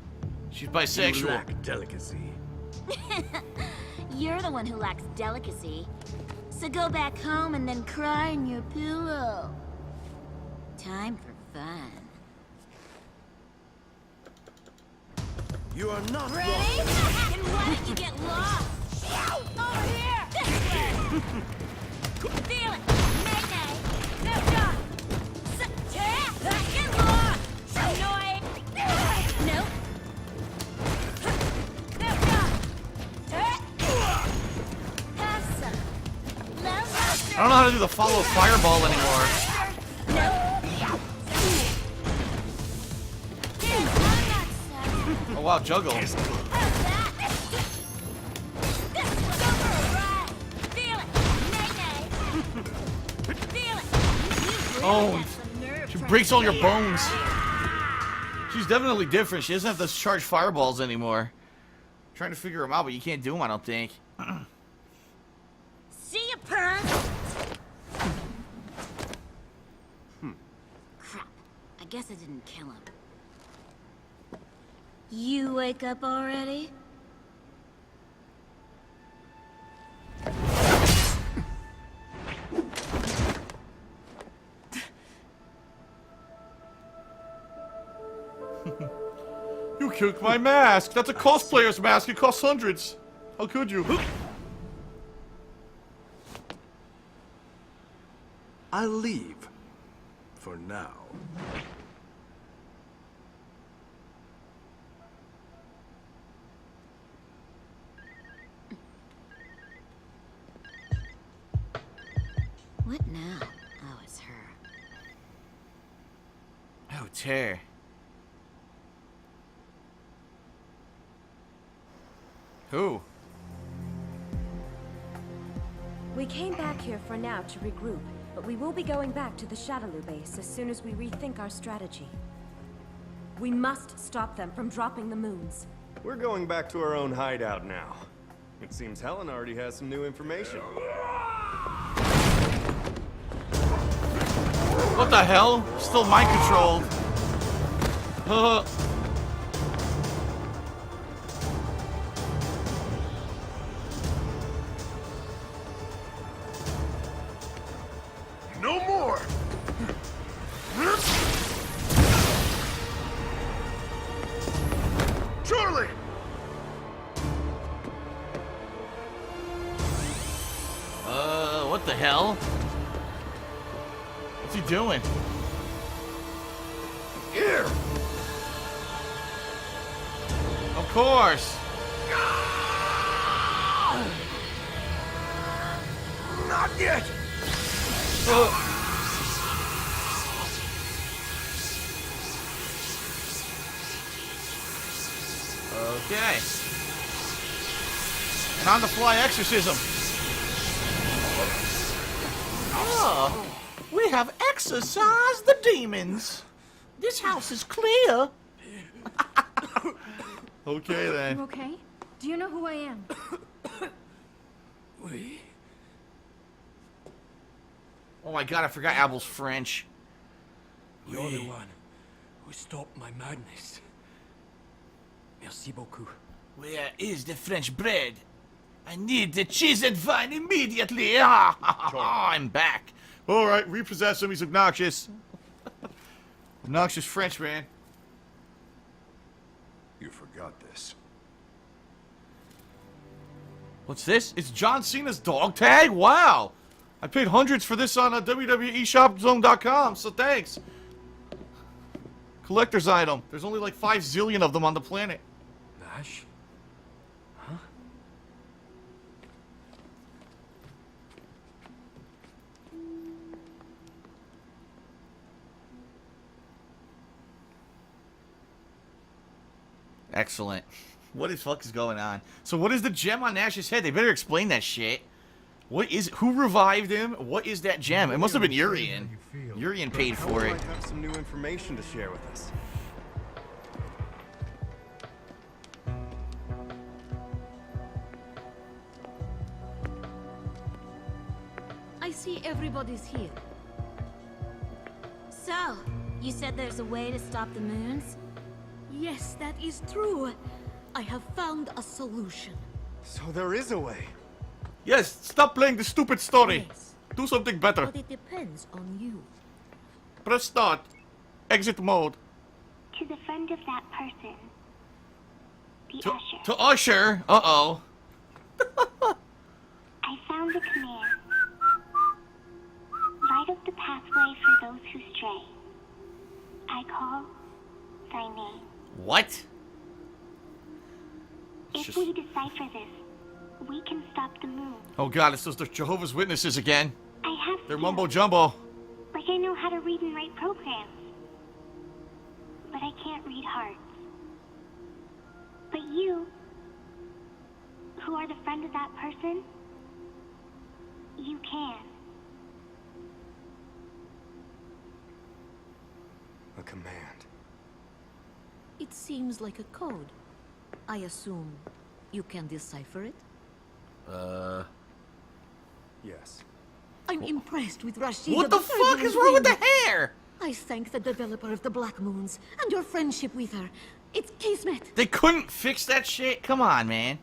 She's You bisexual. lack delicacy. You're the one who lacks delicacy. So go back home and then cry in your pillow. Time for fun. You are not Ready? wrong. Then why don't you get lost? Over here! This way! Feel it! Nay-nay! No shot! Get lost! Annoying! Nope. No shot! Have some. Love I don't know how to do the follow fireball anymore. Oh wow, juggle. Oh, she breaks all your bones. She's definitely different. She doesn't have those charged fireballs anymore. I'm trying to figure them out, but you can't do them, I don't think. See ya, Pearl! Crap. I guess I didn't kill him. You wake up already? You took my mask. That's a cosplayer's mask. It costs hundreds. How could you? I'll leave. For now. What now? Oh, it's her. Oh, tear. Who? We came back here for now to regroup, But we will be going back to the Shadaloo base as soon as we rethink our strategy. We must stop them from dropping the moons. We're going back to our own hideout now. It seems Helen already has some new information. What the hell? Still mind controlled. No more! Charlie! What the hell? What's he doing? Here! Of course! Not yet! Okay. Time to fly exorcism. Oh, we have exorcised the demons. This house is clear. Okay then. You okay? Do you know who I am? Oh my god, I forgot Abel's French. You're the one who stopped my madness. Merci beaucoup. Where is the French bread? I need the cheese and wine immediately. I'm back. All right, repossess him. He's obnoxious. Obnoxious Frenchman. You forgot this. What's this? It's John Cena's dog tag? Wow. I paid hundreds for this on WWEshopzone.com, so thanks. Collector's item. There's only like 5 zillion of them on the planet. Nash? Huh? Excellent. What the fuck is going on? So what is the gem on Nash's head? They better explain that shit. What is it? Who revived him? What is that gem? It must have been Urian. Urian paid for it. Might have some new information to share with us. I see everybody's here. So, you said there's a way to stop the moons? Yes, that is true. I have found a solution. So there is a way. Yes, stop playing the stupid story. Do something better. But it depends on you. Press start. Exit mode. To the friend of that person. The Usher. To Usher? Uh-oh. I found a command. Light up the pathway for those who stray. I call thy name. What? If we decipher this, we can stop the moon. Oh god, it's those Jehovah's Witnesses again. I have They're to. mumbo jumbo. Like I know how to read and write programs. But I can't read hearts. But you, who are the friend of that person, you can. A command. It seems like a code. I assume you can decipher it? Yes. I'm impressed with Rashida. What the fuck is wrong with the hair? I thank the developer of the Black Moons and your friendship with her. It's Kismet. They couldn't fix that shit? Come on, man.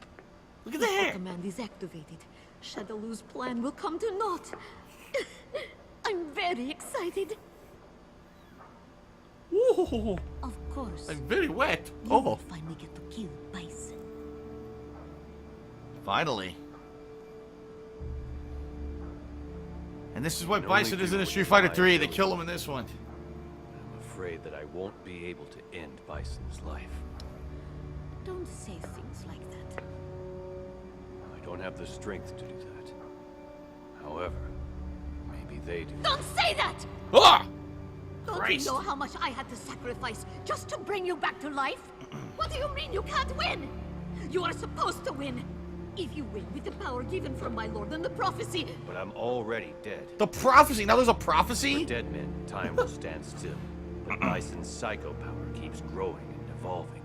Look at the If hair. the command is activated, Shadaloo's plan will come to naught. I'm very excited. Ooh. Of course. I'm very wet. You Oh. will finally get to kill Bison. Finally. And this is why Can Bison only is do in the what Street Fighter I 3. They do. kill him in this one. I'm afraid that I won't be able to end Bison's life. Don't say things like that. I don't have the strength to do that. However, maybe they do. Don't say that! Ah! Don't Christ. you know how much I had to sacrifice just to bring you back to life? What do you mean you can't win? You are supposed to win. If you win with the power given from my lord and the prophecy... But I'm already dead. The prophecy? Now there's a prophecy? For dead men, time will stand still. But Bison's psycho power keeps growing and evolving.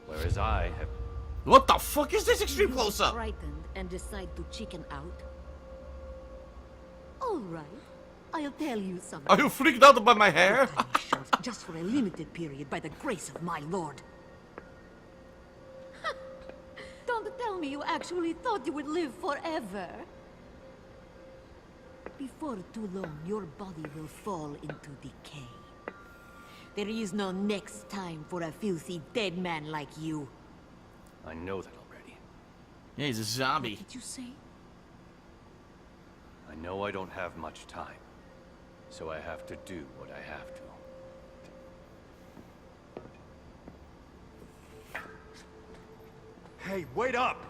Whereas I have... What the fuck is this extreme close-up? Frightened and decide to chicken out? All right. I'll tell you something. Are you freaked out by my hair? Just for a limited period by the grace of my lord. Don't tell me you actually thought you would live forever. Before too long, your body will fall into decay. There is no next time for a filthy dead man like you. I know that already. Yeah, he's a zombie. What did you say? I know I don't have much time. So I have to do what I have to. Hey, wait up!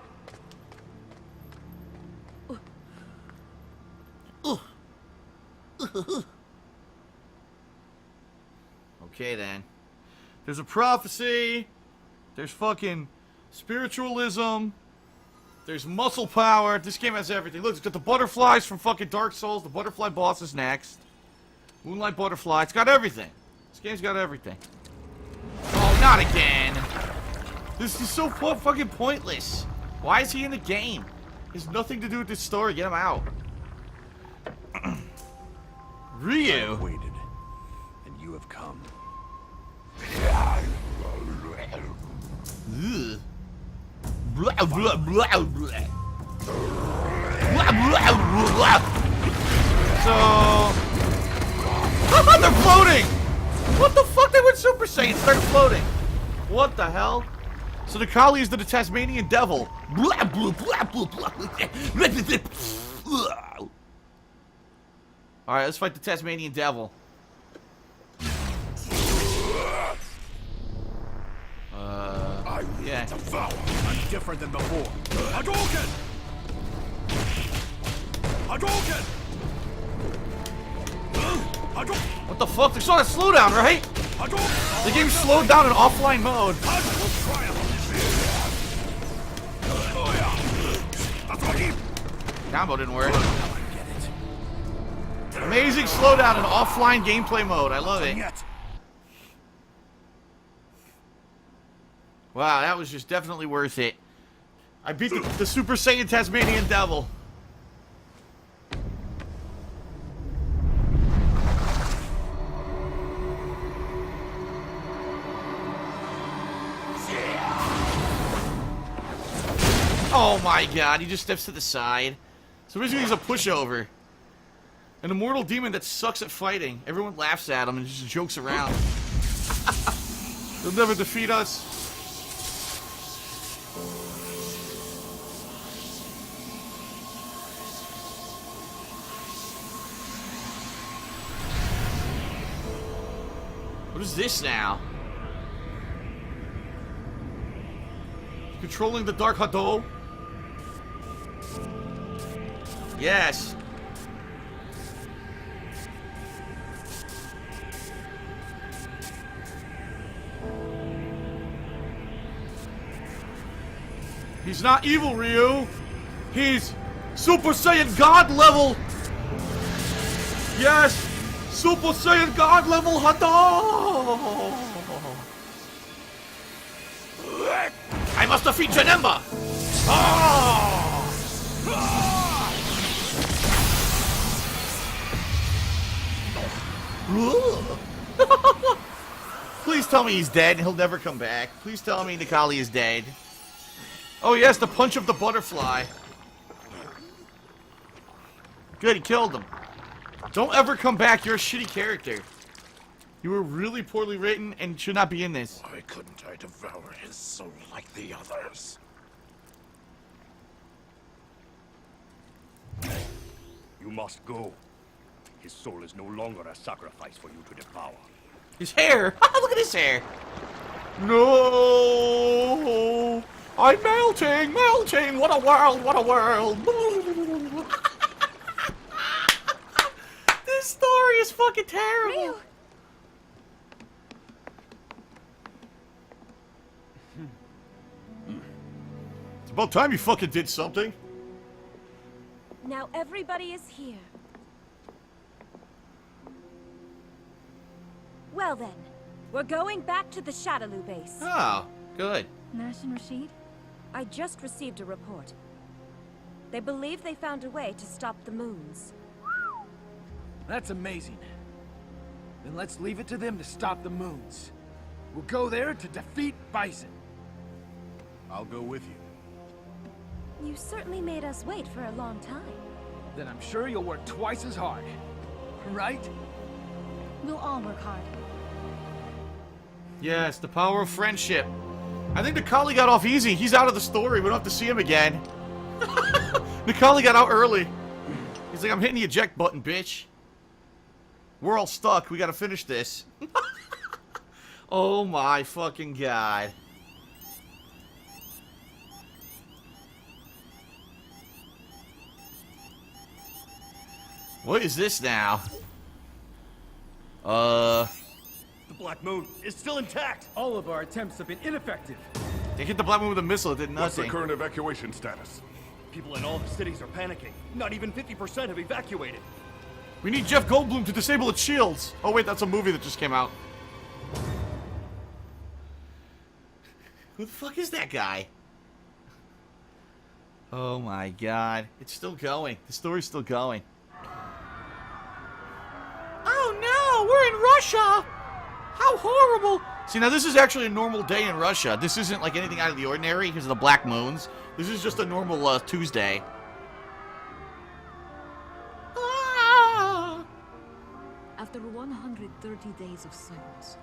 Okay then. There's a prophecy. There's fucking spiritualism. There's muscle power. This game has everything. Look, it's got the butterflies from fucking Dark Souls. The butterfly boss is next. Moonlight butterfly. It's got everything. This game's got everything. Oh, not again. This is so fucking pointless. Why is he in the game? He has nothing to do with this story. Get him out. Ryu. I waited, and you have come. Ugh. Blah, blah, blah, blah. Blah, blah, blah. So... they're floating! What the fuck? They went Super Saiyan, started floating. What the hell? So the Kali is the Tasmanian devil. Blah, blah, blah, blah, blah. Alright, let's fight the Tasmanian devil. Yeah. I'm different than before. Hadouken! Hadouken! What the fuck? They saw that slowdown, right? The game slowed down in offline mode. Combo didn't work. Amazing slowdown in offline gameplay mode. I love it. Wow, that was just definitely worth it. I beat the Super Saiyan Tasmanian Devil. Oh my god, he just steps to the side. So basically he's a pushover. An immortal demon that sucks at fighting. Everyone laughs at him and just jokes around. He'll never defeat us. What is this now? Controlling the Dark Hado? Yes. He's not evil, Ryu. He's Super Saiyan God level. Yes. Super Saiyan God level Hado. I must defeat Janemba. Please tell me he's dead and he'll never come back. Please tell me Nikali is dead. Oh yes, the punch of the butterfly. Good, he killed him. Don't ever come back, you're a shitty character. You were really poorly written and should not be in this. Why couldn't I devour his soul like the others? You must go. His soul is no longer a sacrifice for you to devour. His hair! Look at his hair! No! I'm melting! Melting! What a world! What a world! This story is fucking terrible! Ryu. about time you fucking did something. Now everybody is here. Well then, we're going back to the Shadaloo base. Oh, good. Nash and Rashid? I just received a report. They believe they found a way to stop the moons. That's amazing. Then let's leave it to them to stop the moons. We'll go there to defeat Bison. I'll go with you. You certainly made us wait for a long time. Then I'm sure you'll work twice as hard. Right? We'll all work hard. Yes, the power of friendship. I think Nikali got off easy. He's out of the story. We don't have to see him again. Nikali got out early. He's like, I'm hitting the eject button, bitch. We're all stuck. We gotta finish this. Oh my fucking god. What is this now? The Black Moon is still intact. All of our attempts have been ineffective. They hit the Black Moon with a missile. It did What's the nothing. current evacuation status? People in all the cities are panicking. Not even 50% have evacuated. We need Jeff Goldblum to disable its shields. Oh wait, that's a movie that just came out. Who the fuck is that guy? Oh my god. It's still going. The story's still going. Oh no, we're in Russia! How horrible! See, now this is actually a normal day in Russia. This isn't like anything out of the ordinary because of the Black Moons. This is just a normal Tuesday. After 130 days of silence,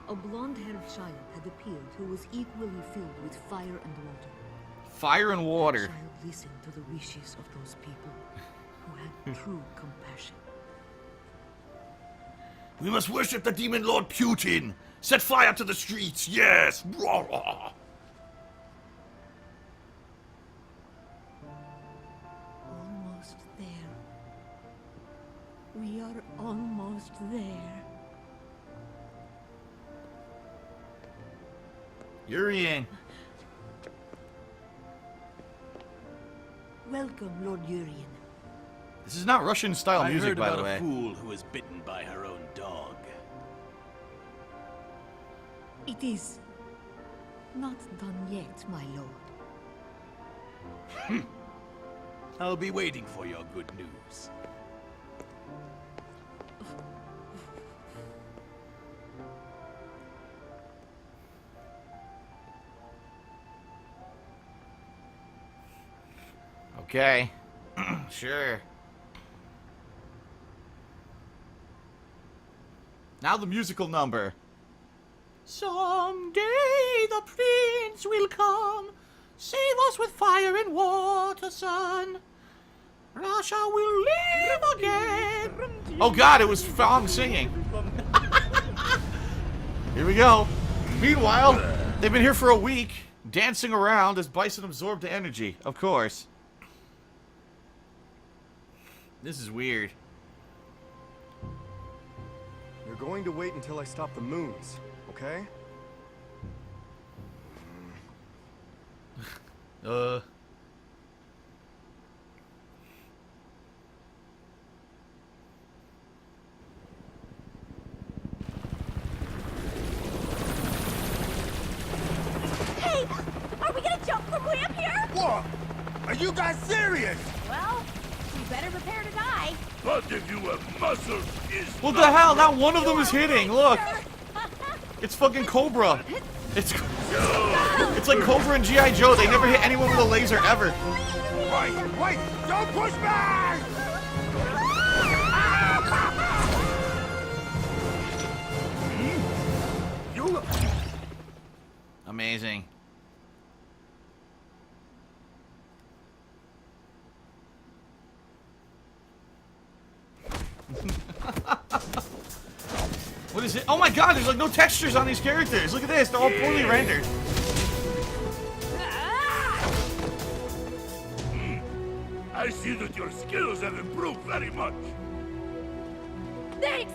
a blonde-haired child had appeared who was equally filled with fire and water. Fire and water. The child listened to the wishes of those people who had true compassion. We must worship the demon lord Putin. Set fire to the streets, yes! Almost there. We are almost there. Urian. Welcome, Lord Urian. This is not Russian-style I music, heard by about the way. a fool who was bitten by her own dog. It is not done yet, my lord. I'll be waiting for your good news. Okay. Sure. Now the musical number. Someday the prince will come, save us with fire and water, son. Russia will live again. Oh god, it was Fong singing. Here we go. Meanwhile, they've been here for a week, dancing around as Bison absorbed the energy, of course. This is weird. You're going to wait until I stop the moons, okay? Hey! Are we gonna jump from way up here? What? Are you guys serious? Well, we better prepare to die. But if you have muscles, is What the hell? Not one of them is hitting. Look. It's fucking Cobra. It's like Cobra and G.I. Joe. They never hit anyone with a laser ever. Wait! Don't push back! You... Amazing. What is it? Oh my god, there's like no textures on these characters. Look at this. They're all poorly rendered. I see that your skills have improved very much. Thanks!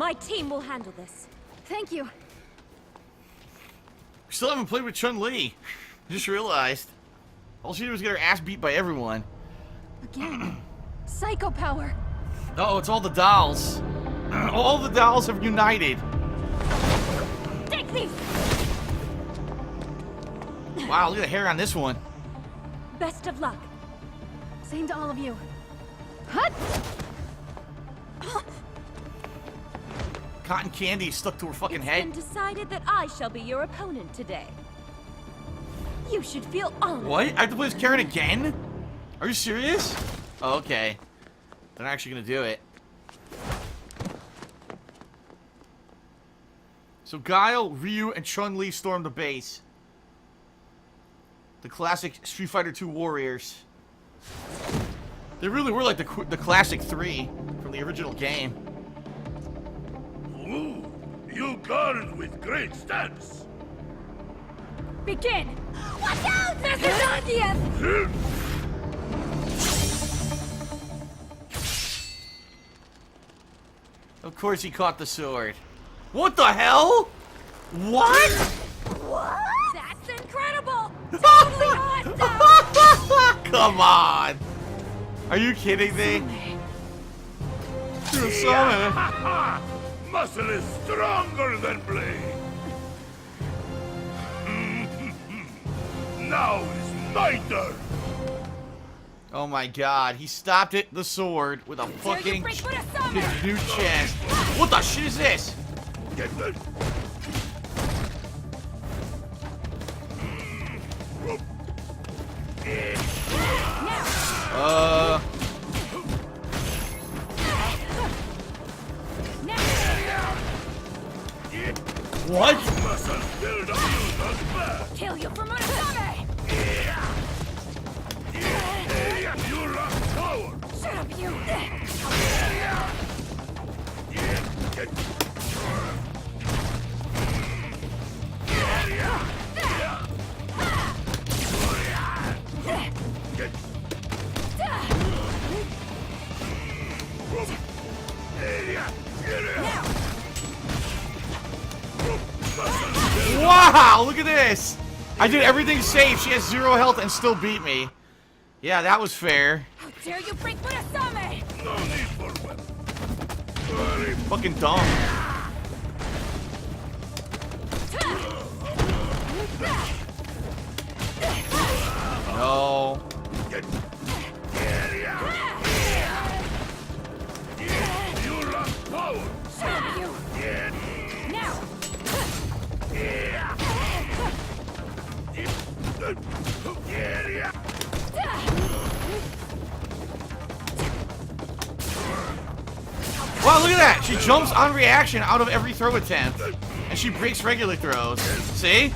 My team will handle this. Thank you. We still haven't played with Chun-Li. Just realized. All she did was get her ass beat by everyone. Again. Psycho power. Oh, it's all the dolls. All the dolls have united. Take these! Wow, look at the hair on this one. Best of luck. Same to all of you. Hut! Cotton candy stuck to her fucking head. It's been decided that I shall be your opponent today. You should feel honored. What? I have to play as Karen again? Are you serious? Oh, okay. They're not actually gonna do it. So Guile, Ryu, and Chun-Li storm the base. The classic Street Fighter II warriors. They really were like the classic 3 from the original game. Ooh, you girls with great stats. Begin! Watch out! Mr. Zangief! Of course he caught the sword. What the hell? What? What? That's incredible! Totally awesome! Come on! Are you kidding me? You're a summon. Muscle is stronger than blade. Now is my turn. Oh my god, he stopped it, the sword, with a fucking his new chest. What the shit is this? Get this. What? Kill you for Murasame! You lost power. Shut up, you! Wow, look at this! I did everything safe. She has 0 health and still beat me. Yeah, that was fair. How dare you break Murasame! No need for weapons. Fucking dumb. No. You lost power. Shut up, you! Now! Wow, look at that! She jumps on reaction out of every throw attempt. And she breaks regular throws. See?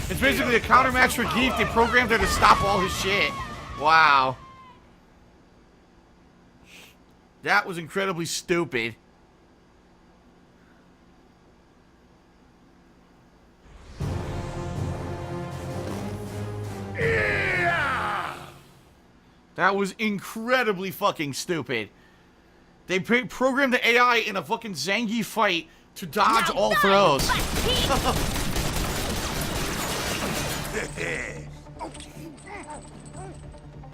It's basically a counter match for Geef. They programmed her to stop all his shit. Wow. That was incredibly stupid. That was incredibly fucking stupid. They programmed the AI in a fucking Zangief fight to dodge all throws.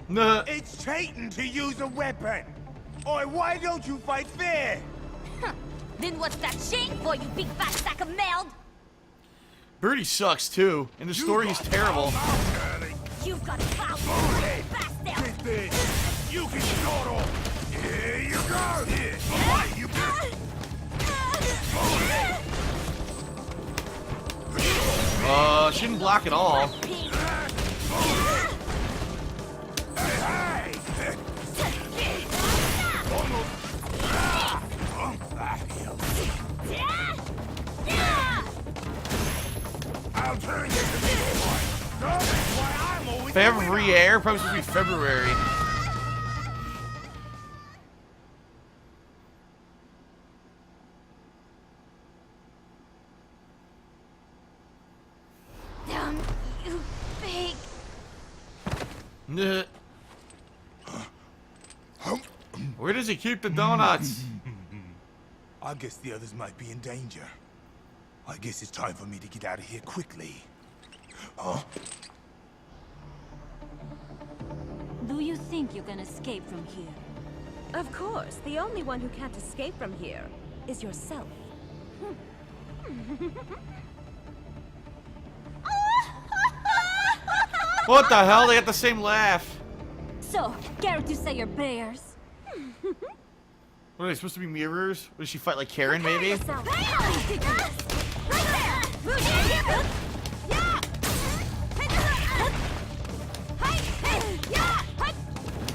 Nah. It's cheating to use a weapon. Or why don't you fight fair? Then what's that shame for, you big fat sack of meld? Birdie sucks too. In the story, he's terrible. You've got a clout, bastard! You can short off. Here you go. Here. Alright, you She didn't block at all. I'll turn you to this one. That's why I'm always February, probably supposed to be February. You big... Nah. Where does he keep the donuts? I guess the others might be in danger. I guess it's time for me to get out of here quickly. Huh? Do you think you can escape from here? Of course. The only one who can't escape from here is yourself. What the hell? They got the same laugh. So, care to say your prayers? What are they supposed to be mirrors? What, does she fight like Karen, maybe? Come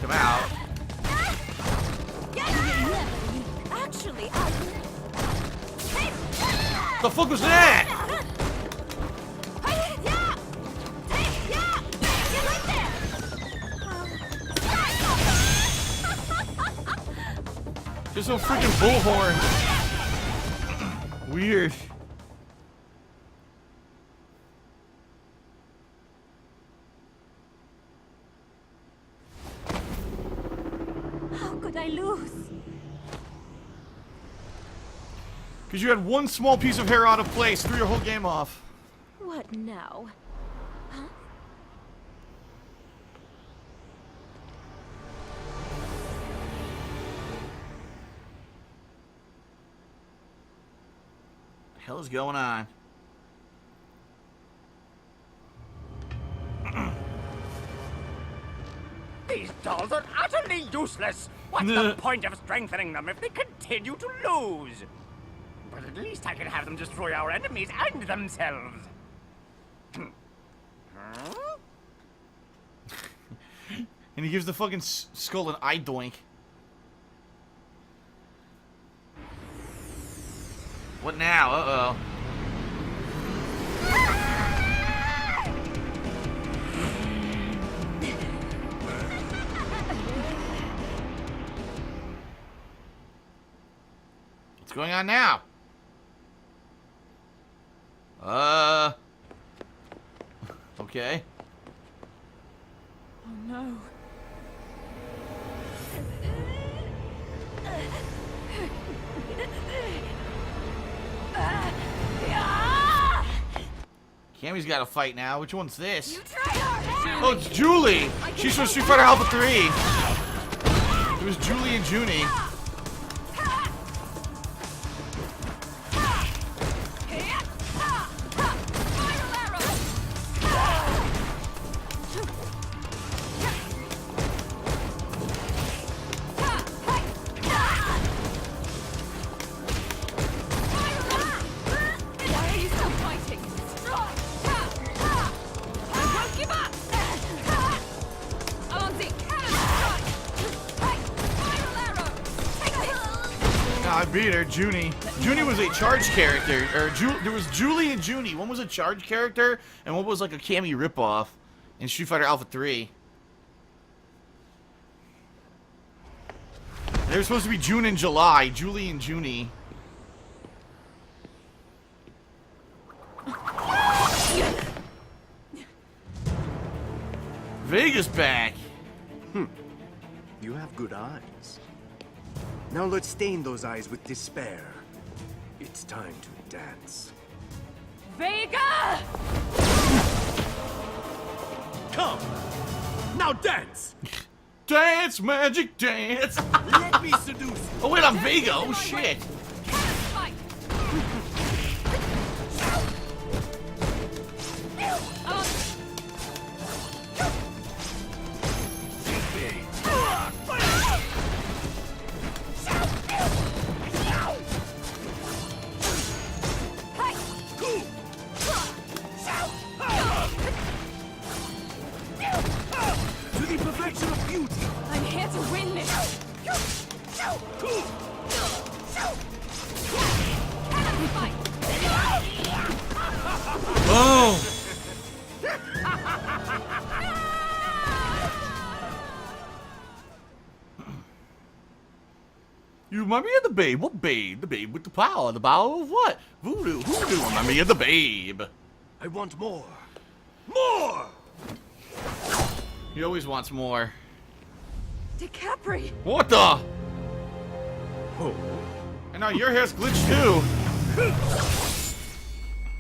out. Actually, The fuck was that? There's no freaking bullhorn. Weird. How could I lose? Because you had one small piece of hair out of place, threw your whole game off. what now? Huh? The hell is going on? These dolls are utterly useless. What's the point of strengthening them if they continue to lose? But at least I can have them destroy our enemies and themselves. And he gives the fucking skull an eye doink. What now? Uh-oh. What's going on now? Okay. Oh no. Cammy's got a fight now. Which one's this? Oh, it's Julie! She's from Street Fighter Alpha 3! It was Julie and Junie. I beat her, Junie. Junie was a charge character, or there was Julie and Junie. One was a charge character, and one was like a Cammy ripoff in Street Fighter Alpha 3. They were supposed to be June and July, Julie and Junie. Vega's back. You have good eyes. Now let's stain those eyes with despair. It's time to dance. Vega! Come! Now dance! Dance, magic, dance! Let me seduce you. Oh wait, I'm Vega, oh shit! I'm here to win this! Boom! You remind me of the babe. What babe? The babe with the power. The power of what? Voodoo. Voodoo. Remind me of the babe. I want more. More! He always wants more. DiCapri! What the? And now your hair's glitched too.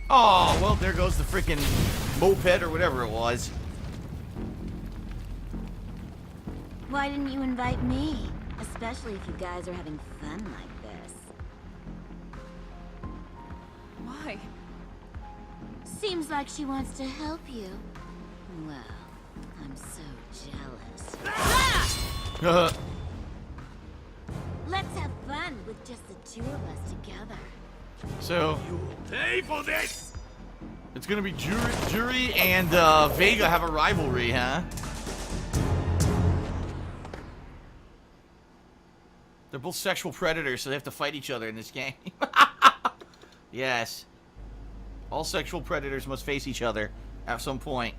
Oh, well, there goes the freaking moped or whatever it was. Why didn't you invite me? Especially if you guys are having fun like this. Why? Seems like she wants to help you. Well, I'm so jealous. Let's have fun with just the two of us together. So, Pay for this! it's gonna be Jury and Vega have a rivalry, huh? They're both sexual predators, so they have to fight each other in this game. Yes. All sexual predators must face each other at some point.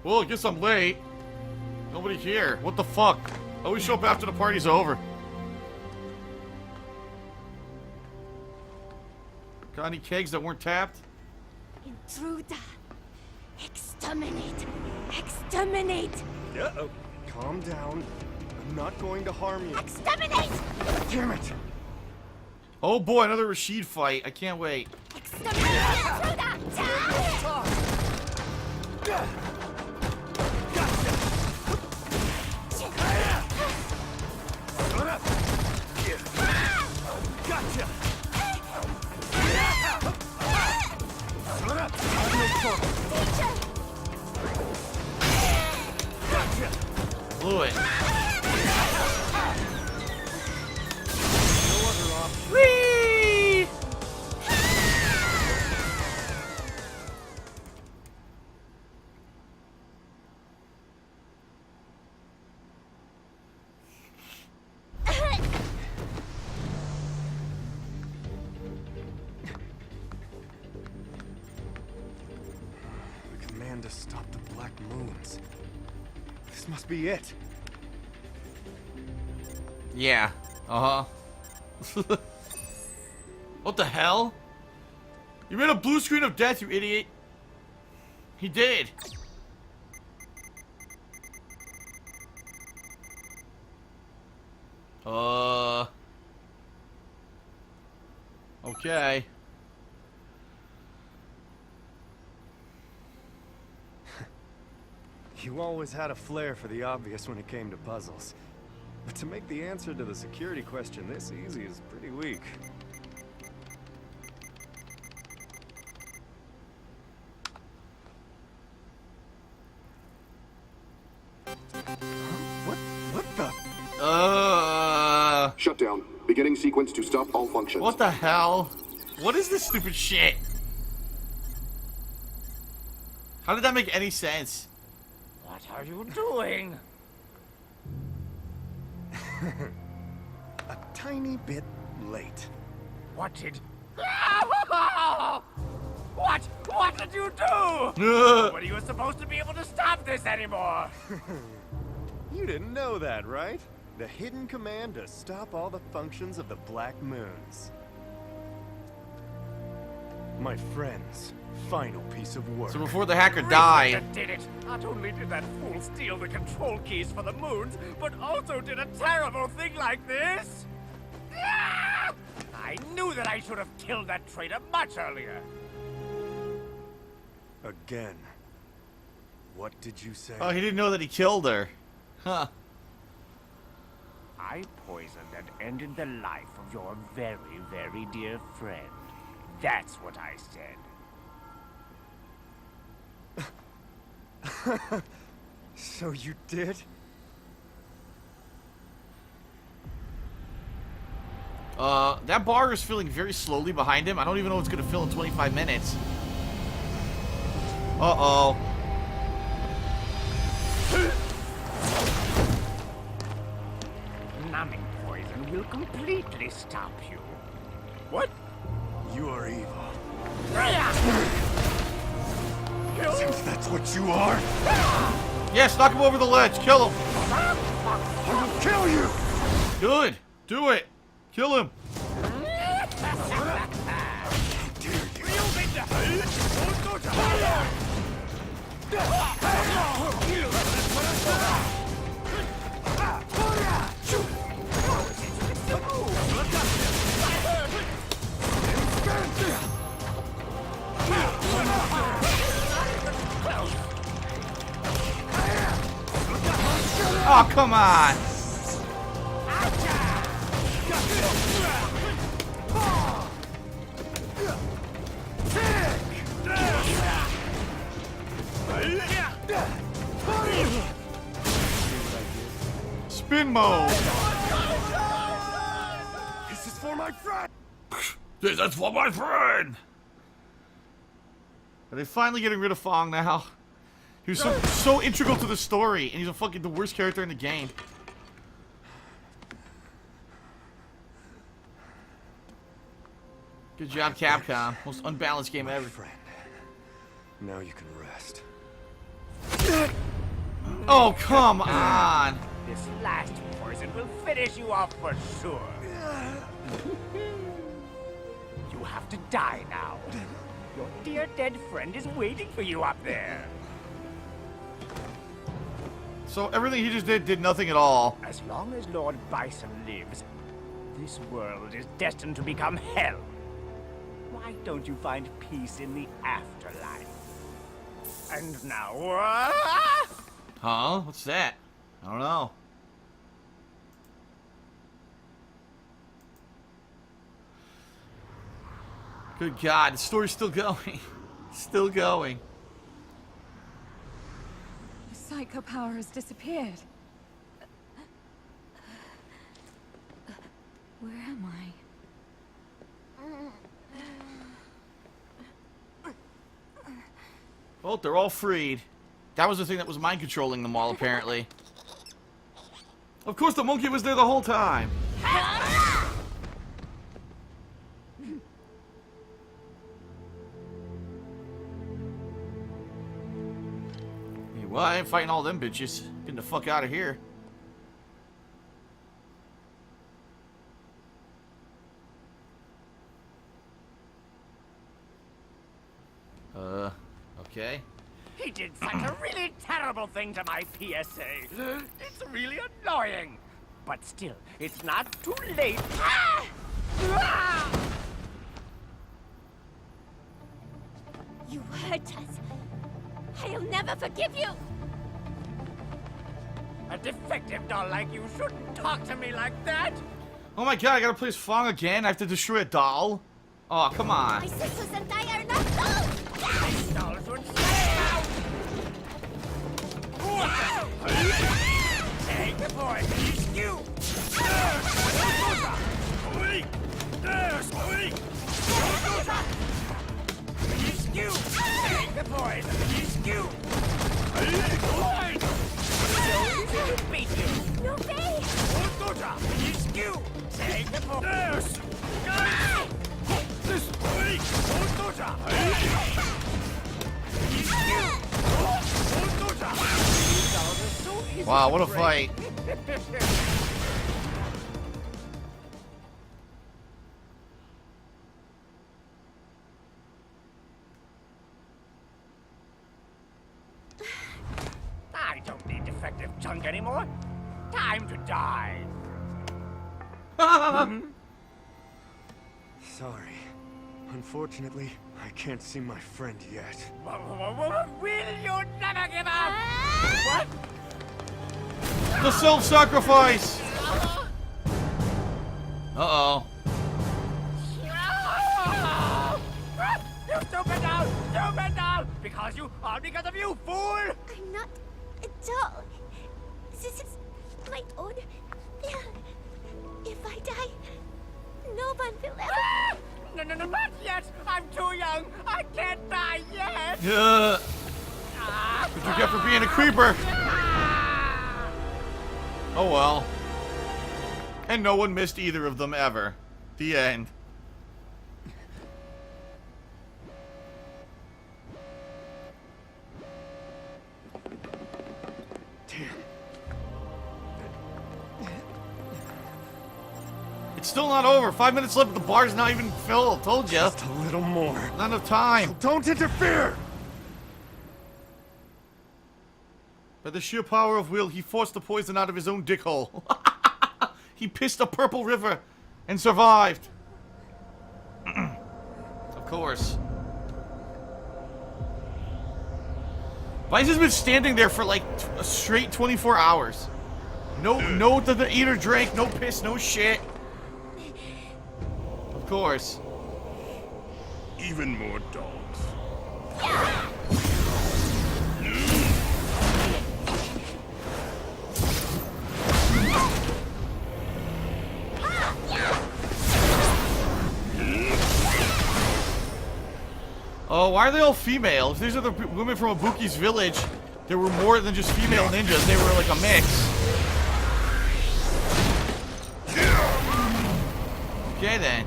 Well, I guess I'm late. Nobody here. What the fuck? I always show up after the party's over. Got any kegs that weren't tapped? Intruder! Exterminate! Exterminate! Uh-oh. Calm down. I'm not going to harm you. Exterminate! Damn it! Oh boy, another Rashid fight. I can't wait. Blew it. Whee! The command to stop the Black Moons. This must be it. Yeah. Uh-huh. What the hell? You made a blue screen of death, you idiot. He did. Okay. You always had a flair for the obvious when it came to puzzles. But to make the answer to the security question this easy is pretty weak. What the? Shutdown. Beginning sequence to stop all functions. What the hell? What is this stupid shit? How did that make any sense? What are you doing? A tiny bit late. What did... What did you do? Nobody was supposed to be able to stop this anymore. You didn't know that, right? The hidden command to stop all the functions of the Black Moons. My friend's final piece of work. So before the hacker died... That did it. Not only did that fool steal the control keys for the moons, but also did a terrible thing like this. I knew that I should have killed that traitor much earlier. Again. What did you say? Oh, he didn't know that he killed her. Huh. I poisoned and ended the life of your very, very dear friend. That's what I said. So you did? That bar is filling very slowly behind him. I don't even know if it's gonna fill in 25 minutes. Uh-oh. Numbing poison will completely stop you. What? You are evil. Kill him. Since that's what you are. Yes, knock him over the ledge. Kill him. I will kill you. Good. Do it. Kill him. Oh, come on! Spin mode! This is for my friend! This is for my friend! Are they finally getting rid of Fong now? He was so integral to the story, and he's the worst character in the game. Good job, Capcom. Most unbalanced game ever. Friend. Now you can rest. Oh, come on! This last poison will finish you off for sure. You have to die now. Your dear dead friend is waiting for you up there. So everything he just did nothing at all. As long as Lord Bison lives, this world is destined to become hell. Why don't you find peace in the afterlife? And now, Huh? What's that? I don't know. Good God, the story's still going. Still going. The psycho power has disappeared. Where am I? Oh, they're all freed. That was the thing that was mind controlling them all, apparently. Of course, the monkey was there the whole time. Hey, well, I ain't fighting all them bitches. Getting the fuck out of here. Okay. he did such a really terrible thing to my PSA. It's really annoying. But still, it's not too late. You hurt us. I'll never forgive you. A defective doll like you shouldn't talk to me like that. Oh my God, I gotta play as Fong again? I have to destroy a doll? Oh, come on. My sisters and I are not dolls. These dolls would stay out. Take the boy, he's you. Wait! There's wait! He's you. Take the boy, he's you. Beat you. No way. He's you. Take the boy. There's! This way! Wow, what a fight. I don't need defective junk anymore. Time to die. Sorry. Unfortunately, I can't see my friend yet. Will you never give up? What? The self-sacrifice! Uh-oh. You stupid doll! Stupid doll! Because of you, fool! I'm not a doll. This is my own. If I die, no one will ever. No, not yet! I'm too young! I can't die yet! Yeah. What you get for being a creeper? Oh well. And no one missed either of them ever. The end. It's still not over. 5 minutes left, but the bar's not even filled. Told you. Just a little more. Not enough time. Don't interfere! By the sheer power of will, he forced the poison out of his own dick hole. He pissed a purple river and survived. Of course. Bison's been standing there for like a straight 24 hours. No to eat or drink, no piss, no shit. Of course. Even more dogs. Oh, why are they all female? If these are the women from Ibuki's village, there were more than just female ninjas. They were like a mix. Okay, then.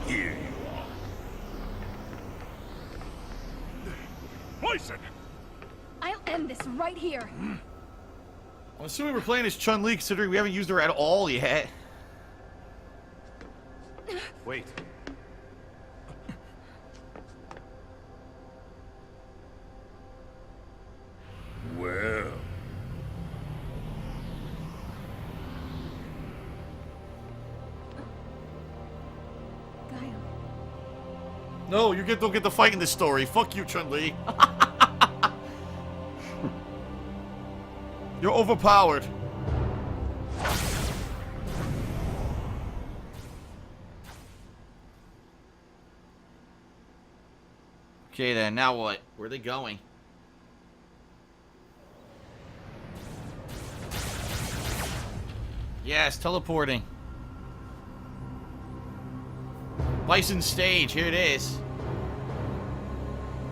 Here you are. Bison! I'll end this right here. I'm assuming we're playing as Chun-Li, considering we haven't used her at all yet. Wait. Well. No, you don't get to fight in this story. Fuck you, Chun-Li. You're overpowered. Okay then, now what? Where are they going? Yes, teleporting. Bison stage, here it is.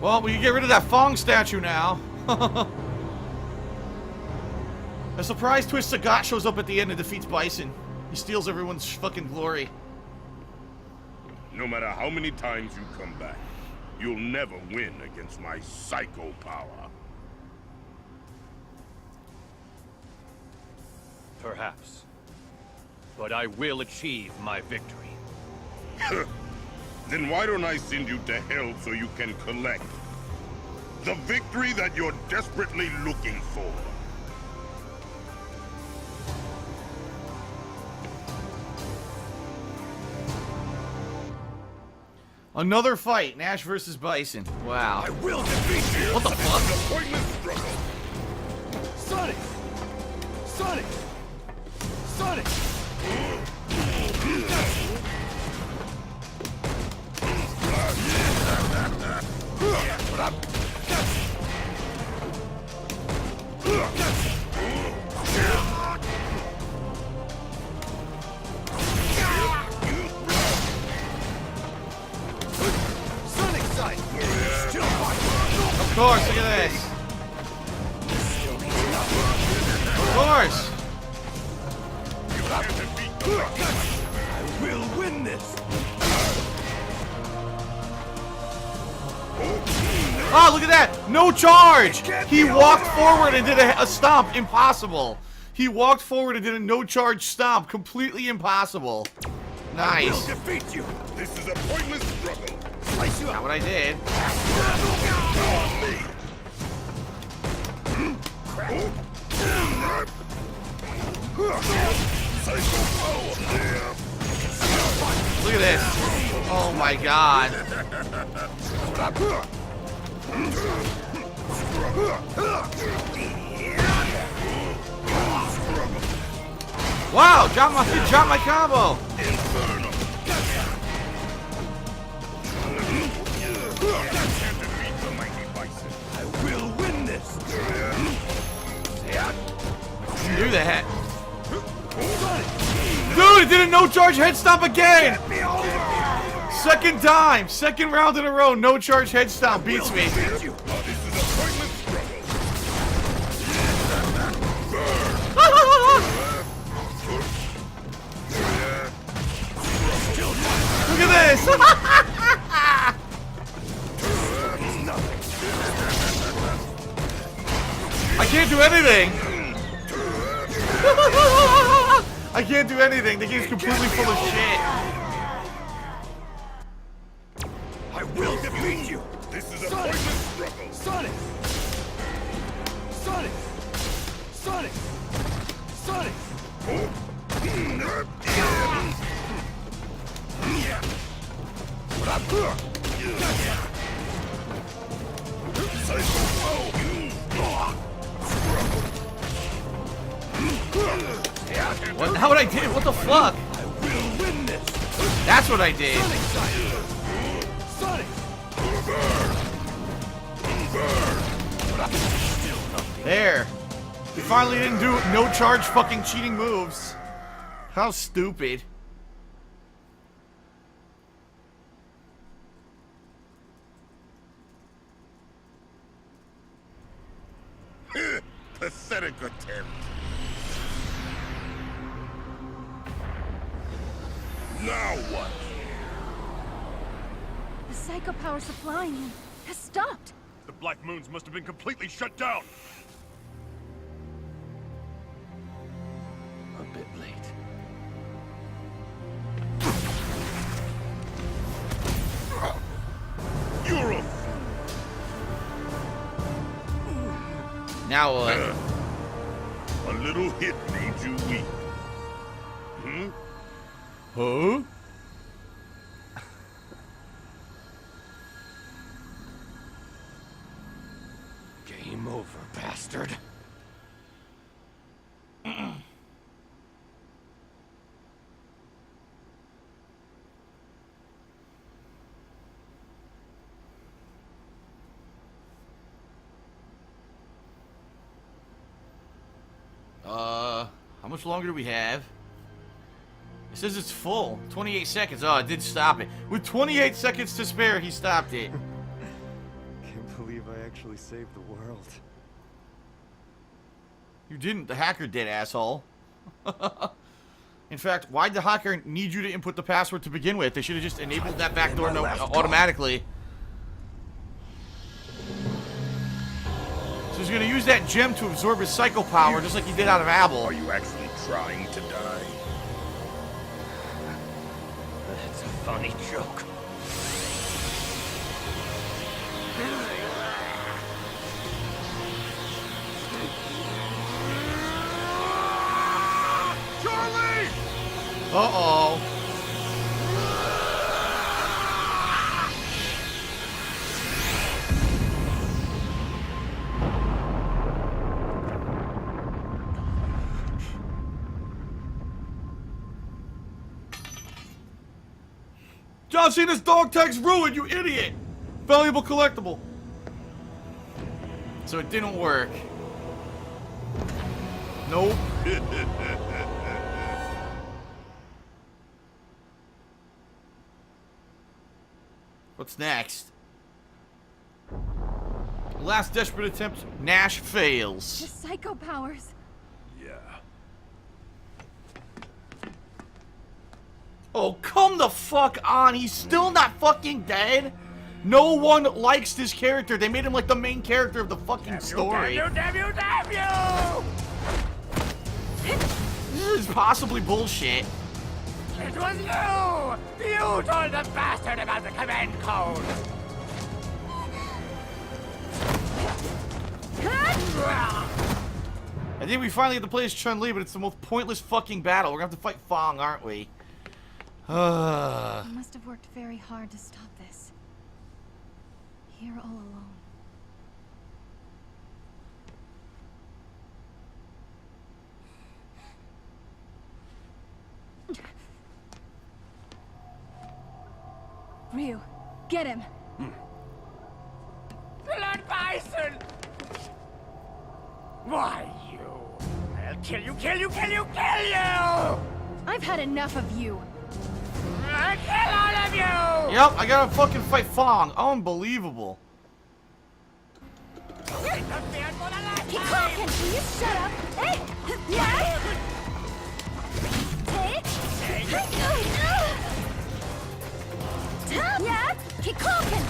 Well, we can get rid of that Fong statue now. A surprise twist Sagat shows up at the end and defeats Bison. He steals everyone's fucking glory. No matter how many times you come back, you'll never win against my psycho power. Perhaps. But I will achieve my victory. Then why don't I send you to hell so you can collect the victory that you're desperately looking for? Another fight, Nash versus Bison. Wow. I will defeat you. What the fuck? An appointless struggle. Sonic! Sonic! Sonic! Sonic side! Of course, look at this. Of course. I will win this! Oh, look at that! No charge! He walked forward and did a stomp. Impossible. He walked forward and did a no-charge stomp. Completely impossible. Nice. I will defeat you. This is a pointless struggle. Slice you Not what I did. Look at this. Oh my god. Wow, drop my combo. I will win this! Do that. Dude, it did a no-charge head stomp again! Second time! Second round in a row, no-charge head stomp beats me. Look at this! I can't do anything! I can't do anything. The game's completely full of shit. Sonic! Sonic! What? How would I did? What the fuck? I will win this! That's what I did. Sonic! There. We finally didn't do no charge fucking cheating moves. How stupid. Pathetic attempt. Now what? The psycho power supplying him has stopped. The Black Moons must have been completely shut down. A bit late. You're a Now what? A little hit made you weak. Hmm? Huh? Game over, bastard. How much longer do we have? It says it's full. 28 seconds. Oh, it did stop it. With 28 seconds to spare, he stopped it. Can't believe I actually saved the world. You didn't. The hacker did, asshole. In fact, why'd the hacker need you to input the password to begin with? They should have just enabled that backdoor automatically. So he's gonna use that gem to absorb his psycho power, just like he did out of Abel. Are you actually trying to die? That's a funny joke. Charlie! Uh-oh. John Cena's dog tag's ruined, you idiot! Valuable collectible. So it didn't work. Nope. What's next? Last desperate attempt, Nash fails. The psycho powers. Yeah. Oh, come the fuck on. He's still not fucking dead. No one likes this character. They made him like the main character of the fucking story. Damn you! This is possibly bullshit. It was you! You told the bastard about the command code! I think we finally get to play as Chun-Li, but it's the most pointless fucking battle. We're gonna have to fight Fong, aren't we? You must have worked very hard to stop this. Here all alone. Ryu, get him! Blood Bison! Why, you? I'll kill you! I've had enough of you! I'll kill all of you! Yep, I gotta fucking fight Fong. Unbelievable. Keep talking, will you shut up? Hey! Yeah! Yeah! Keep talking!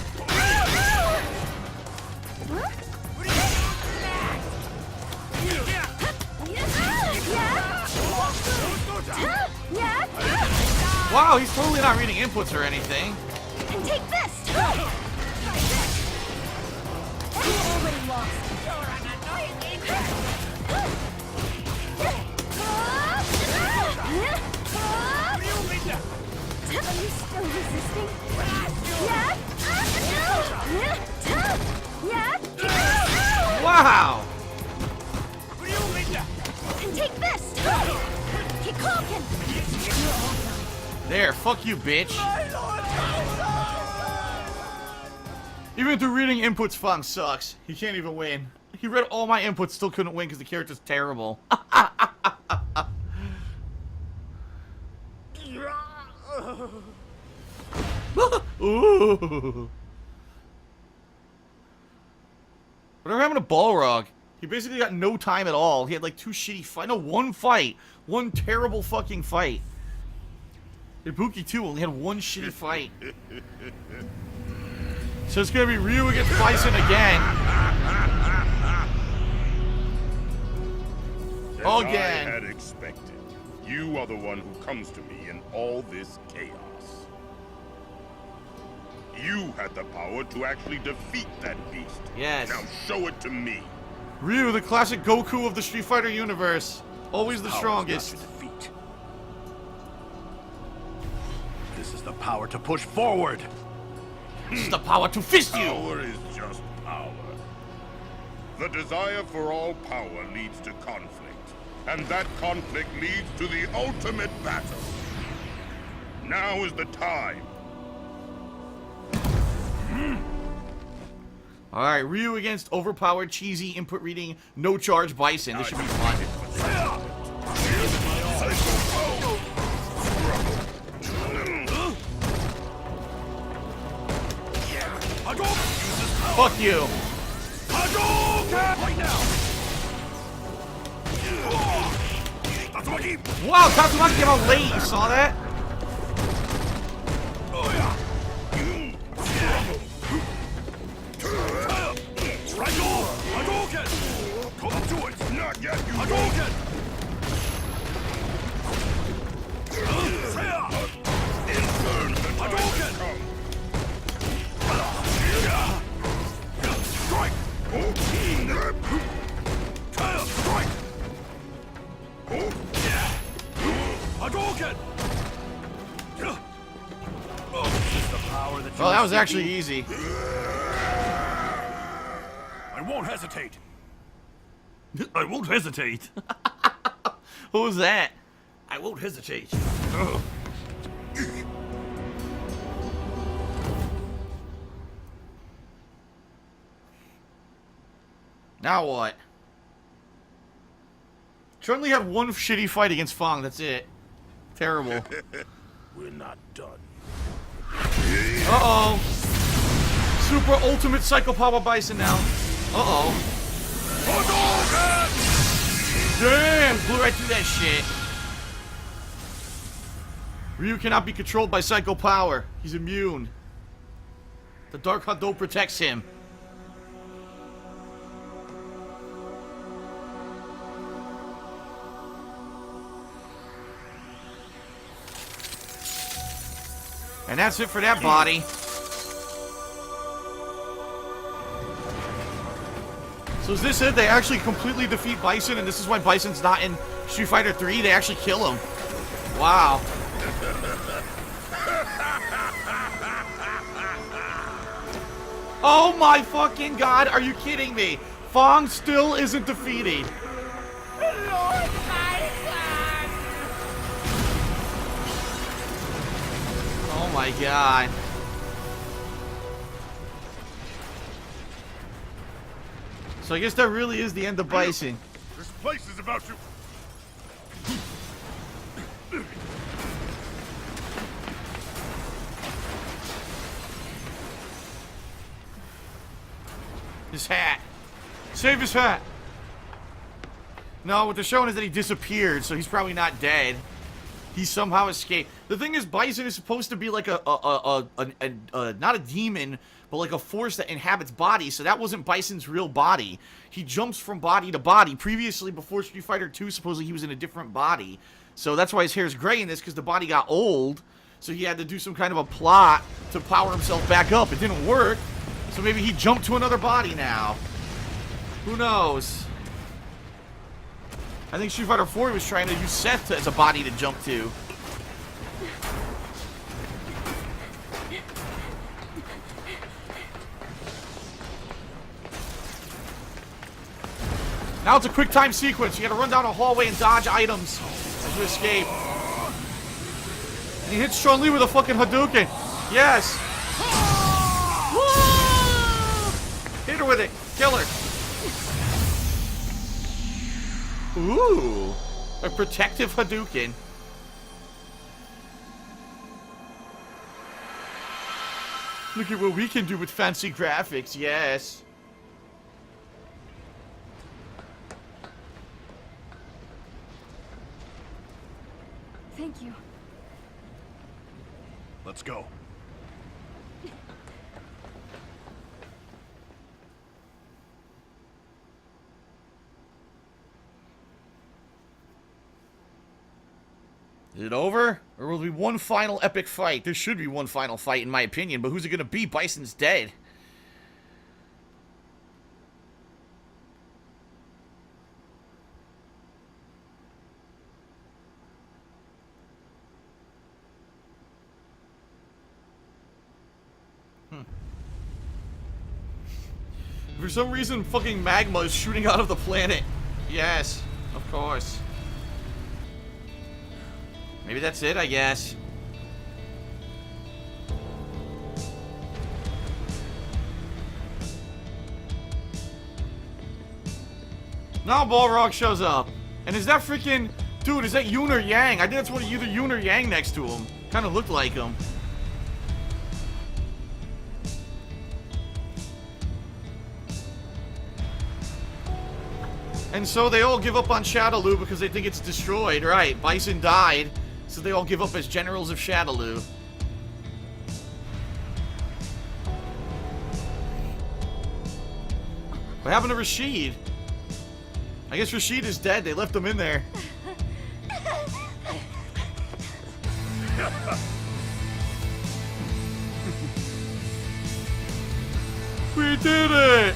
Huh? Yeah! Wow, he's totally not reading inputs or anything. And take this! Try this! You already lost. You're an annoying Still resisting? Yeah? Yeah? Wow! And take this! Kikoken! There, fuck you, bitch. Even through reading inputs, Fong sucks. He can't even win. He read all my inputs, still couldn't win because the character's terrible. Ooh. Whatever happened to Balrog? He basically got no time at all. He had like 2 shitty fights. No, 1 fight. 1 terrible fucking fight. Ibuki 2 only had 1 shitty fight. So it's gonna be Ryu against Bison again. As Again. I had expected, you are the one who comes to me in all this chaos. You had the power to actually defeat that beast. Yes. Now show it to me. Ryu, the classic Goku of the Street Fighter universe. Always the strongest. This is the power to push forward. This is the power to fist you. Power is just power. The desire for all power leads to conflict, and that conflict leads to the ultimate battle. Now is the time. Alright, Ryu against overpowered, cheesy, input reading, no charge Bison. This should be fun. Fuck you. Right now. Wow, Tatsumaki came out late. You saw that? Not yet, you Well, that was actually easy. I won't hesitate. I won't hesitate. Who was that? I won't hesitate. Ugh. Now what? Chun-Li had 1 shitty fight against Fong, that's it. Terrible. We're not done. Uh-oh. Super ultimate Psycho Power Bison now. Uh-oh. Damn! Blew right through that shit. Ryu cannot be controlled by Psycho Power. He's immune. The Dark Hado protects him. And that's it for that body. So is this it? They actually completely defeat Bison, and this is why Bison's not in Street Fighter 3? They actually kill him. Wow. Oh my fucking god, are you kidding me? Fong still isn't defeated. Oh my god. So I guess that really is the end of Bison. This place is about to... His hat. Save his hat. No, what they're showing is that he disappeared, so he's probably not dead. He somehow escaped. The thing is, Bison is supposed to be like not a demon, but like a force that inhabits bodies, so that wasn't Bison's real body. He jumps from body to body. Previously, before Street Fighter 2, supposedly he was in a different body. So that's why his hair's gray in this, because the body got old, so he had to do some kind of a plot to power himself back up. It didn't work, so maybe he jumped to another body now. Who knows? I think Street Fighter 4 was trying to use Seth as a body to jump to. Now it's a quick time sequence. You gotta run down a hallway and dodge items as you escape. And he hits Chun-Li with a fucking Hadouken. Yes. Hit her with it. Kill her. Ooh. A protective Hadouken. Look at what we can do with fancy graphics. Yes. Thank you. Let's go. Is it over? Or will there be one final epic fight? There should be one final fight, in my opinion, but who's it gonna be? Bison's dead. For some reason, fucking magma is shooting out of the planet. Yes, of course. Maybe that's it, I guess. Now Balrog shows up. And is that freaking... Dude, is that Yoon or Yang? I think that's one of either Yoon or Yang next to him. Kind of looked like him. And so they all give up on Shadaloo because they think it's destroyed, right? Bison died, so they all give up as generals of Shadaloo. What happened to Rashid? I guess Rashid is dead. They left him in there. We did it!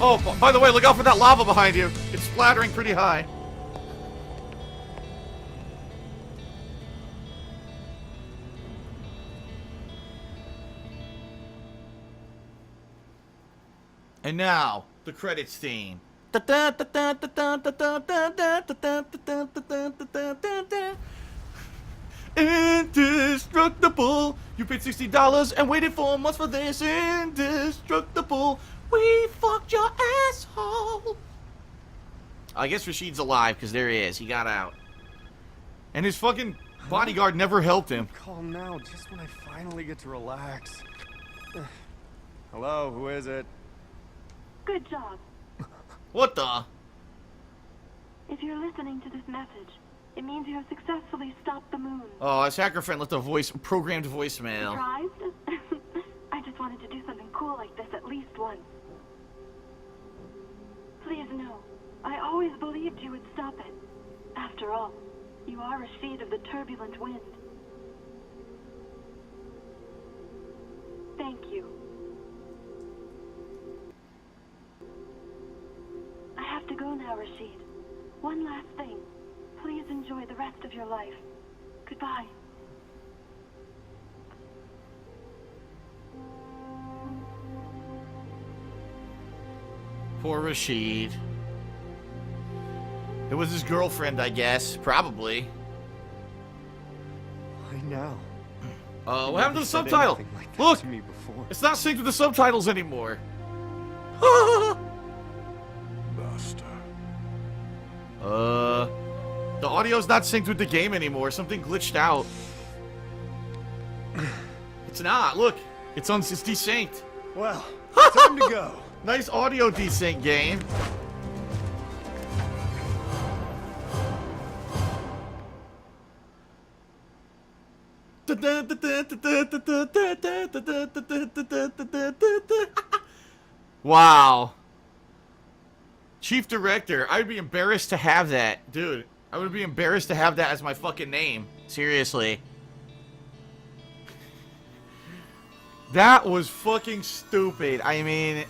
Oh, by the way, look out for that lava behind you. It's splattering pretty high. And now, the credits theme. Indestructible. You paid $60 and waited 4 months for this. Indestructible. We fucked your asshole. I guess Rashid's alive because there he is. He got out. And his fucking bodyguard never helped him. Calm now, just when I finally get to relax. Hello, who is it? Good job. What the? If you're listening to this message, it means you have successfully stopped the moon. Oh, his hacker friend left a programmed voicemail. Surprised? I just wanted to do something cool like this at least once. Please know, I always believed you would stop it. After all, you are Rashid of the Turbulent Wind. Thank you. I have to go now, Rashid. One last thing. Please enjoy the rest of your life. Goodbye. Poor Rashid. It was his girlfriend, I guess. Probably. Why now? What happened to the subtitle? Look! It's not synced with the subtitles anymore. Master. The audio's not synced with the game anymore. Something glitched out. It's not. Look. It's desynced. Well, time to go. Nice audio desync game. Wow. Chief Director. I'd be embarrassed to have that. Dude, I would be embarrassed to have that as my fucking name. Seriously. That was fucking stupid. I mean...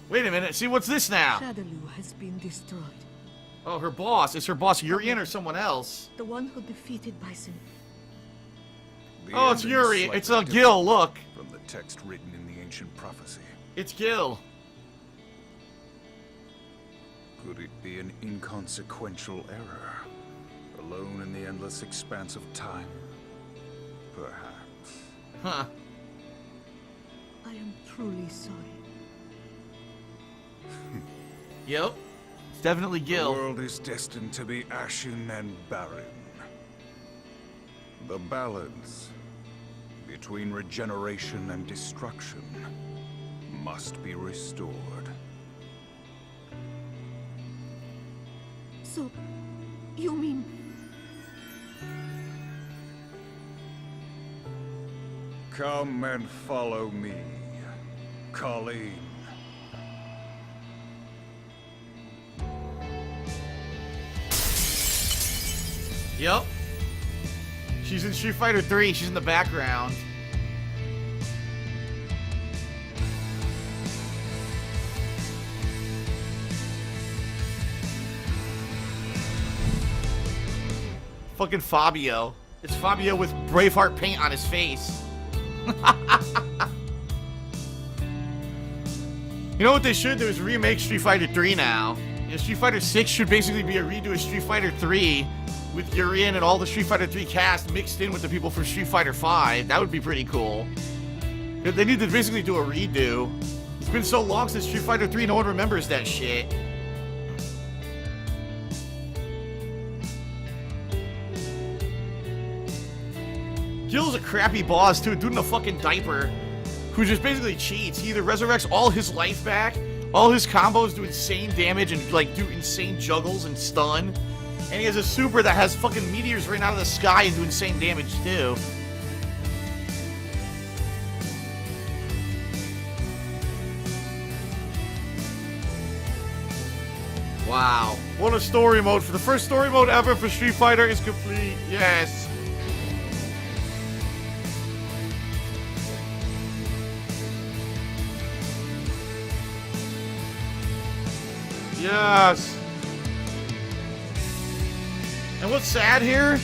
Wait a minute. See, what's this now? Shadaloo has been destroyed. Oh, her boss. Is her boss Urien or someone else? The one who defeated Bison. Oh, it's Yuri. It's Gil, look. From the text written in the ancient prophecy. It's Gil. Could it be an inconsequential error? Alone in the endless expanse of time? Perhaps. Huh. I am truly sorry. Yep. It's definitely Gil. The world is destined to be ashen and barren. The balance between regeneration and destruction must be restored. So, you mean... Come and follow me, Colleen. Yep. She's in Street Fighter 3. She's in the background. Fucking Fabio. It's Fabio with Braveheart paint on his face. You know what they should do is remake Street Fighter 3 now. You know, Street Fighter 6 should basically be a redo of Street Fighter 3 with Urien and all the Street Fighter 3 cast mixed in with the people from Street Fighter 5. That would be pretty cool. They need to basically do a redo. It's been so long since Street Fighter 3, no one remembers that shit. Gil's a crappy boss too, a dude in a fucking diaper who just basically cheats. He either resurrects all his life back, all his combos do insane damage and like do insane juggles and stun, and he has a super that has fucking meteors rain out of the sky and do insane damage too. Wow, what a story mode. For the first story mode ever for Street Fighter is complete. Yes. Yes. And what's sad here?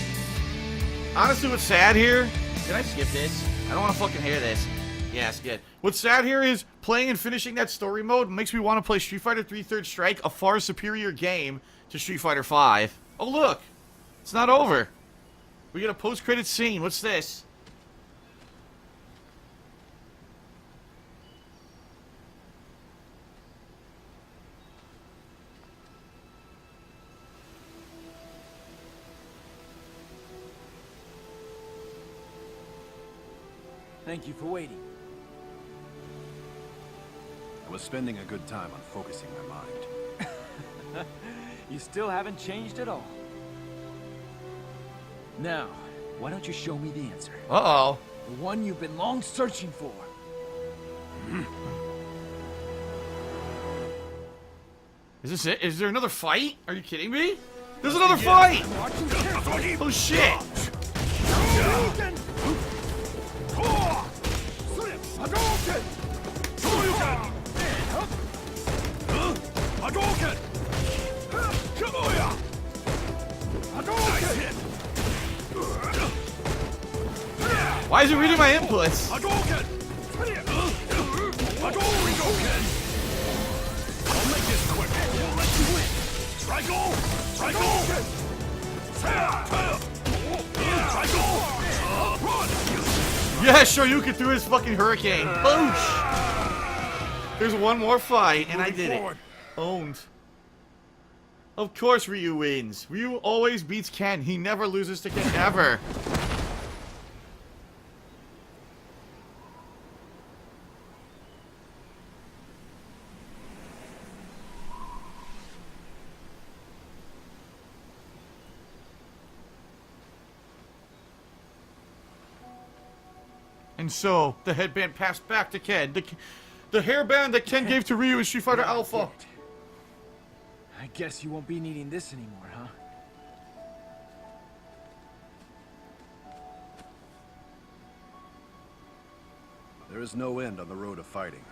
Honestly, what's sad here? Can I skip this? I don't want to fucking hear this. Yeah, skip. What's sad here is playing and finishing that story mode makes me want to play Street Fighter 3 Third Strike, a far superior game to Street Fighter 5. Oh, look. It's not over. We get a post-credit scene. What's this? Thank you for waiting. I was spending a good time on focusing my mind. You still haven't changed at all. Now, why don't you show me the answer? Uh-oh. The one you've been long searching for. Is this it? Is there another fight? Are you kidding me? There's another fight! Oh shit! Why is it reading my inputs? I'll make this quick. We'll let you win. Yeah, Shoryuken threw his fucking hurricane. Boosh! There's one more fight, and I did it. Owned. Of course Ryu wins. Ryu always beats Ken. He never loses to Ken, ever. And so, the headband passed back to Ken. The hairband that Ken gave to Ryu in Street Fighter Alpha. I guess you won't be needing this anymore, huh? There is no end on the road of fighting.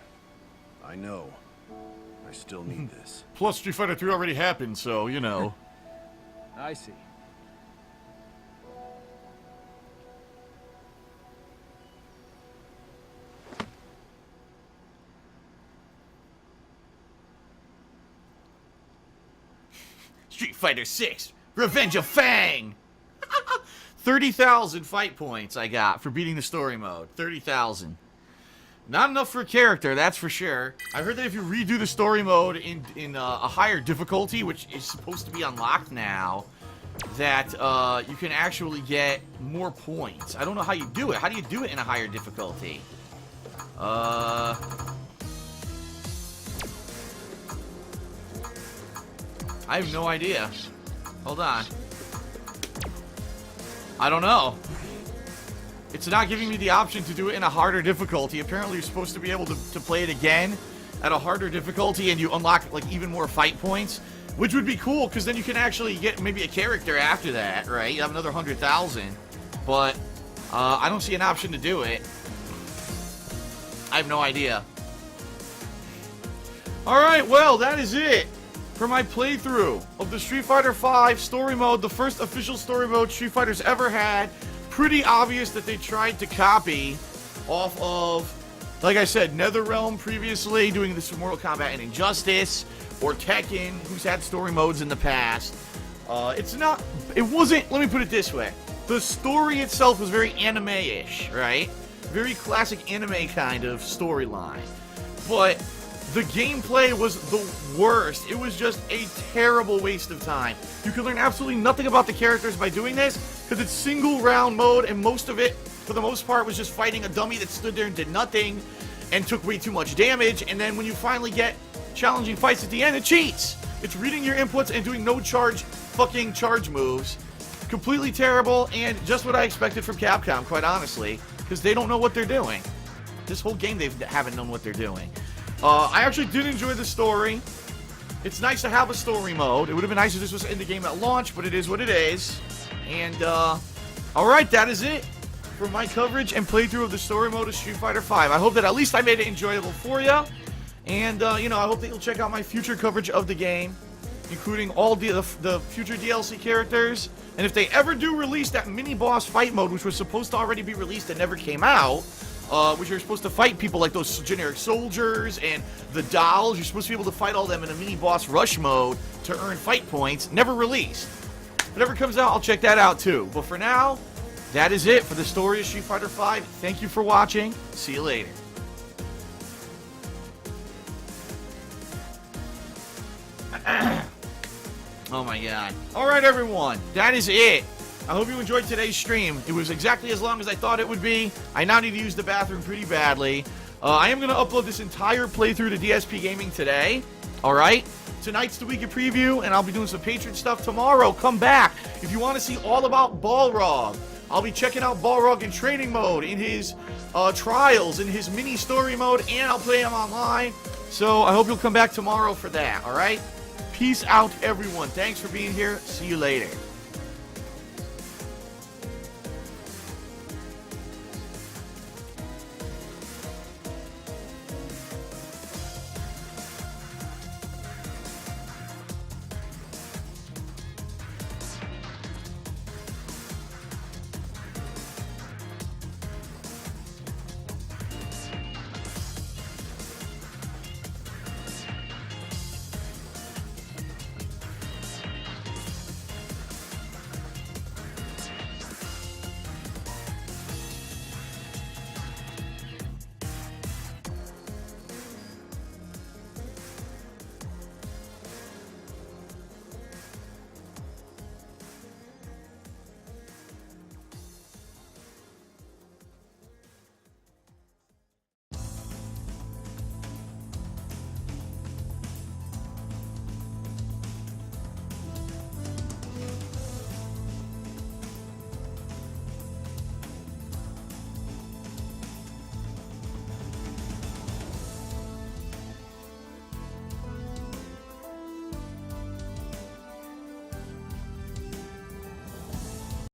I know. I still need this. Plus, Street Fighter 3 already happened, so, you know. I see. Street Fighter 6, Revenge of Fang. 30,000 fight points I got for beating the story mode. 30,000. Not enough for a character, that's for sure. I heard that if you redo the story mode in a higher difficulty, which is supposed to be unlocked now, that you can actually get more points. I don't know how you do it. How do you do it in a higher difficulty? I have no idea. Hold on. I don't know. It's not giving me the option to do it in a harder difficulty. Apparently you're supposed to be able to play it again at a harder difficulty and you unlock like even more fight points, which would be cool because then you can actually get maybe a character after that, right? You have another 100,000, but I don't see an option to do it. I have no idea. Alright, well, that is it for my playthrough of the Street Fighter V story mode, the first official story mode Street Fighter's ever had. Pretty obvious that they tried to copy off of, like I said, NetherRealm previously, doing this for Mortal Kombat and Injustice, or Tekken, who's had story modes in the past. It wasn't, let me put it this way. The story itself was very anime-ish, right? Very classic anime kind of storyline. But the gameplay was the worst. It was just a terrible waste of time. You can learn absolutely nothing about the characters by doing this, because it's single round mode, and most of it, for the most part, was just fighting a dummy that stood there and did nothing, and took way too much damage, and then when you finally get challenging fights at the end, it cheats! It's reading your inputs and doing no fucking charge moves. Completely terrible, and just what I expected from Capcom, quite honestly, because they don't know what they're doing. This whole game, they haven't known what they're doing. I actually did enjoy the story. It's nice to have a story mode. It would have been nice if this was in the game at launch, but it is what it is. And, alright, that is it for my coverage and playthrough of the story mode of Street Fighter V. I hope that at least I made it enjoyable for you. And, you know, I hope that you'll check out my future coverage of the game, including all the future DLC characters. And if they ever do release that mini-boss fight mode, which was supposed to already be released and never came out, which you're supposed to fight people like those generic soldiers and the dolls. You're supposed to be able to fight all them in a mini-boss rush mode to earn fight points. Never released. If it ever comes out, I'll check that out too. But for now, that is it for the story of Street Fighter V. Thank you for watching. See you later. Oh my god. Alright everyone, that is it. I hope you enjoyed today's stream. It was exactly as long as I thought it would be. I now need to use the bathroom pretty badly. I am going to upload this entire playthrough to DSP Gaming today. Alright? Tonight's the weekend preview, and I'll be doing some Patreon stuff tomorrow. Come back. If you want to see all about Balrog, I'll be checking out Balrog in training mode, in his trials, in his mini story mode, and I'll play him online. So I hope you'll come back tomorrow for that, alright? Peace out, everyone. Thanks for being here. See you later.